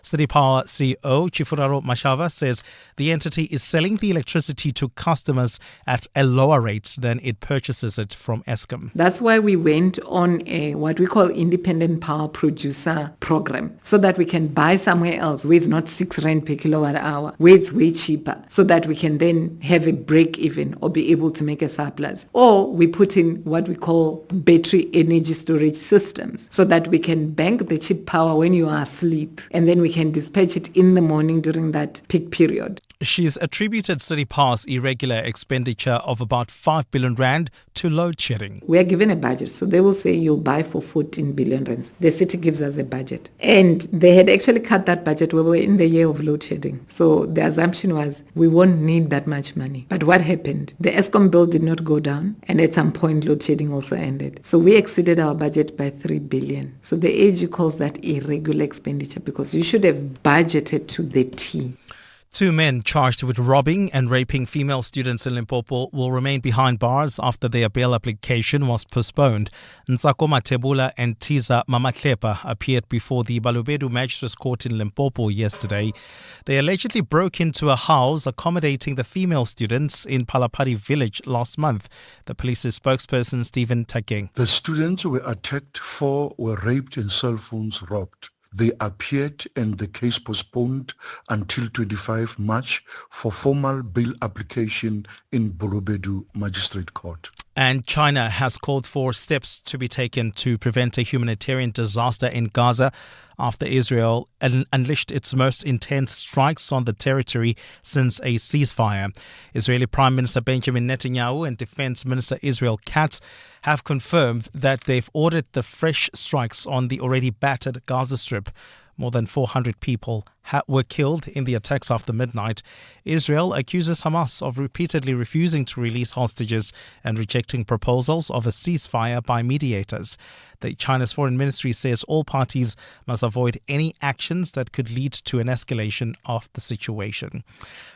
City Power CEO Chifuraro Mashava says the entity is selling the electricity to customers at a lower rate than it purchases it from Eskom. That's why we went on a what we call independent power producer program, so that we can buy somewhere else where it's not 6 rand per kilowatt hour, where it's way cheaper, so that we can then have a break even or be able to make a surplus. Or we put in what we call battery energy storage systems, so that we can bank the cheap power when when you are asleep, and then we can dispatch it in the morning during that peak period. She's attributed City Pass irregular expenditure of about 5 billion rand to load shedding. We are given a budget, so they will say you'll buy for 14 billion rands. The city gives us a budget. And they had actually cut that budget when we were in the year of load shedding. So the assumption was we won't need that much money. But what happened? The ESCOM bill did not go down, and at some point load shedding also ended. So we exceeded our budget by 3 billion. So the AG calls that irregular expenditure because you should have budgeted to the T. 2 men charged with robbing and raping female students in Limpopo will remain behind bars after their bail application was postponed. Nsako Matebula and Tiza Mamatlepa appeared before the Balobedu Magistrates Court in Limpopo yesterday. They allegedly broke into a house accommodating the female students in Palapari village last month. The police's spokesperson Stephen Takeng. The students were attacked, 4 were raped and cell phones robbed. They appeared and the case postponed until 25 March for formal bail application in Bolobedu Magistrate Court. And China has called for steps to be taken to prevent a humanitarian disaster in Gaza after Israel unleashed its most intense strikes on the territory since a ceasefire. Israeli Prime Minister Benjamin Netanyahu and Defense Minister Israel Katz have confirmed that they've ordered the fresh strikes on the already battered Gaza Strip. More than 400 people were killed in the attacks after midnight. Israel accuses Hamas of repeatedly refusing to release hostages and rejecting proposals of a ceasefire by mediators. China's foreign ministry says all parties must avoid any actions that could lead to an escalation of the situation.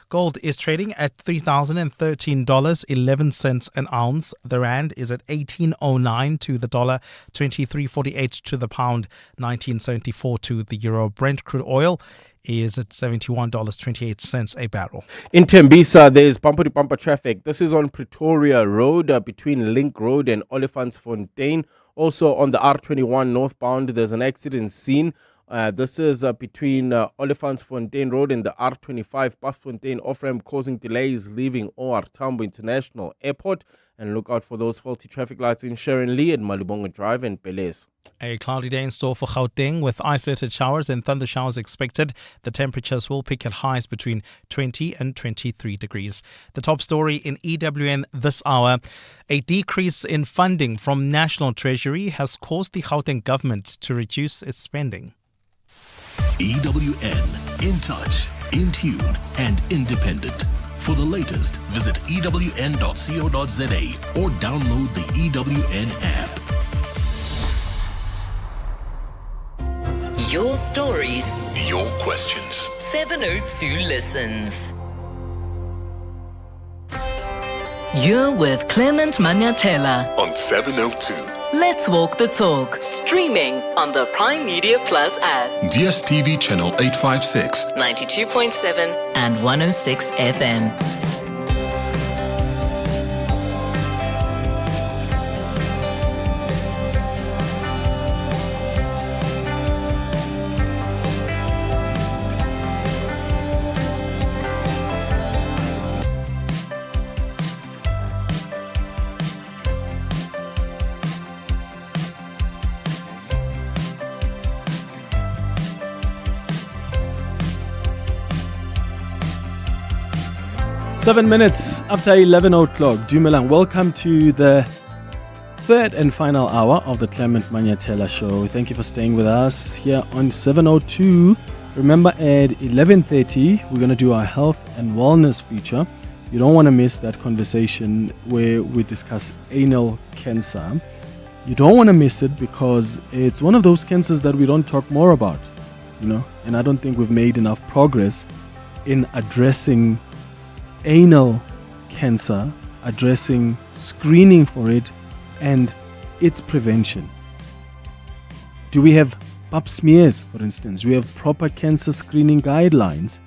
Gold is trading at $3,013.11 an ounce. The rand is at 18.09 to the dollar, 23.48 to the pound, 19.74 to the euro. Brent crude oil is at $71.28 a barrel. In Tembisa, there is bumper-to-bumper traffic. This is on Pretoria Road between Link Road and Olifantsfontein. Also on the R21 northbound, there's an accident scene. This is between Olifantsfontein Road and the R25 Paffontein off-ramp, causing delays leaving OR Tambo International Airport. And look out for those faulty traffic lights in Sharon Lee and Malibonga Drive and Beles. A cloudy day in store for Gauteng with isolated showers and thunder showers expected. The temperatures will peak at highs between 20 and 23 degrees. The top story in EWN this hour. A decrease in funding from National Treasury has caused the Gauteng government to reduce its spending. EWN, in touch, in tune, and independent. For the latest, visit ewn.co.za or download the EWN app. Your stories, your questions. 702 listens. You're with Clement Manyathela On 702. Let's Walk the Talk, streaming on the Prime Media Plus app. DSTV channel 856. 92.7 and 106 FM. Seven minutes after 11 o'clock. Dumelang, welcome to the third and final hour of the Clement Manyathela Show. Thank you for staying with us here on 702. Remember, at 11:30, we're going to do our health and wellness feature. You don't want to miss that conversation where we discuss anal cancer. You don't want to miss it because it's one of those cancers that we don't talk more about, and I don't think we've made enough progress in addressing anal cancer, addressing screening for it and its prevention. Do we have pap smears, for instance? Do we have proper cancer screening guidelines?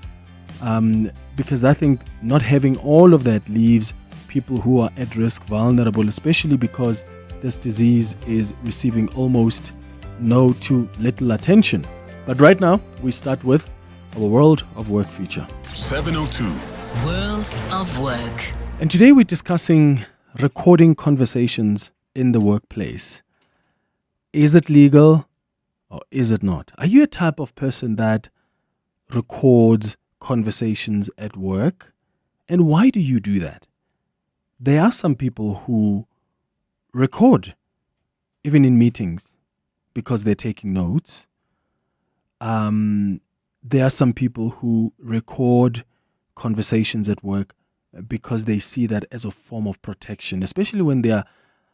Because I think not having all of that leaves people who are at risk vulnerable, especially because this disease is receiving almost no to little attention. But right now, we start with our World of Work feature. 702. World of Work. And today we're discussing recording conversations in the workplace. Is it legal or is it not? Are you a type of person that records conversations at work? And why do you do that? There are some people who record, even in meetings, because they're taking notes. There are some people who record conversations at work because they see that as a form of protection, especially when there are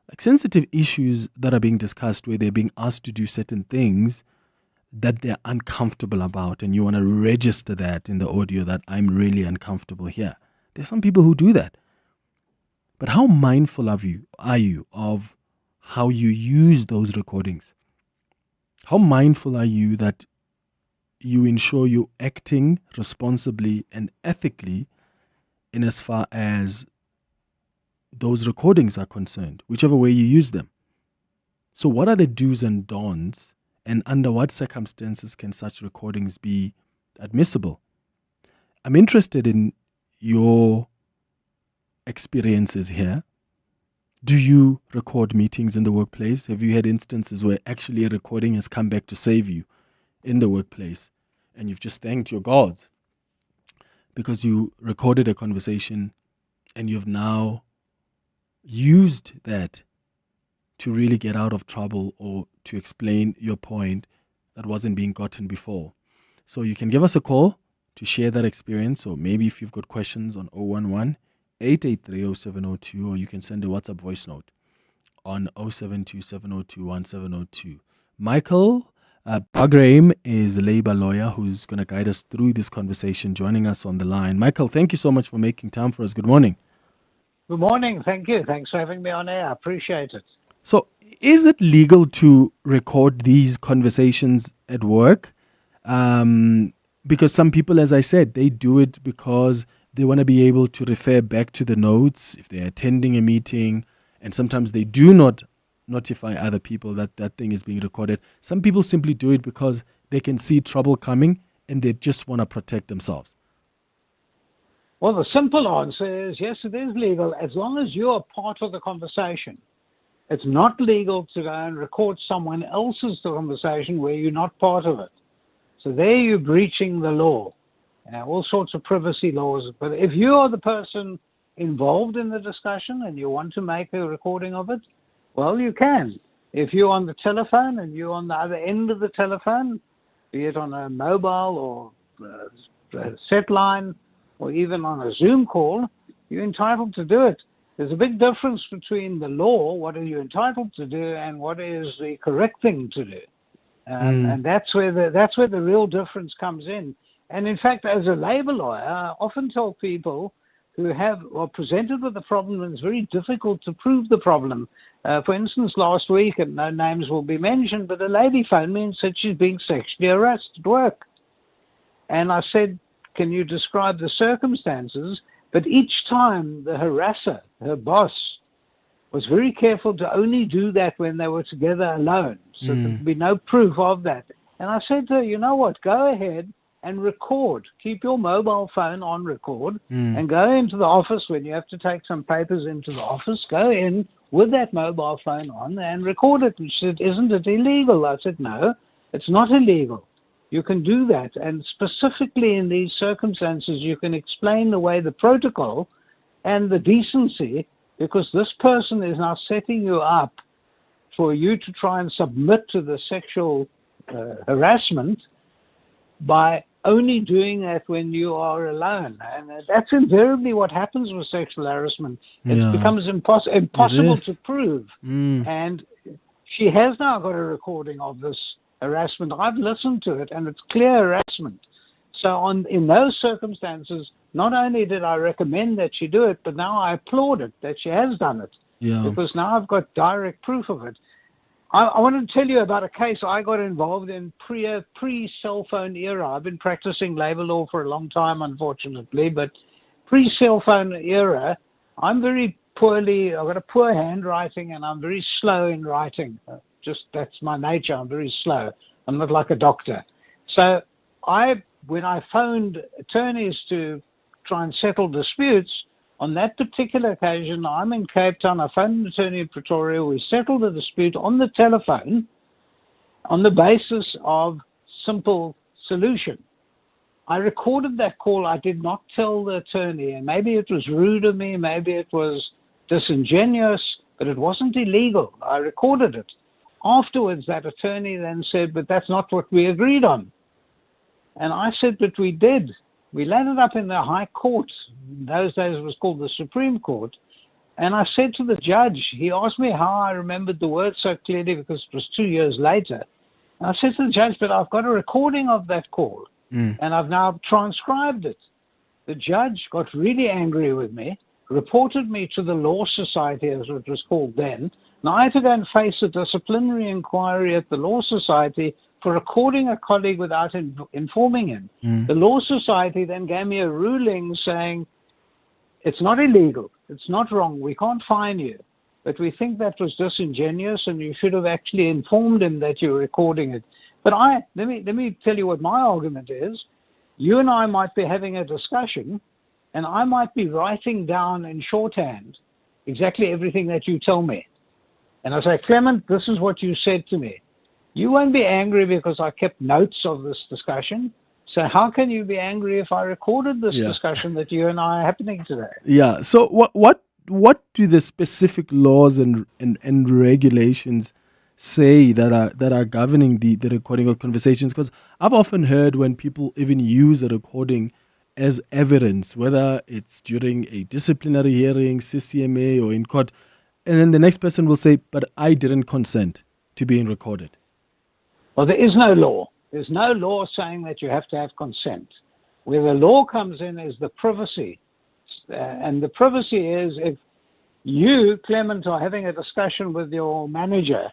like sensitive issues that are being discussed where they're being asked to do certain things that they're uncomfortable about, and you want to register that in the audio that I'm really uncomfortable here. There are some people who do that. But how mindful are you of how you use those recordings? How mindful are you that you ensure you're acting responsibly and ethically in as far as those recordings are concerned, whichever way you use them? So what are the do's and don'ts, and under what circumstances can such recordings be admissible? I'm interested in your experiences here. Do you record meetings in the workplace? Have you had instances where actually a recording has come back to save you in the workplace and you've just thanked your gods because you recorded a conversation and you've now used that to really get out of trouble or to explain your point that wasn't being gotten before? So you can give us a call to share that experience, or maybe if you've got questions on 011-883-0702, or you can send a WhatsApp voice note on 0727021702. Michael Bagraim is a labor lawyer who's going to guide us through this conversation, joining us on the line. Michael, thank you so much for making time for us. Good morning. Good morning. Thank you. Thanks for having me on air. I appreciate it. So is it legal to record these conversations at work? Because some people, as I said, they do it because they want to be able to refer back to the notes if they're attending a meeting, and sometimes they do not notify other people that that thing is being recorded. Some people simply do it because they can see trouble coming and they just want to protect themselves. Well, the simple answer is yes, it is legal as long as you are part of the conversation. It's not legal to go and record someone else's conversation where you're not part of it. So there you're breaching the law. All sorts of privacy laws. But if you are the person involved in the discussion and you want to make a recording of it, well, you can. If you're on the telephone and you're on the other end of the telephone, be it on a mobile or a set line or even on a Zoom call, you're entitled to do it. There's a big difference between the law, what are you entitled to do, and what is the correct thing to do. And that's where the real difference comes in. And in fact, as a labor lawyer, I often tell people who are presented with a problem and it's very difficult to prove the problem. For instance, last week, and no names will be mentioned, but a lady phoned me and said she's being sexually harassed at work. And I said, can you describe the circumstances? But each time the harasser, her boss, was very careful to only do that when they were together alone. So there'd be no proof of that. And I said to her, you know what, go ahead and record. Keep your mobile phone on record and go into the office when you have to take some papers into the office. Go in with that mobile phone on and record it. And she said, isn't it illegal? I said, no, it's not illegal. You can do that. And specifically in these circumstances, you can explain the way the protocol and the decency, because this person is now setting you up for you to try and submit to the sexual harassment by only doing that when you are alone. And that's invariably what happens with sexual harassment. It becomes impossible to prove. And she has now got a recording of this harassment. I've listened to it, and it's clear harassment. So in those circumstances, not only did I recommend that she do it, but now I applaud it that she has done it. Because now I've got direct proof of it. I want to tell you about a case I got involved in pre-cell phone era. I've been practicing labor law for a long time, unfortunately, but pre-cell phone era, I've got a poor handwriting and I'm very slow in writing. That's my nature. I'm very slow. I'm not like a doctor. So when I phoned attorneys to try and settle disputes, on that particular occasion, I'm in Cape Town. I phoned an attorney in Pretoria. We settled the dispute on the telephone. on the basis of simple solution. I recorded that call. I did not tell the attorney, and maybe it was rude of me, maybe it was disingenuous, but it wasn't illegal. I recorded it. Afterwards, that attorney then said, but that's not what we agreed on. And I said, but we did. We landed up in the High Court. In those days, it was called the Supreme Court. And I said to the judge, he asked me how I remembered the words so clearly because it was 2 years later. And I said to the judge, but I've got a recording of that call, and I've now transcribed it. The judge got really angry with me, reported me to the Law Society, as it was called then. Now I had to go and face a disciplinary inquiry at the Law Society for recording a colleague without informing him. The Law Society then gave me a ruling saying, it's not illegal, it's not wrong, we can't fine you, but we think that was disingenuous and you should have actually informed him that you're recording it. But let me tell you what my argument is. You and I might be having a discussion, and I might be writing down in shorthand exactly everything that you tell me. And I say, Clement, this is what you said to me. You won't be angry because I kept notes of this discussion. So how can you be angry if I recorded this discussion that you and I are happening today? Yeah. So what do the specific laws and regulations say that are governing the recording of conversations? Because I've often heard when people even use a recording as evidence, whether it's during a disciplinary hearing, CCMA, or in court, and then the next person will say, but I didn't consent to being recorded. Well, there is no law. There's no law saying that you have to have consent. Where the law comes in is the privacy. And the privacy is if you, Clement, are having a discussion with your manager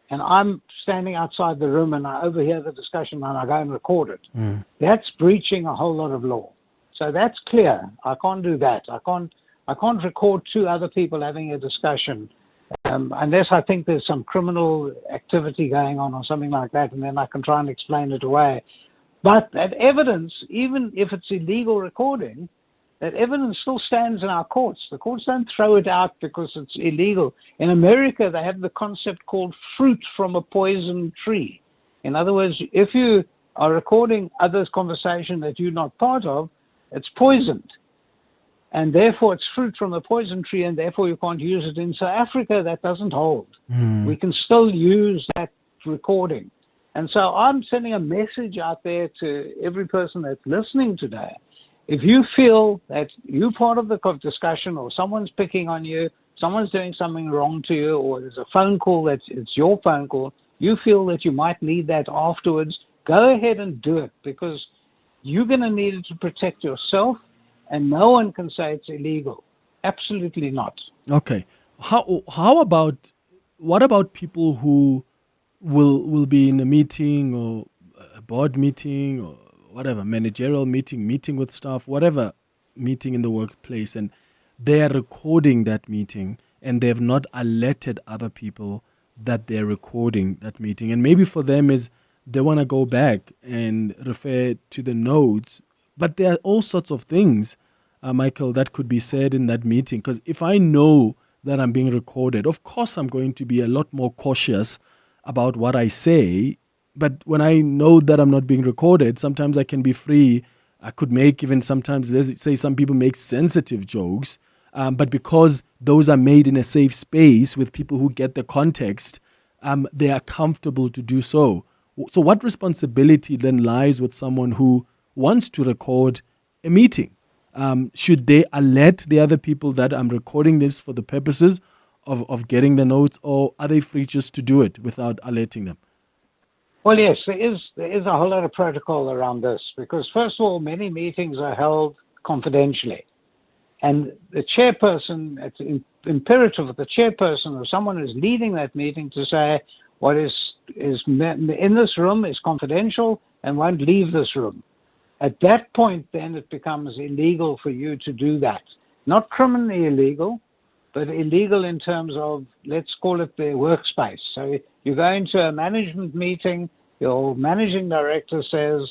and I'm standing outside the room and I overhear the discussion and I go and record it, that's breaching a whole lot of law. So that's clear. I can't do that. I can't record two other people having a discussion unless I think there's some criminal activity going on or something like that, and then I can try and explain it away. But that evidence, even if it's illegal recording, that evidence still stands in our courts. The courts don't throw it out because it's illegal. In America, they have the concept called fruit from a poison tree. In other words, if you are recording others' conversation that you're not part of, it's poisoned. And therefore, it's fruit from the poison tree, and therefore you can't use it. In South Africa, that doesn't hold. We can still use that recording. And so I'm sending a message out there to every person that's listening today. If you feel that you're part of the discussion or someone's picking on you, someone's doing something wrong to you, or there's a phone call it's your phone call, you feel that you might need that afterwards, go ahead and do it, because you're going to need it to protect yourself. And no one can say it's illegal. Absolutely not. Okay. What about people who will be in a meeting or a board meeting or whatever, managerial meeting with staff, whatever meeting in the workplace, and they are recording that meeting and they have not alerted other people that they're recording that meeting. And maybe for them is they want to go back and refer to the notes. But there are all sorts of things, Michael, that could be said in that meeting. Because if I know that I'm being recorded, of course I'm going to be a lot more cautious about what I say. But when I know that I'm not being recorded, sometimes I can be free. I could make even sometimes, let's say some people make sensitive jokes. But because those are made in a safe space with people who get the context, they are comfortable to do so. So what responsibility then lies with someone who wants to record a meeting? Should they alert the other people that I'm recording this for the purposes of getting the notes, or are they free just to do it without alerting them? Well, yes, there is a whole lot of protocol around this, because first of all, many meetings are held confidentially. And the chairperson, it's imperative that the chairperson or someone who's leading that meeting to say what is in this room is confidential and won't leave this room. At that point, then it becomes illegal for you to do that. Not criminally illegal, but illegal in terms of, let's call it the workspace. So you go into a management meeting, your managing director says,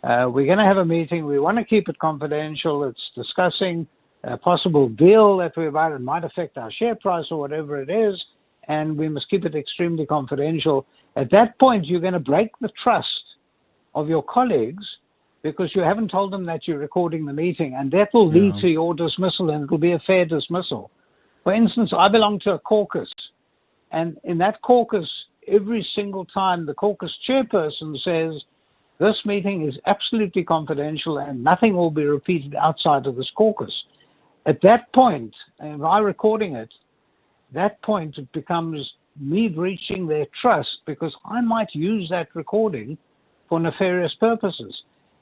we're going to have a meeting, we want to keep it confidential, it's discussing a possible deal that we're about, it might affect our share price or whatever it is, and we must keep it extremely confidential. At that point, you're going to break the trust of your colleagues because you haven't told them that you're recording the meeting, and that will lead to your dismissal, and it will be a fair dismissal. For instance, I belong to a caucus, and in that caucus, every single time the caucus chairperson says, this meeting is absolutely confidential and nothing will be repeated outside of this caucus. At that point, and by recording it, that point it becomes me breaching their trust because I might use that recording for nefarious purposes.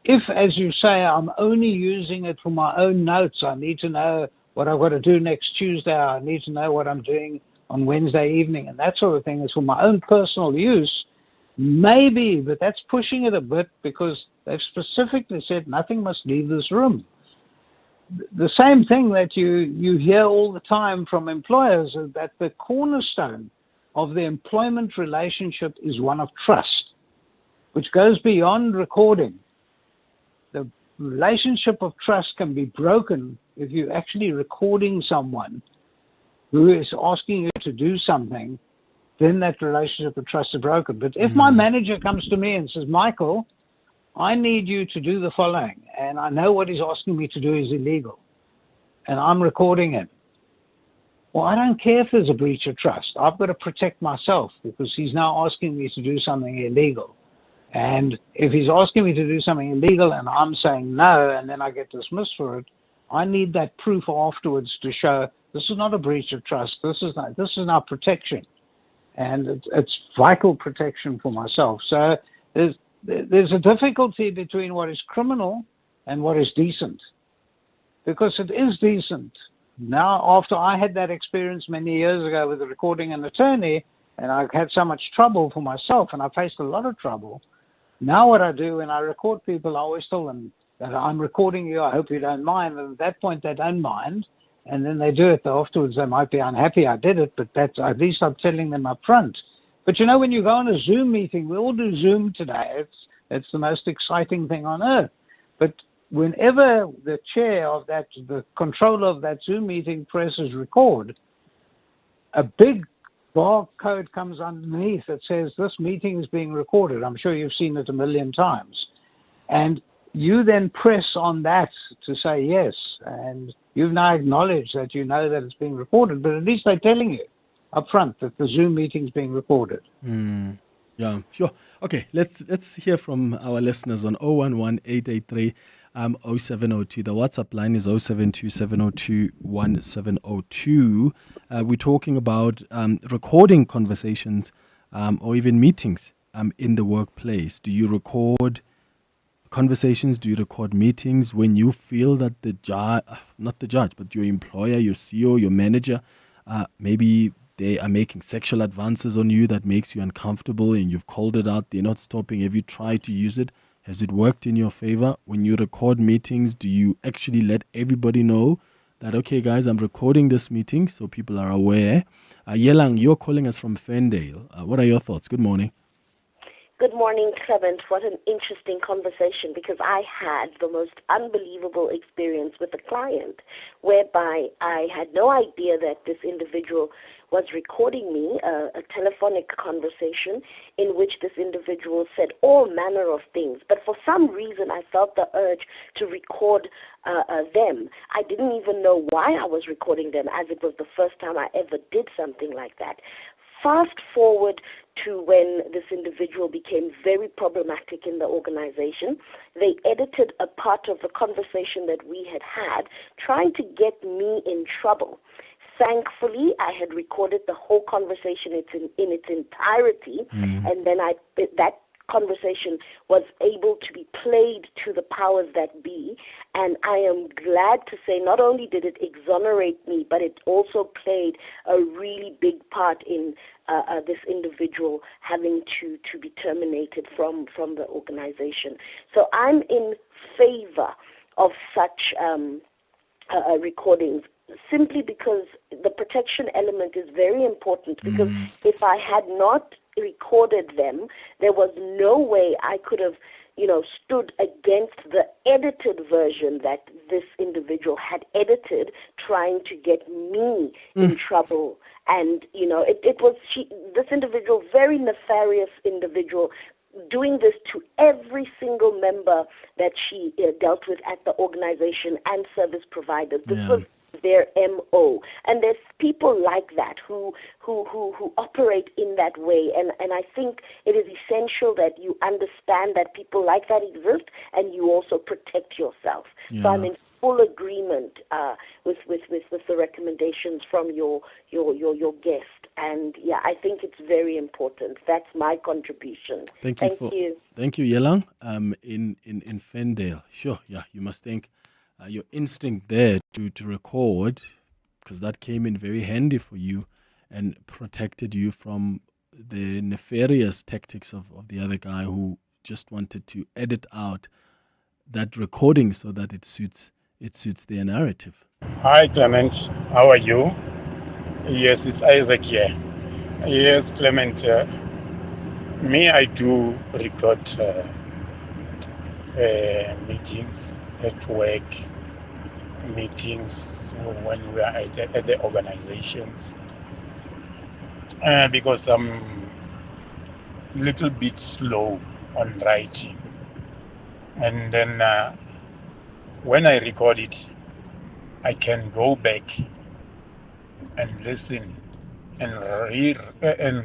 If, as you say, I'm only using it for my own notes, I need to know what I've got to do next Tuesday, I need to know what I'm doing on Wednesday evening, and that sort of thing is for my own personal use, maybe, but that's pushing it a bit because they've specifically said nothing must leave this room. The same thing that you hear all the time from employers is that the cornerstone of the employment relationship is one of trust, which goes beyond recording. The relationship of trust can be broken if you're actually recording someone who is asking you to do something, then that relationship of trust is broken. But if my manager comes to me and says, Michael, I need you to do the following, and I know what he's asking me to do is illegal, and I'm recording him. Well, I don't care if there's a breach of trust. I've got to protect myself because he's now asking me to do something illegal. And if he's asking me to do something illegal and I'm saying no, and then I get dismissed for it, I need that proof afterwards to show this is not a breach of trust. This is now protection, and it's vital protection for myself. So there's a difficulty between what is criminal and what is decent, because it is decent. Now, after I had that experience many years ago with recording an attorney, and I had so much trouble for myself, and I faced a lot of trouble. Now what I do when I record people, I always tell them that I'm recording you, I hope you don't mind. And at that point, they don't mind. And then they do it. Afterwards, they might be unhappy I did it, but that's at least I'm telling them up front. But you know, when you go on a Zoom meeting, we all do Zoom today. It's the most exciting thing on earth. But whenever the chair of that, the controller of that Zoom meeting presses record, a big barcode comes underneath that says this meeting is being recorded. I'm sure you've seen it a million times. And you then press on that to say yes. And you've now acknowledged that you know that it's being recorded, but at least they're telling you up front that the Zoom meeting is being recorded. Yeah, sure. Okay, let's hear from our listeners on 011-883-0702. The WhatsApp line is 0727021702. We're talking about recording conversations or even meetings in the workplace. Do you record conversations? Do you record meetings when you feel that not the judge, but your employer, your CEO, your manager, maybe they are making sexual advances on you that makes you uncomfortable and you've called it out, they're not stopping? Have you tried to use it? Has it worked in your favor? When you record meetings, do you actually let everybody know that, okay, guys, I'm recording this meeting so people are aware? Yelang, you're calling us from Ferndale. What are your thoughts? Good morning. Good morning, Clement. What an interesting conversation, because I had the most unbelievable experience with a client whereby I had no idea that this individual was recording me, a telephonic conversation in which this individual said all manner of things. But for some reason, I felt the urge to record them. I didn't even know why I was recording them, as it was the first time I ever did something like that. Fast forward to when this individual became very problematic in the organization. They edited a part of the conversation that we had trying to get me in trouble. Thankfully, I had recorded the whole conversation in its entirety, and then that conversation was able to be played to the powers that be, and I am glad to say not only did it exonerate me, but it also played a really big part in this individual having to be terminated from the organization. So I'm in favor of such recordings, simply because the protection element is very important, because if I had not recorded them, there was no way I could have, stood against the edited version that this individual had edited, trying to get me in trouble. And, you know, this individual, very nefarious individual, doing this to every single member that she dealt with at the organization and service providers. This was their MO. And there's people like that who operate in that way. And I think it is essential that you understand that people like that exist and you also protect yourself. Yeah. So I'm in full agreement with the recommendations from your guest. And yeah, I think it's very important. That's my contribution. Thank you. Thank you, Yelang. In Fendale. Sure, yeah, you must think your instinct there to record, because that came in very handy for you and protected you from the nefarious tactics of the other guy who just wanted to edit out that recording so that it suits their narrative. Hi, Clement. How are you? Yes, it's Isaac here. Yes, Clement. Me, I do record meetings at work, meetings when we are at the organizations, because I'm a little bit slow on writing. And then when I record it, I can go back and listen and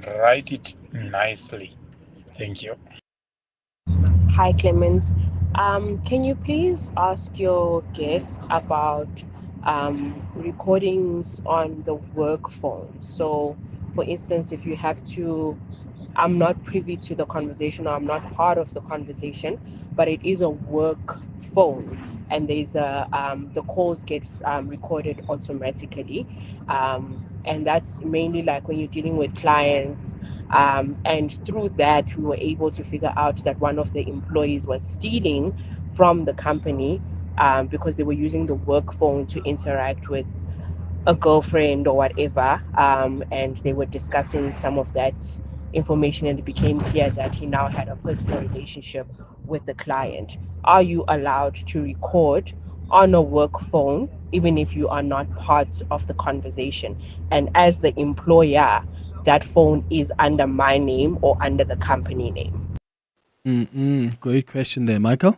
write it nicely. Thank you. Hi, Clement. Can you please ask your guests about recordings on the work phone? So, for instance, if you have to, I'm not privy to the conversation, or I'm not part of the conversation, but it is a work phone, and there's the calls get recorded automatically, and that's mainly like when you're dealing with clients, and through that we were able to figure out that one of the employees was stealing from the company because they were using the work phone to interact with a girlfriend or whatever, and they were discussing some of that information, and it became clear that he now had a personal relationship with the client. Are you allowed to record on a work phone even if you are not part of the conversation? And as the employer, that phone is under my name or under the company name? Great question there, Michael.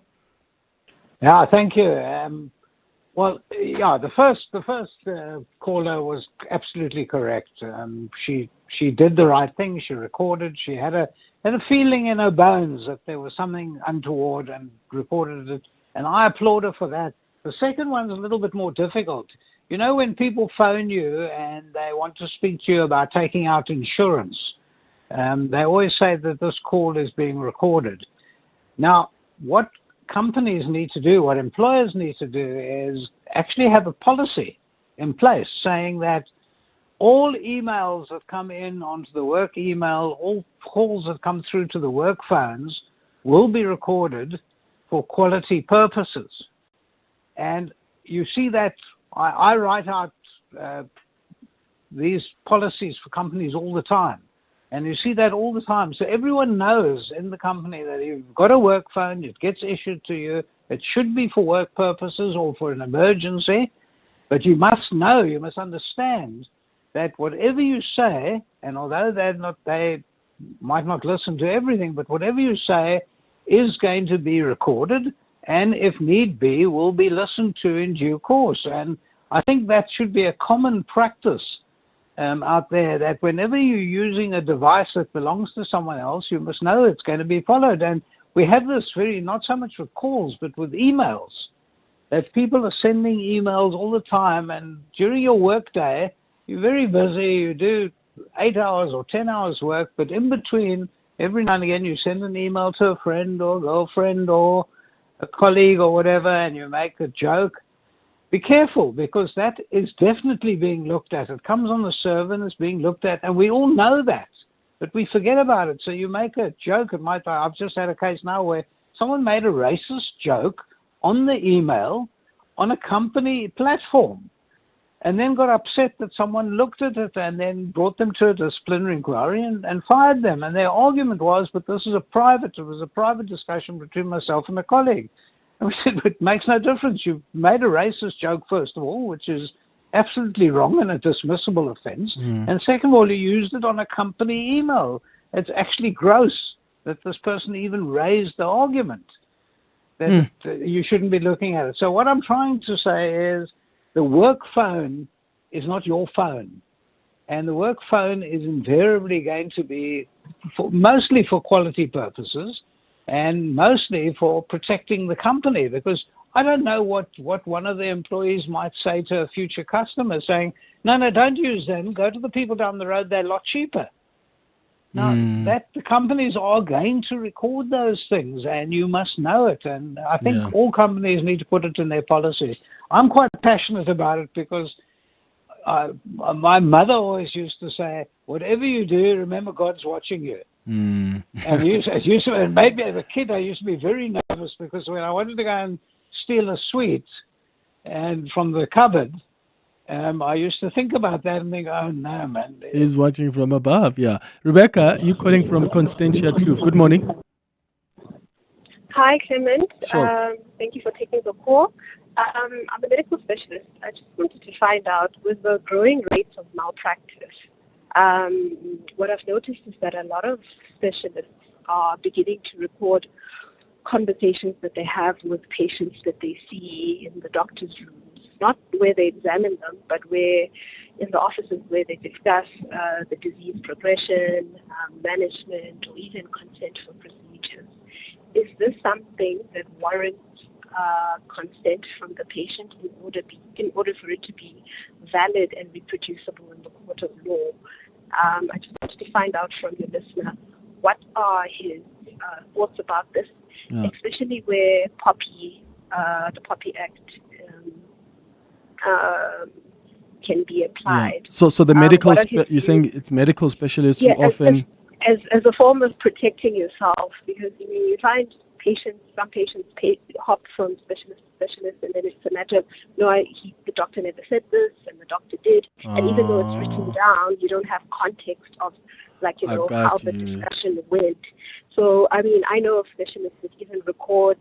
Yeah, thank you. Well, yeah, the first caller was absolutely correct. She did the right thing. She recorded. She had a feeling in her bones that there was something untoward and reported it, and I applaud her for that. The second one's a little bit more difficult. You know, when people phone you and they want to speak to you about taking out insurance, they always say that this call is being recorded. Now, what companies need to do, what employers need to do, is actually have a policy in place saying that all emails that come in onto the work email, all calls that come through to the work phones will be recorded for quality purposes. And you see that I write out these policies for companies all the time. And you see that all the time. So everyone knows in the company that if you've got a work phone, it gets issued to you. It should be for work purposes or for an emergency. But you must know, you must understand that whatever you say, and although they might not listen to everything, but whatever you say is going to be recorded, and if need be, will be listened to in due course. And I think that should be a common practice out there, that whenever you're using a device that belongs to someone else, you must know it's going to be followed. And we have this not so much with calls, but with emails, that people are sending emails all the time, and during your work day, you're very busy, you do 8 hours or 10 hours work, but in between, every now and again, you send an email to a friend or girlfriend or a colleague or whatever, and you make a joke. Be careful, because that is definitely being looked at. It comes on the server and it's being looked at, and we all know that, but we forget about it. So you make a joke. I've just had a case now where someone made a racist joke on the email on a company platform, and then got upset that someone looked at it and then brought them to a disciplinary inquiry and fired them. And their argument was, but it was a private discussion between myself and a colleague. And we said, it makes no difference. You've made a racist joke, first of all, which is absolutely wrong and a dismissible offense. And second of all, you used it on a company email. It's actually gross that this person even raised the argument that you shouldn't be looking at it. So what I'm trying to say is the work phone is not your phone. And the work phone is invariably going to be mostly for quality purposes and mostly for protecting the company, because I don't know what one of the employees might say to a future customer, saying, no, don't use them. Go to the people down the road. They're a lot cheaper. Now, that the companies are going to record those things, and you must know it. And I think all companies need to put it in their policies. I'm quite passionate about it because my mother always used to say, whatever you do, remember God's watching you. And maybe as a kid, I used to be very nervous because when I wanted to go and steal a sweet and from the cupboard, I used to think about that and think, oh no, man. He's watching from above, yeah. Rebecca, you calling from Constantia Kloof. Good morning. Hi, Clement. Sure. Thank you for taking the call. I'm a medical specialist. I just wanted to find out, with the growing rates of malpractice, what I've noticed is that a lot of specialists are beginning to record conversations that they have with patients that they see in the doctor's rooms, not where they examine them, but where in the offices where they discuss the disease progression, management, or even consent for procedures. Is this something that warrants consent from the patient in order for it to be valid and reproducible in the court of law? I just wanted to find out from your listener, what are his thoughts about this, especially where the Poppy Act can be applied. So the medical, you're saying it's medical specialists who often... As a form of protecting yourself, because you find some patients hop from specialist to specialist, and then it's a matter of, the doctor never said this, and the doctor did. And even though it's written down, you don't have context of, how the discussion went. So, I know of specialists that even record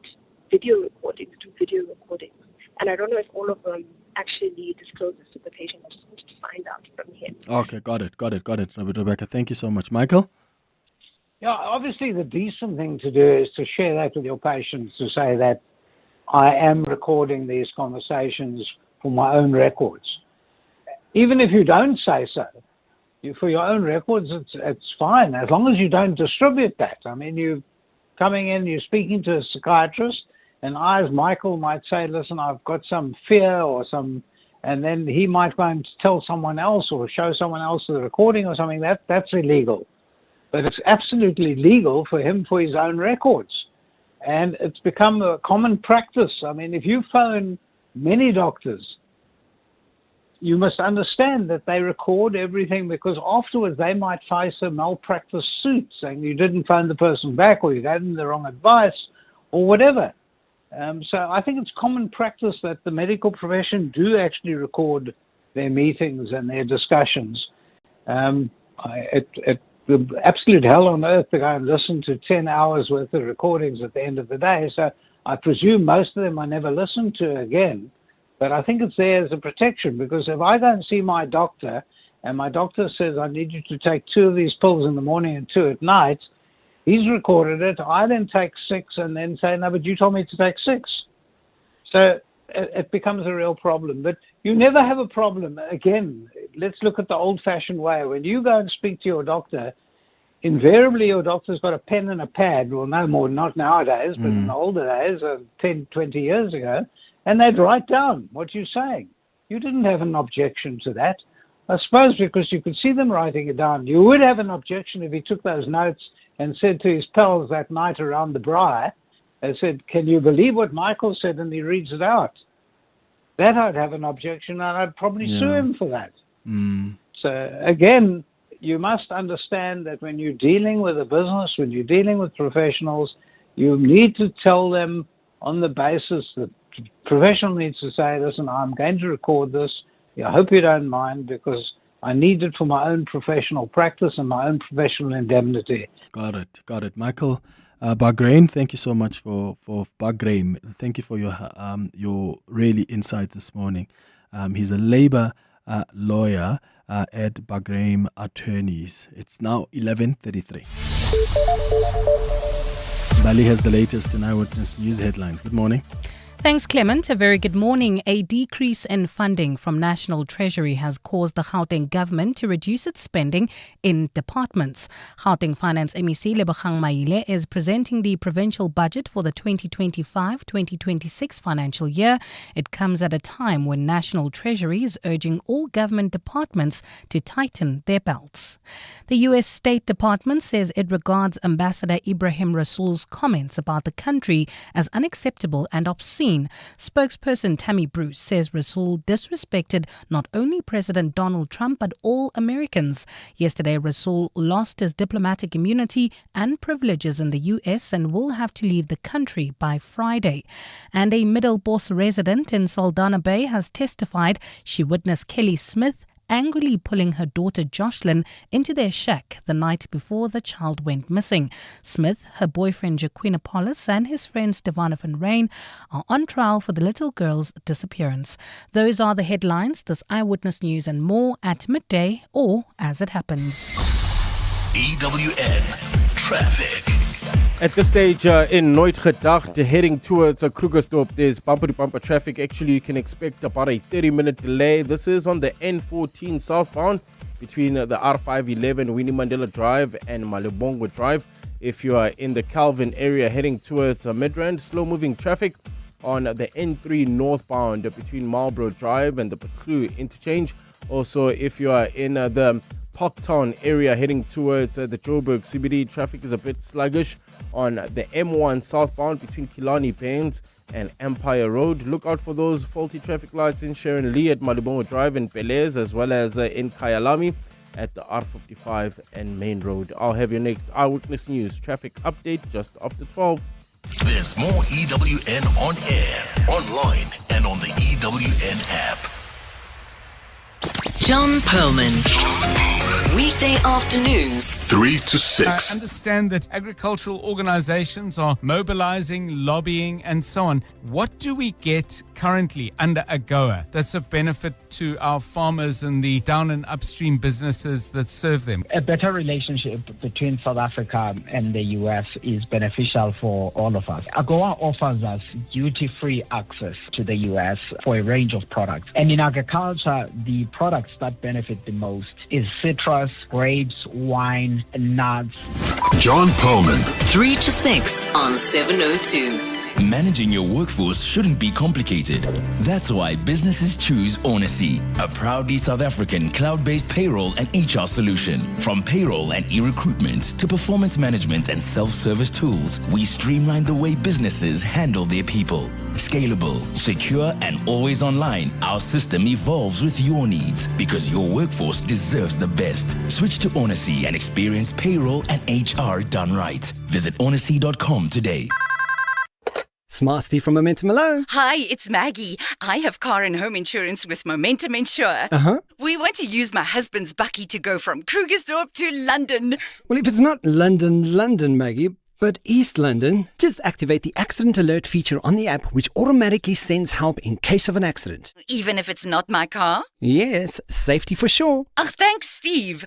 video recordings, and I don't know if all of them actually disclose this to the patient. I just wanted to find out from him. Okay, got it. Rebecca, thank you so much. Michael? Yeah, obviously the decent thing to do is to share that with your patients, to say that I am recording these conversations for my own records. Even if you don't say so, for your own records, it's fine, as long as you don't distribute that. You're coming in, you're speaking to a psychiatrist, and I, as Michael, might say, listen, I've got some fear and then he might go and tell someone else or show someone else the recording or something. That's illegal. But it's absolutely legal for him for his own records. And it's become a common practice. If you phone many doctors, you must understand that they record everything, because afterwards they might face a malpractice suit saying you didn't phone the person back, or you gave them the wrong advice, or whatever. So I think it's common practice that the medical profession do actually record their meetings and their discussions. The absolute hell on earth to go and listen to 10 hours worth of recordings at the end of the day. So I presume most of them I never listen to again. But I think it's there as a protection, because if I go and see my doctor and my doctor says I need you to take 2 of these pills in the morning and 2 at night, he's recorded it. I then take 6 and then say, no, but you told me to take 6. So it becomes a real problem. But you never have a problem. Again, let's look at the old-fashioned way. When you go and speak to your doctor, invariably your doctor's got a pen and a pad. Well, no more, not nowadays, but in the older days, 10, 20 years ago, and they'd write down what you're saying. You didn't have an objection to that. I suppose because you could see them writing it down. You would have an objection if he took those notes and said to his pals that night around the braai, they said, can you believe what Michael said? And he reads it out. That I'd have an objection, and I'd probably sue him for that. So again, you must understand that when you're dealing with a business, when you're dealing with professionals, you need to tell them on the basis that the professional needs to say, listen, I'm going to record this. I hope you don't mind, because I need it for my own professional practice and my own professional indemnity. Got it. Michael, Bagraim, thank you so much for Bagraim. Thank you for your really insights this morning. He's a labor lawyer at Bagraim Attorneys. It's now 11:33. Bali has the latest in Eyewitness News headlines. Good morning. Thanks, Clement. A very good morning. A decrease in funding from National Treasury has caused the Gauteng government to reduce its spending in departments. Gauteng Finance MEC Bagraim Mayathela is presenting the provincial budget for the 2025-2026 financial year. It comes at a time when National Treasury is urging all government departments to tighten their belts. The U.S. State Department says it regards Ambassador Ibrahim Rasool's comments about the country as unacceptable and obscene. Spokesperson Tammy Bruce says Rasool disrespected not only President Donald Trump but all Americans. Yesterday, Rasool lost his diplomatic immunity and privileges in the U.S. and will have to leave the country by Friday. And a Middelburg resident in Saldanha Bay has testified she witnessed Kelly Smith angrily pulling her daughter Jocelyn into their shack the night before the child went missing. Smith, her boyfriend Jaquina Paulus and his friend Stefano van Rijn are on trial for the little girl's disappearance. Those are the headlines. This Eyewitness News and more at midday or as it happens. EWN Traffic. At this stage in Nooitgedacht, heading towards Krugersdorp, there's bumper-to-bumper traffic. Actually, you can expect about a 30-minute delay. This is on the N14 southbound between the R511 Winnie Mandela Drive and Malibongwe Drive. If you are in the Calvin area heading towards Midrand, slow-moving traffic on the N3 northbound between Marlborough Drive and the Peklu interchange. Also, if you are in the Parktown area heading towards the Joburg CBD, traffic is a bit sluggish on the M1 southbound between Killarney Bains and Empire Road. Look out for those faulty traffic lights in Sharon Lee at Malibongwe Drive and Belez, as well as in Kyalami at the R55 and Main Road. I'll have your next Eyewitness News traffic update just after 12. There's more EWN on air, online, and on the EWN app. John Perlman. Weekday afternoons, 3 to 6. I understand that agricultural organizations are mobilizing, lobbying, and so on. What do we get currently under AGOA that's of benefit to our farmers and the down and upstream businesses that serve them? A better relationship between South Africa and the US is beneficial for all of us. AGOA offers us duty-free access to the US for a range of products. And in agriculture, the products that benefit the most is citrus, grapes, wine, and nuts. John Perlman. 3 to 6 on 702. Managing your workforce shouldn't be complicated. That's why businesses choose Onacy, a proudly South African cloud-based payroll and HR solution. From payroll and e-recruitment to performance management and self-service tools, we streamline the way businesses handle their people. Scalable, secure, and always online, our system evolves with your needs because your workforce deserves the best. Switch to Onacy and experience payroll and HR done right. Visit onacy.com today. Smart Steve from Momentum. Hello. Hi, it's Maggie. I have car and home insurance with Momentum Insure. Uh-huh. We want to use my husband's bucky to go from Krugersdorp to London. Well, if it's not London, Maggie, but East London, just activate the accident alert feature on the app, which automatically sends help in case of an accident. Even if it's not my car? Yes, safety for sure. Oh, thanks, Steve.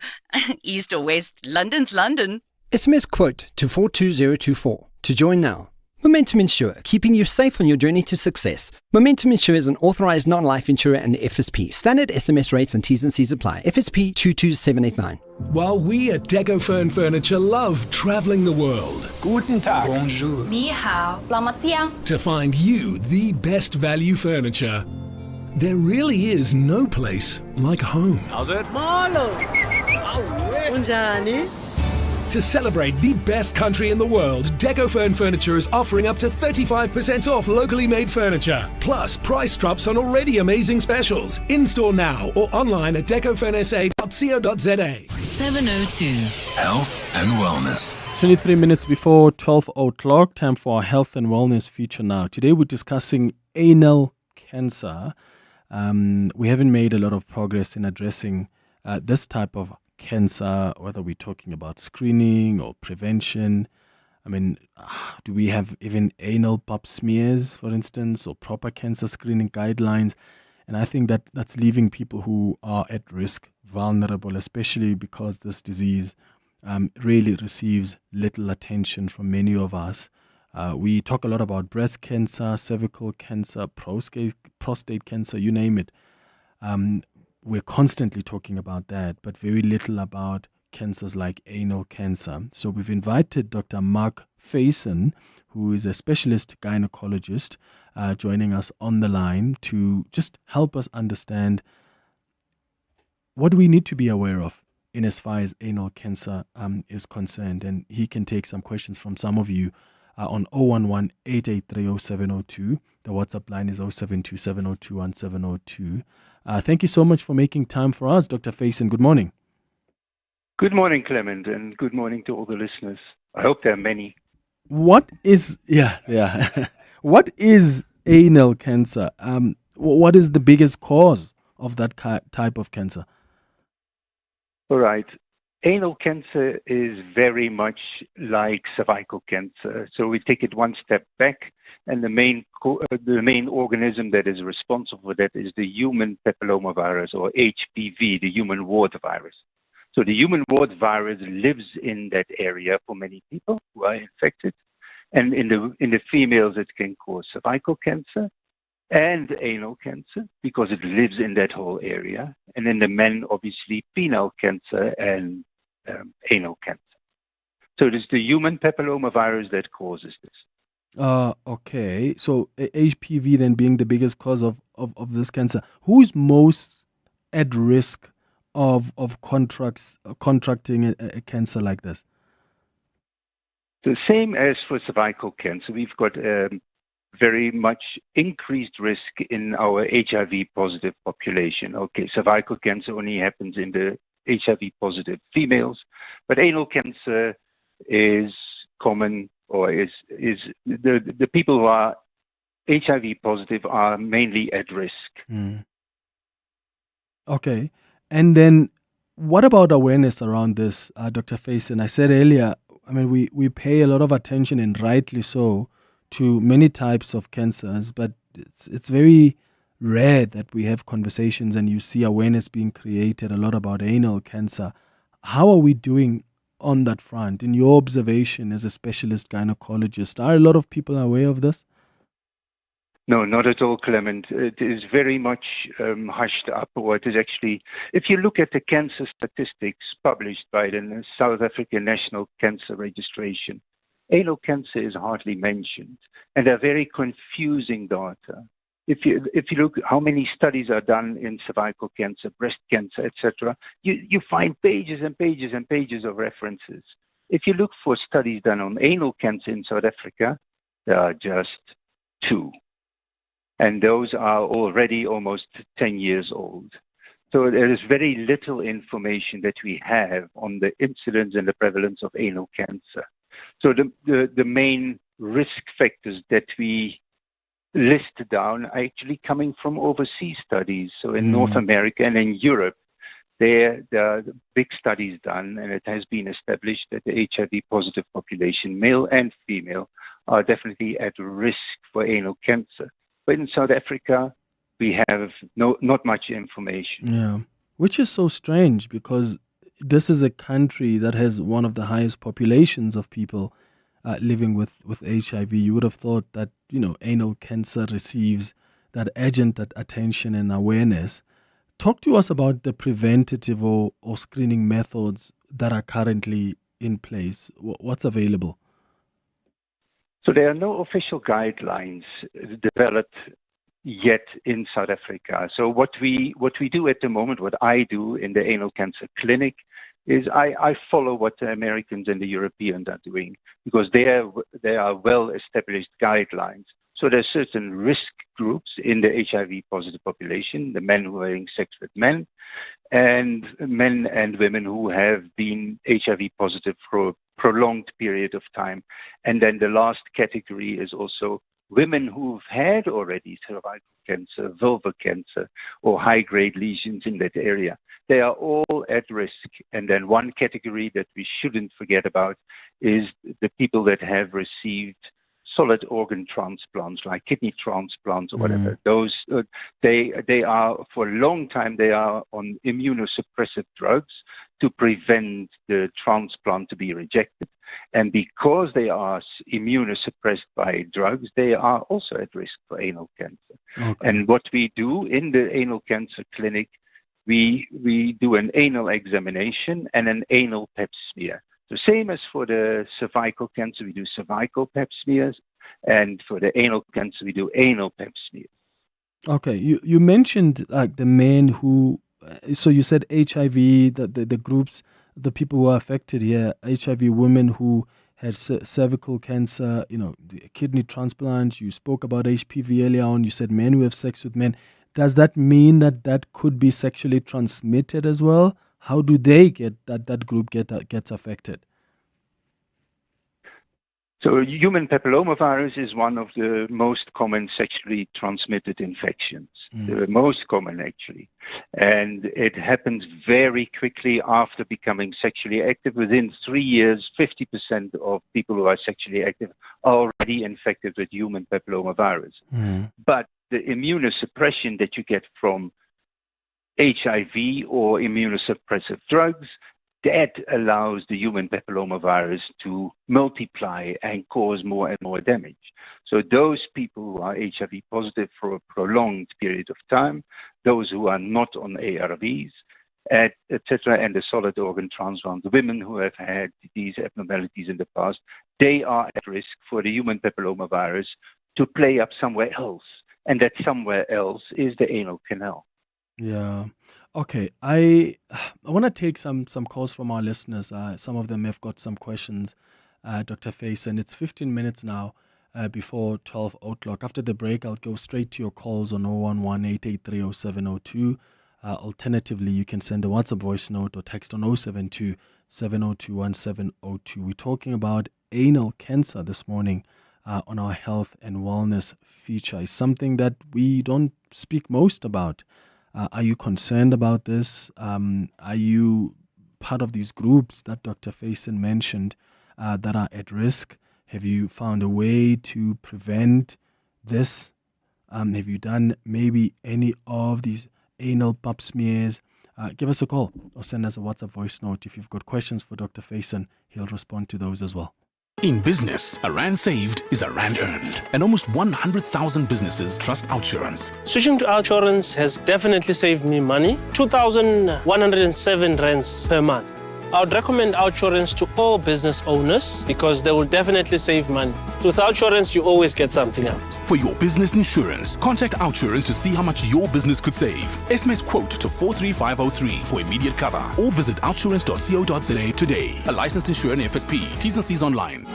East or West, London's London. SMS quote to 42024 to join now. Momentum Insure, keeping you safe on your journey to success. Momentum Insure is an authorized non-life insurer and FSP. Standard SMS rates and T's and C's apply. FSP 22789. While we at Decofern Furniture love traveling the world. Guten Tag. Bonjour. Ni hao. Selamat siang. To find you the best value furniture. There really is no place like home. How's it? Marlo. Unjani? To celebrate the best country in the world, Decofern Furniture is offering up to 35% off locally made furniture. Plus, price drops on already amazing specials. In-store now or online at decofernsa.co.za. 702. Health and wellness. It's 23 minutes before 12 o'clock. Time for our health and wellness feature now. Today we're discussing anal cancer. We haven't made a lot of progress in addressing this type of cancer, whether we're talking about screening or prevention. I mean, do we have even anal pap smears, for instance, or proper cancer screening guidelines? And I think that that's leaving people who are at risk vulnerable, especially because this disease really receives little attention from many of us. We talk a lot about breast cancer, cervical cancer, prostate cancer, you name it. We're constantly talking about that, but very little about cancers like anal cancer. So we've invited Dr. Mark Faesen, who is a specialist gynecologist, joining us on the line to just help us understand what we need to be aware of in as far as anal cancer is concerned. And he can take some questions from some of you on 011-883-0702. The WhatsApp line is 0727021702. Thank you so much for making time for us, Dr. Faesen. Good morning. Good morning, Clement, and good morning to all the listeners. I hope there are many. What is what is anal cancer? What is the biggest cause of that type of cancer? All right. Anal cancer is very much like cervical cancer. So we take it one step back, and the main organism that is responsible for that is the human papillomavirus, or HPV, the human wart virus. So the human wart virus lives in that area for many people who are infected. And in the females, it can cause cervical cancer and anal cancer because it lives in that whole area. And in the men, obviously, penile cancer and anal cancer. So it is the human papillomavirus that causes this. Okay. So HPV then being the biggest cause of this cancer. Who is most at risk of contracting a cancer like this? The same as for cervical cancer, we've got very much increased risk in our HIV positive population. Okay, cervical cancer only happens in the HIV positive females, but anal cancer is common, or is the people who are HIV positive are mainly at risk. Okay. And then what about awareness around this, Dr. Faesen? I said earlier, I mean, we pay a lot of attention, and rightly so, to many types of cancers, but it's very rare that we have conversations and you see awareness being created a lot about anal cancer. How are we doing on that front? In your observation as a specialist gynecologist, are a lot of people aware of this? No, not at all, Clement. It is very much hushed up. Or it is actually, if you look at the cancer statistics published by the South African National Cancer Registration, anal cancer is hardly mentioned, and they're very confusing data. If you look how many studies are done in cervical cancer, breast cancer, etc., you find pages and pages and pages of references. If you look for studies done on anal cancer in South Africa, there are just 2. And those are already almost 10 years old. So there is very little information that we have on the incidence and the prevalence of anal cancer. So the main risk factors that we list down are actually coming from overseas studies. So in North America and in Europe, there are big studies done, and it has been established that the HIV positive population, male and female, are definitely at risk for anal cancer. But in South Africa, we have not much information. Yeah, which is so strange because this is a country that has one of the highest populations of people living with HIV. You would have thought that, anal cancer receives that urgent attention and awareness. Talk to us about the preventative or screening methods that are currently in place. What's available? So there are no official guidelines developed yet in South Africa. So what we do at the moment, what I do in the anal cancer clinic, is I follow what the Americans and the Europeans are doing, because they are well-established guidelines. So there are certain risk groups in the HIV positive population, the men who are having sex with men and women who have been HIV positive for a prolonged period of time. And then the last category is also women who've had already cervical cancer, vulvar cancer, or high-grade lesions in that area. they are all at risk. And then one category that we shouldn't forget about is the people that have received solid organ transplants, like kidney transplants or whatever. Those they are, for a long time, they are on immunosuppressive drugs to prevent the transplant to be rejected. And because they are immunosuppressed by drugs, they are also at risk for anal cancer. Okay. And what we do in the anal cancer clinic, we do an anal examination and an anal pap smear. The same as for the cervical cancer, we do cervical pap smears, and for the anal cancer, we do anal pap smears. Okay, you mentioned like the men who, so you said HIV, the groups, the people who are affected here, HIV women who had cervical cancer, the kidney transplant. You spoke about HPV earlier on. You said men who have sex with men. Does that mean that could be sexually transmitted as well? How do they get that group gets affected? So human papillomavirus is one of the most common sexually transmitted infections, the most common actually. And it happens very quickly after becoming sexually active. Within 3 years, 50% of people who are sexually active are already infected with human papillomavirus. But the immunosuppression that you get from HIV or immunosuppressive drugs, that allows the human papillomavirus to multiply and cause more and more damage. So those people who are HIV positive for a prolonged period of time, those who are not on ARVs, etc., and the solid organ transplant, the women who have had these abnormalities in the past, they are at risk for the human papillomavirus to play up somewhere else. And that somewhere else is the anal canal. Yeah. Okay. I want to take some calls from our listeners. Some of them have got some questions, Dr. Faesen. It's 15 minutes now before 12 o'clock. After the break, I'll go straight to your calls on 011-883-0702. Alternatively, you can send a WhatsApp voice note or text on 072-702-1702. We're talking about anal cancer this morning on our health and wellness feature. It's something that we don't speak most about. Are you concerned about this? Are you part of these groups that Dr. Faesen mentioned that are at risk? Have you found a way to prevent this? Have you done maybe any of these anal pap smears? Give us a call or send us a WhatsApp voice note. If you've got questions for Dr. Faesen, he'll respond to those as well. In business, a rand saved is a rand earned, and almost 100,000 businesses trust Outsurance. Switching to Outsurance has definitely saved me money, 2,107 rands per month. I would recommend Outsurance to all business owners because they will definitely save money. With Outsurance, you always get something out. For your business insurance, contact Outsurance to see how much your business could save. SMS quote to 43503 for immediate cover, or visit outsurance.co.za today. A licensed insurer and FSP. T's and C's online.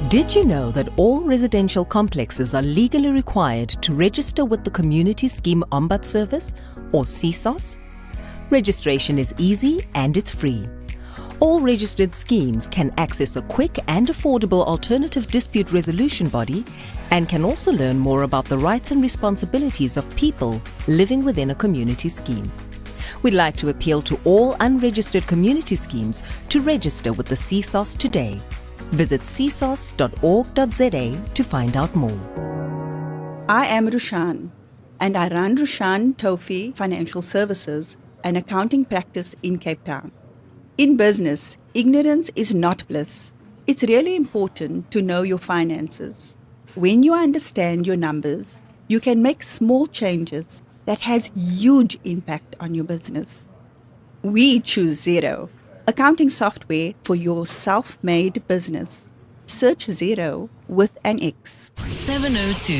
Did you know that all residential complexes are legally required to register with the Community Scheme Ombud Service, or CSOS? Registration is easy and it's free. All registered schemes can access a quick and affordable alternative dispute resolution body and can also learn more about the rights and responsibilities of people living within a community scheme. We'd like to appeal to all unregistered community schemes to register with the CSOS today. Visit csos.org.za to find out more. I am Rushan, and I run Rushan Tofi Financial Services, an accounting practice in Cape Town. In business, ignorance is not bliss. It's really important to know your finances. When you understand your numbers, you can make small changes that has huge impact on your business. We choose Xero, accounting software for your self-made business. Search Xero with an X. 702.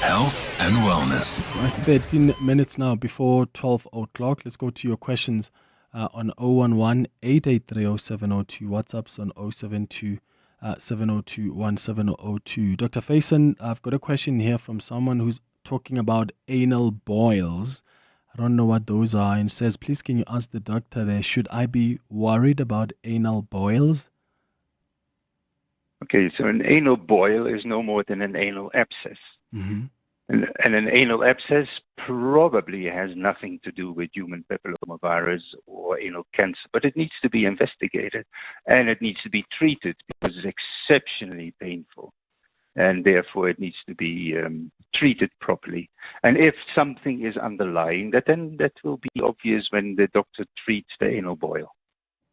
Health and wellness. 13 minutes now before 12 o'clock. Let's go to your questions on 011-883-0702. WhatsApp's on 072-702-1702. Dr. Faesen, I've got a question here from someone who's talking about anal boils. I don't know what those are, and says, please can you ask the doctor there, should I be worried about anal boils? Okay, so an anal boil is no more than an anal abscess. And an anal abscess probably has nothing to do with human papillomavirus or anal cancer, but it needs to be investigated and it needs to be treated because it's exceptionally painful. And therefore it needs to be treated properly. And if something is underlying, that will be obvious when the doctor treats the anal boil.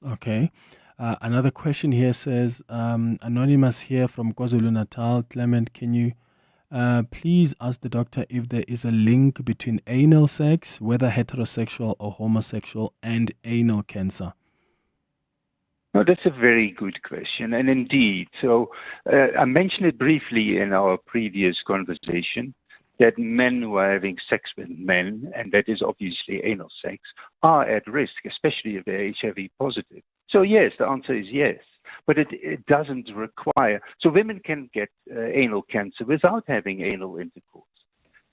Okay. Another question here says, anonymous here from KwaZulu-Natal. Clement, can you please ask the doctor if there is a link between anal sex, whether heterosexual or homosexual, and anal cancer? No, that's a very good question. And indeed, so I mentioned it briefly in our previous conversation, that men who are having sex with men, and that is obviously anal sex, are at risk, especially if they're HIV positive. So yes, the answer is yes. But it doesn't require. So women can get anal cancer without having anal intercourse.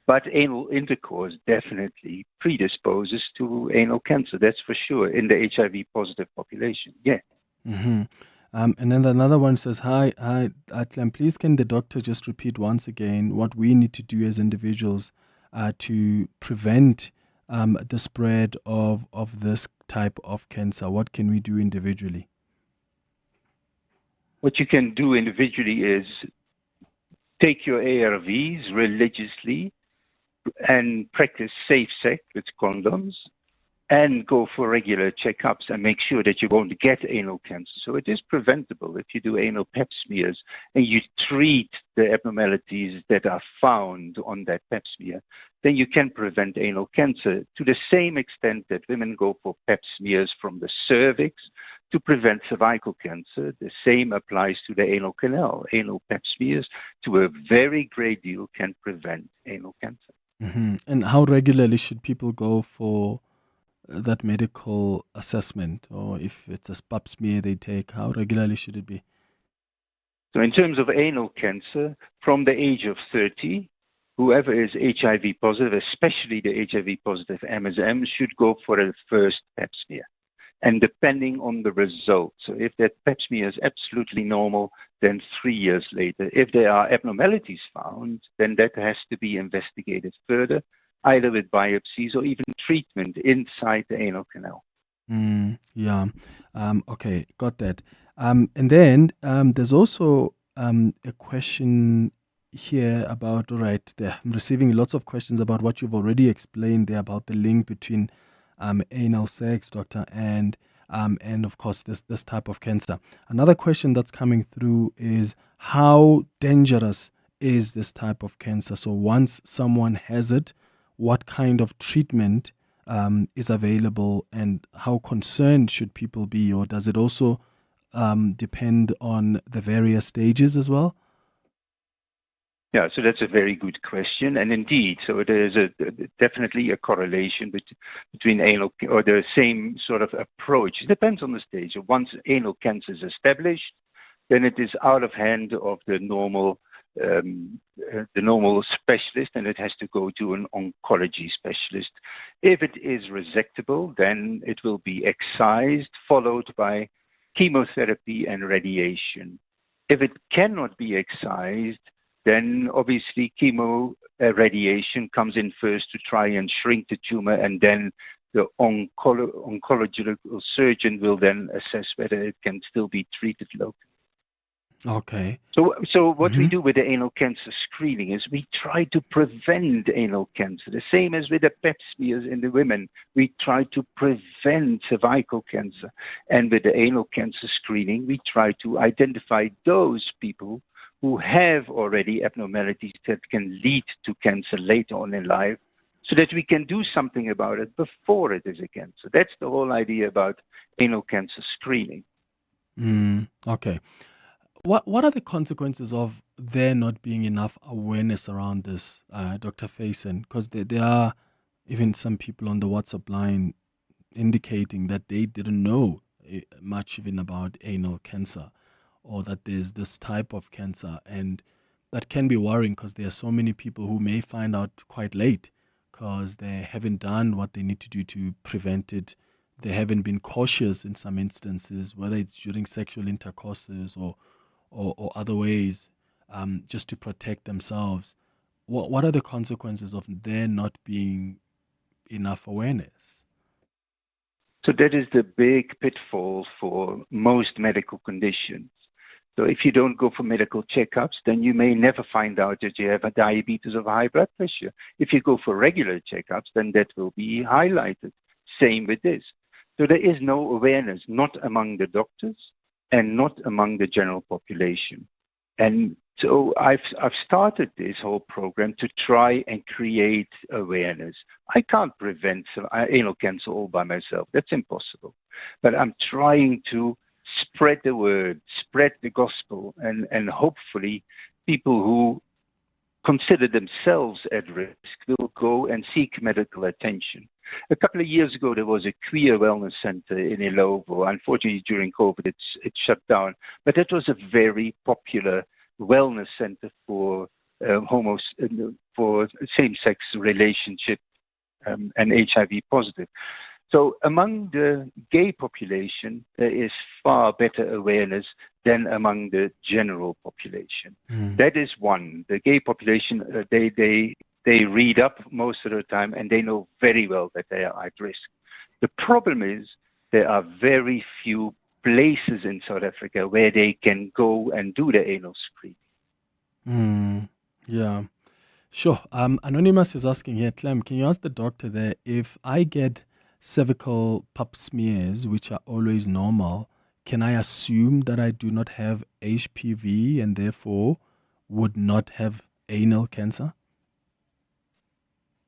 But anal intercourse definitely predisposes to anal cancer. That's for sure in the HIV positive population. Yeah. Mm-hmm. And then another one says, hi, Clem, please can the doctor just repeat once again what we need to do as individuals to prevent the spread of this type of cancer? What can we do individually? What you can do individually is take your ARVs religiously and practice safe sex with condoms and go for regular checkups and make sure that you won't get anal cancer. So it is preventable if you do anal pap smears and you treat the abnormalities that are found on that pap smear, then you can prevent anal cancer to the same extent that women go for pap smears from the cervix to prevent cervical cancer. The same applies to the anal canal. Anal pap smears, to a very great deal, can prevent anal cancer. Mm-hmm. And how regularly should people go for that medical assessment? Or if it's a pap smear they take, how regularly should it be? So in terms of anal cancer, from the age of 30, whoever is HIV positive, especially the HIV positive MSM, should go for a first pap smear. And depending on the results, so if that pap smear is absolutely normal, then 3 years later. If there are abnormalities found, then that has to be investigated further, either with biopsies or even treatment inside the anal canal. Yeah. Okay, got that. And then there's also a question here about, all right, I'm receiving lots of questions about what you've already explained there about the link between anal sex, doctor, and of course this type of cancer. Another question that's coming through is, how dangerous is this type of cancer? So once someone has it, what kind of treatment is available, and how concerned should people be? Or does it also depend on the various stages as well? Yeah, so that's a very good question. And indeed, so there is definitely a correlation between anal, or the same sort of approach. It depends on the stage. Once anal cancer is established, then it is out of hand of the normal specialist, and it has to go to an oncology specialist. If it is resectable, then it will be excised, followed by chemotherapy and radiation. If it cannot be excised, then obviously radiation comes in first to try and shrink the tumor, and then the oncological surgeon will then assess whether it can still be treated locally. Okay. So what we do with the anal cancer screening is we try to prevent anal cancer. The same as with the pap smears in the women. We try to prevent cervical cancer. And with the anal cancer screening, we try to identify those people who have already abnormalities that can lead to cancer later on in life, so that we can do something about it before it is a cancer. That's the whole idea about anal cancer screening. Okay. What are the consequences of there not being enough awareness around this, Dr. Faesen? Because there are even some people on the WhatsApp line indicating that they didn't know much even about anal cancer, or that there's this type of cancer, and that can be worrying because there are so many people who may find out quite late because they haven't done what they need to do to prevent it. They haven't been cautious in some instances, whether it's during sexual intercourses or other ways, just to protect themselves. what are the consequences of there not being enough awareness? So that is the big pitfall for most medical conditions. So if you don't go for medical checkups, then you may never find out that you have a diabetes or high blood pressure. If you go for regular checkups, then that will be highlighted. Same with this. So there is no awareness, not among the doctors and not among the general population. And so I've started this whole program to try and create awareness. I can't prevent anal cancer all by myself. That's impossible. But I'm trying to spread the word, spread the gospel, and hopefully people who consider themselves at risk will go and seek medical attention. A couple of years ago, there was a queer wellness center in Ilovo. Unfortunately, during COVID, it shut down. But that was a very popular wellness center for for same-sex relationship and HIV positive. So among the gay population, there is far better awareness than among the general population. That is one. The gay population, they read up most of the time and they know very well that they are at risk. The problem is there are very few places in South Africa where they can go and do the anal screening. Yeah. Sure. Anonymous is asking here, Clem, can you ask the doctor there if I get cervical pap smears, which are always normal, can I assume that I do not have HPV and therefore would not have anal cancer?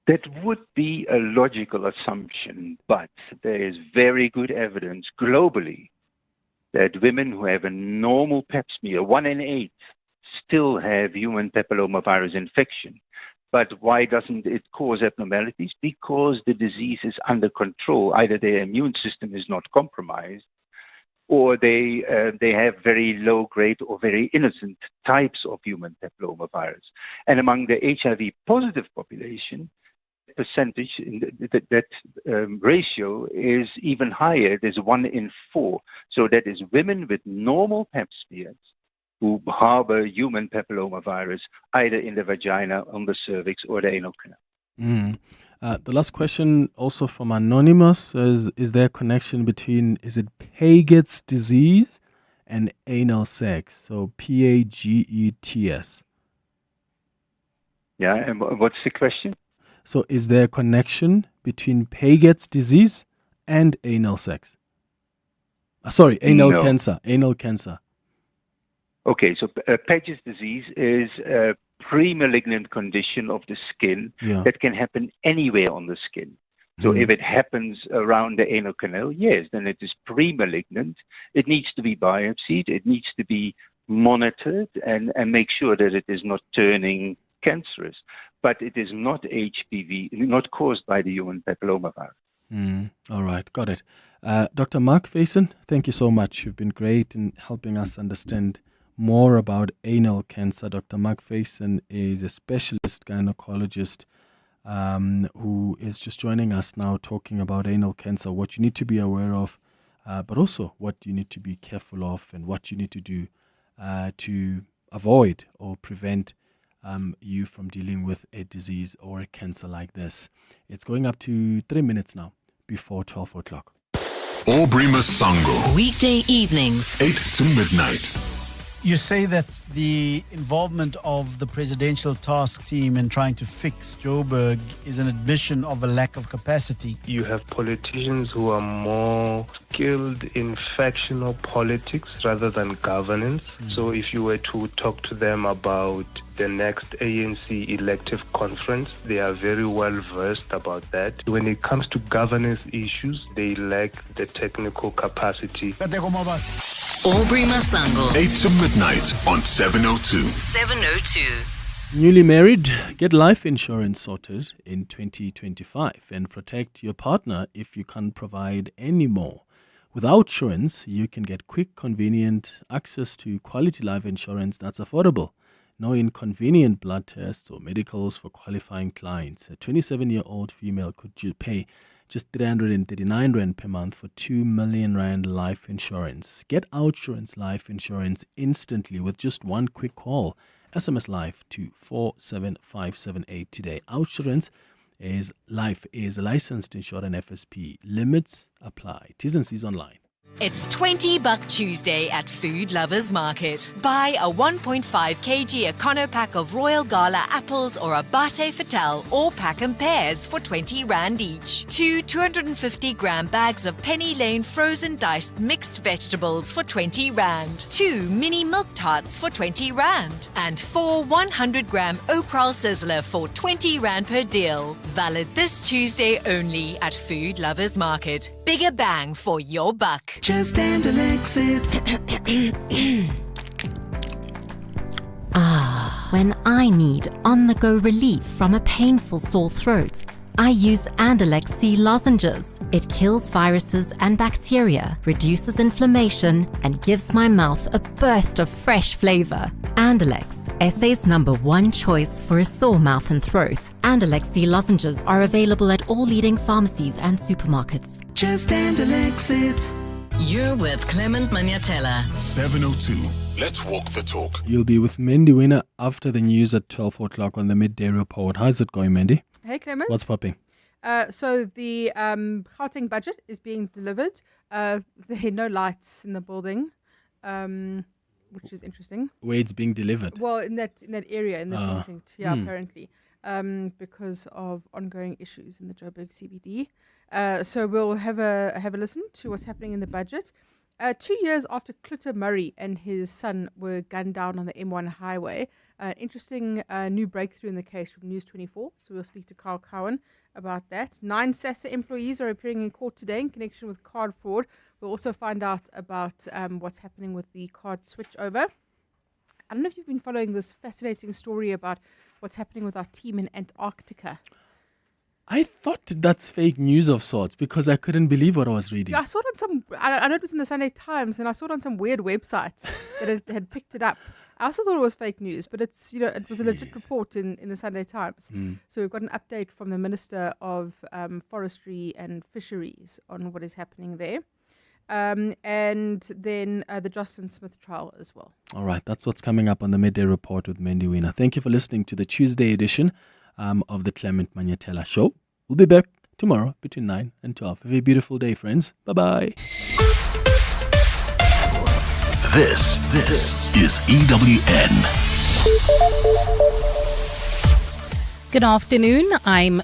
That would be a logical assumption, but there is very good evidence globally that women who have a normal pap smear, 1 in 8, still have human papillomavirus infection. But why doesn't it cause abnormalities? Because the disease is under control. Either their immune system is not compromised, or they have very low-grade or very innocent types of human papillomavirus. And among the HIV-positive population, percentage, that ratio is even higher. It is 1 in 4. So that is women with normal pap smears who harbor human papillomavirus either in the vagina, on the cervix, or the anal canal. The last question, also from Anonymous, is there a connection between, is it Paget's disease and anal sex? So Pagets. Yeah, and what's the question? So is there a connection between Paget's disease and anal sex? Anal cancer. Anal cancer. Okay, so Paget's disease is a pre-malignant condition of the skin that can happen anywhere on the skin. So if it happens around the anal canal, yes, then it is pre-malignant. It needs to be biopsied. It needs to be monitored and make sure that it is not turning cancerous. But it is not HPV, not caused by the human papillomavirus. All right, got it. Dr. Mark Faesen, thank you so much. You've been great in helping us understand more about anal cancer. Dr. Mark Faesen is a specialist gynecologist who is just joining us now talking about anal cancer, what you need to be aware of, but also what you need to be careful of and what you need to do to avoid or prevent you from dealing with a disease or a cancer like this. It's going up to 3 minutes now before 12 o'clock. Aubrey Masango. Weekday evenings, 8 to midnight. You say that the involvement of the presidential task team in trying to fix Joburg is an admission of a lack of capacity. You have politicians who are more skilled in factional politics rather than governance. So if you were to talk to them about the next ANC elective conference, they are very well versed about that. When it comes to governance issues, they lack the technical capacity. Aubrey Masango. 8 to midnight on 702. 702. Newly married, get life insurance sorted in 2025 and protect your partner if you can't provide any more. With Outsurance, you can get quick, convenient access to quality life insurance that's affordable. No inconvenient blood tests or medicals for qualifying clients. A 27-year-old female could pay just 339 Rand per month for 2 million Rand life insurance. Get Outsurance life insurance instantly with just one quick call SMS live to 47578 today. Outsurance is life is licensed to ensure an FSP. Limits apply. T's and C's online. It's $20 Tuesday at Food Lovers Market. Buy a 1.5 kg Econo pack of Royal Gala apples or a Bate Fatale or pack and pairs for 20 Rand each. 2 250 gram bags of Penny Lane frozen diced mixed vegetables for 20 Rand. 2 mini milk tarts for 20 Rand. And 4 100 gram Okral Sizzler for 20 Rand per deal. Valid this Tuesday only at Food Lovers Market. Bigger bang for your buck. Just and an exit. When I need on-the-go relief from a painful sore throat, I use Andalex C lozenges. It kills viruses and bacteria, reduces inflammation, and gives my mouth a burst of fresh flavor. Andalex, SA's #1 choice for a sore mouth and throat. Andalex C lozenges are available at all leading pharmacies and supermarkets. Just Andalex it. You're with Clement Manyathela. 702. Let's walk the talk. You'll be with Mandy Winner after the news at 12 o'clock on the midday report. How's it going, Mandy? Hey, Clement. What's popping? So the Gauteng budget is being delivered. There are no lights in the building, which is interesting. Where it's being delivered? Well, in that area, in the precinct, apparently, because of ongoing issues in the Joburg CBD. So we'll have a listen to what's happening in the budget. 2 years after Clutter Murray and his son were gunned down on the M1 highway, interesting new breakthrough in the case from News 24. So we'll speak to Carl Cowan about that. 9 SASSA employees are appearing in court today in connection with card fraud. We'll also find out about what's happening with the card switchover. I don't know if you've been following this fascinating story about what's happening with our team in Antarctica. I thought that's fake news of sorts because I couldn't believe what I was reading. Yeah, I saw it on I know it was in the Sunday Times, and I saw it on some weird websites that had picked it up. I also thought it was fake news, but it's, it was a legit report in the Sunday Times. So we've got an update from the Minister of Forestry and Fisheries on what is happening there. And then the Justin Smith trial as well. All right, that's what's coming up on the midday report with Mandy Winner. Thank you for listening to the Tuesday edition of the Clement Manyathela Show. We'll be back tomorrow between 9 and 12. Have a beautiful day, friends. Bye-bye. This is EWN. Good afternoon. I'm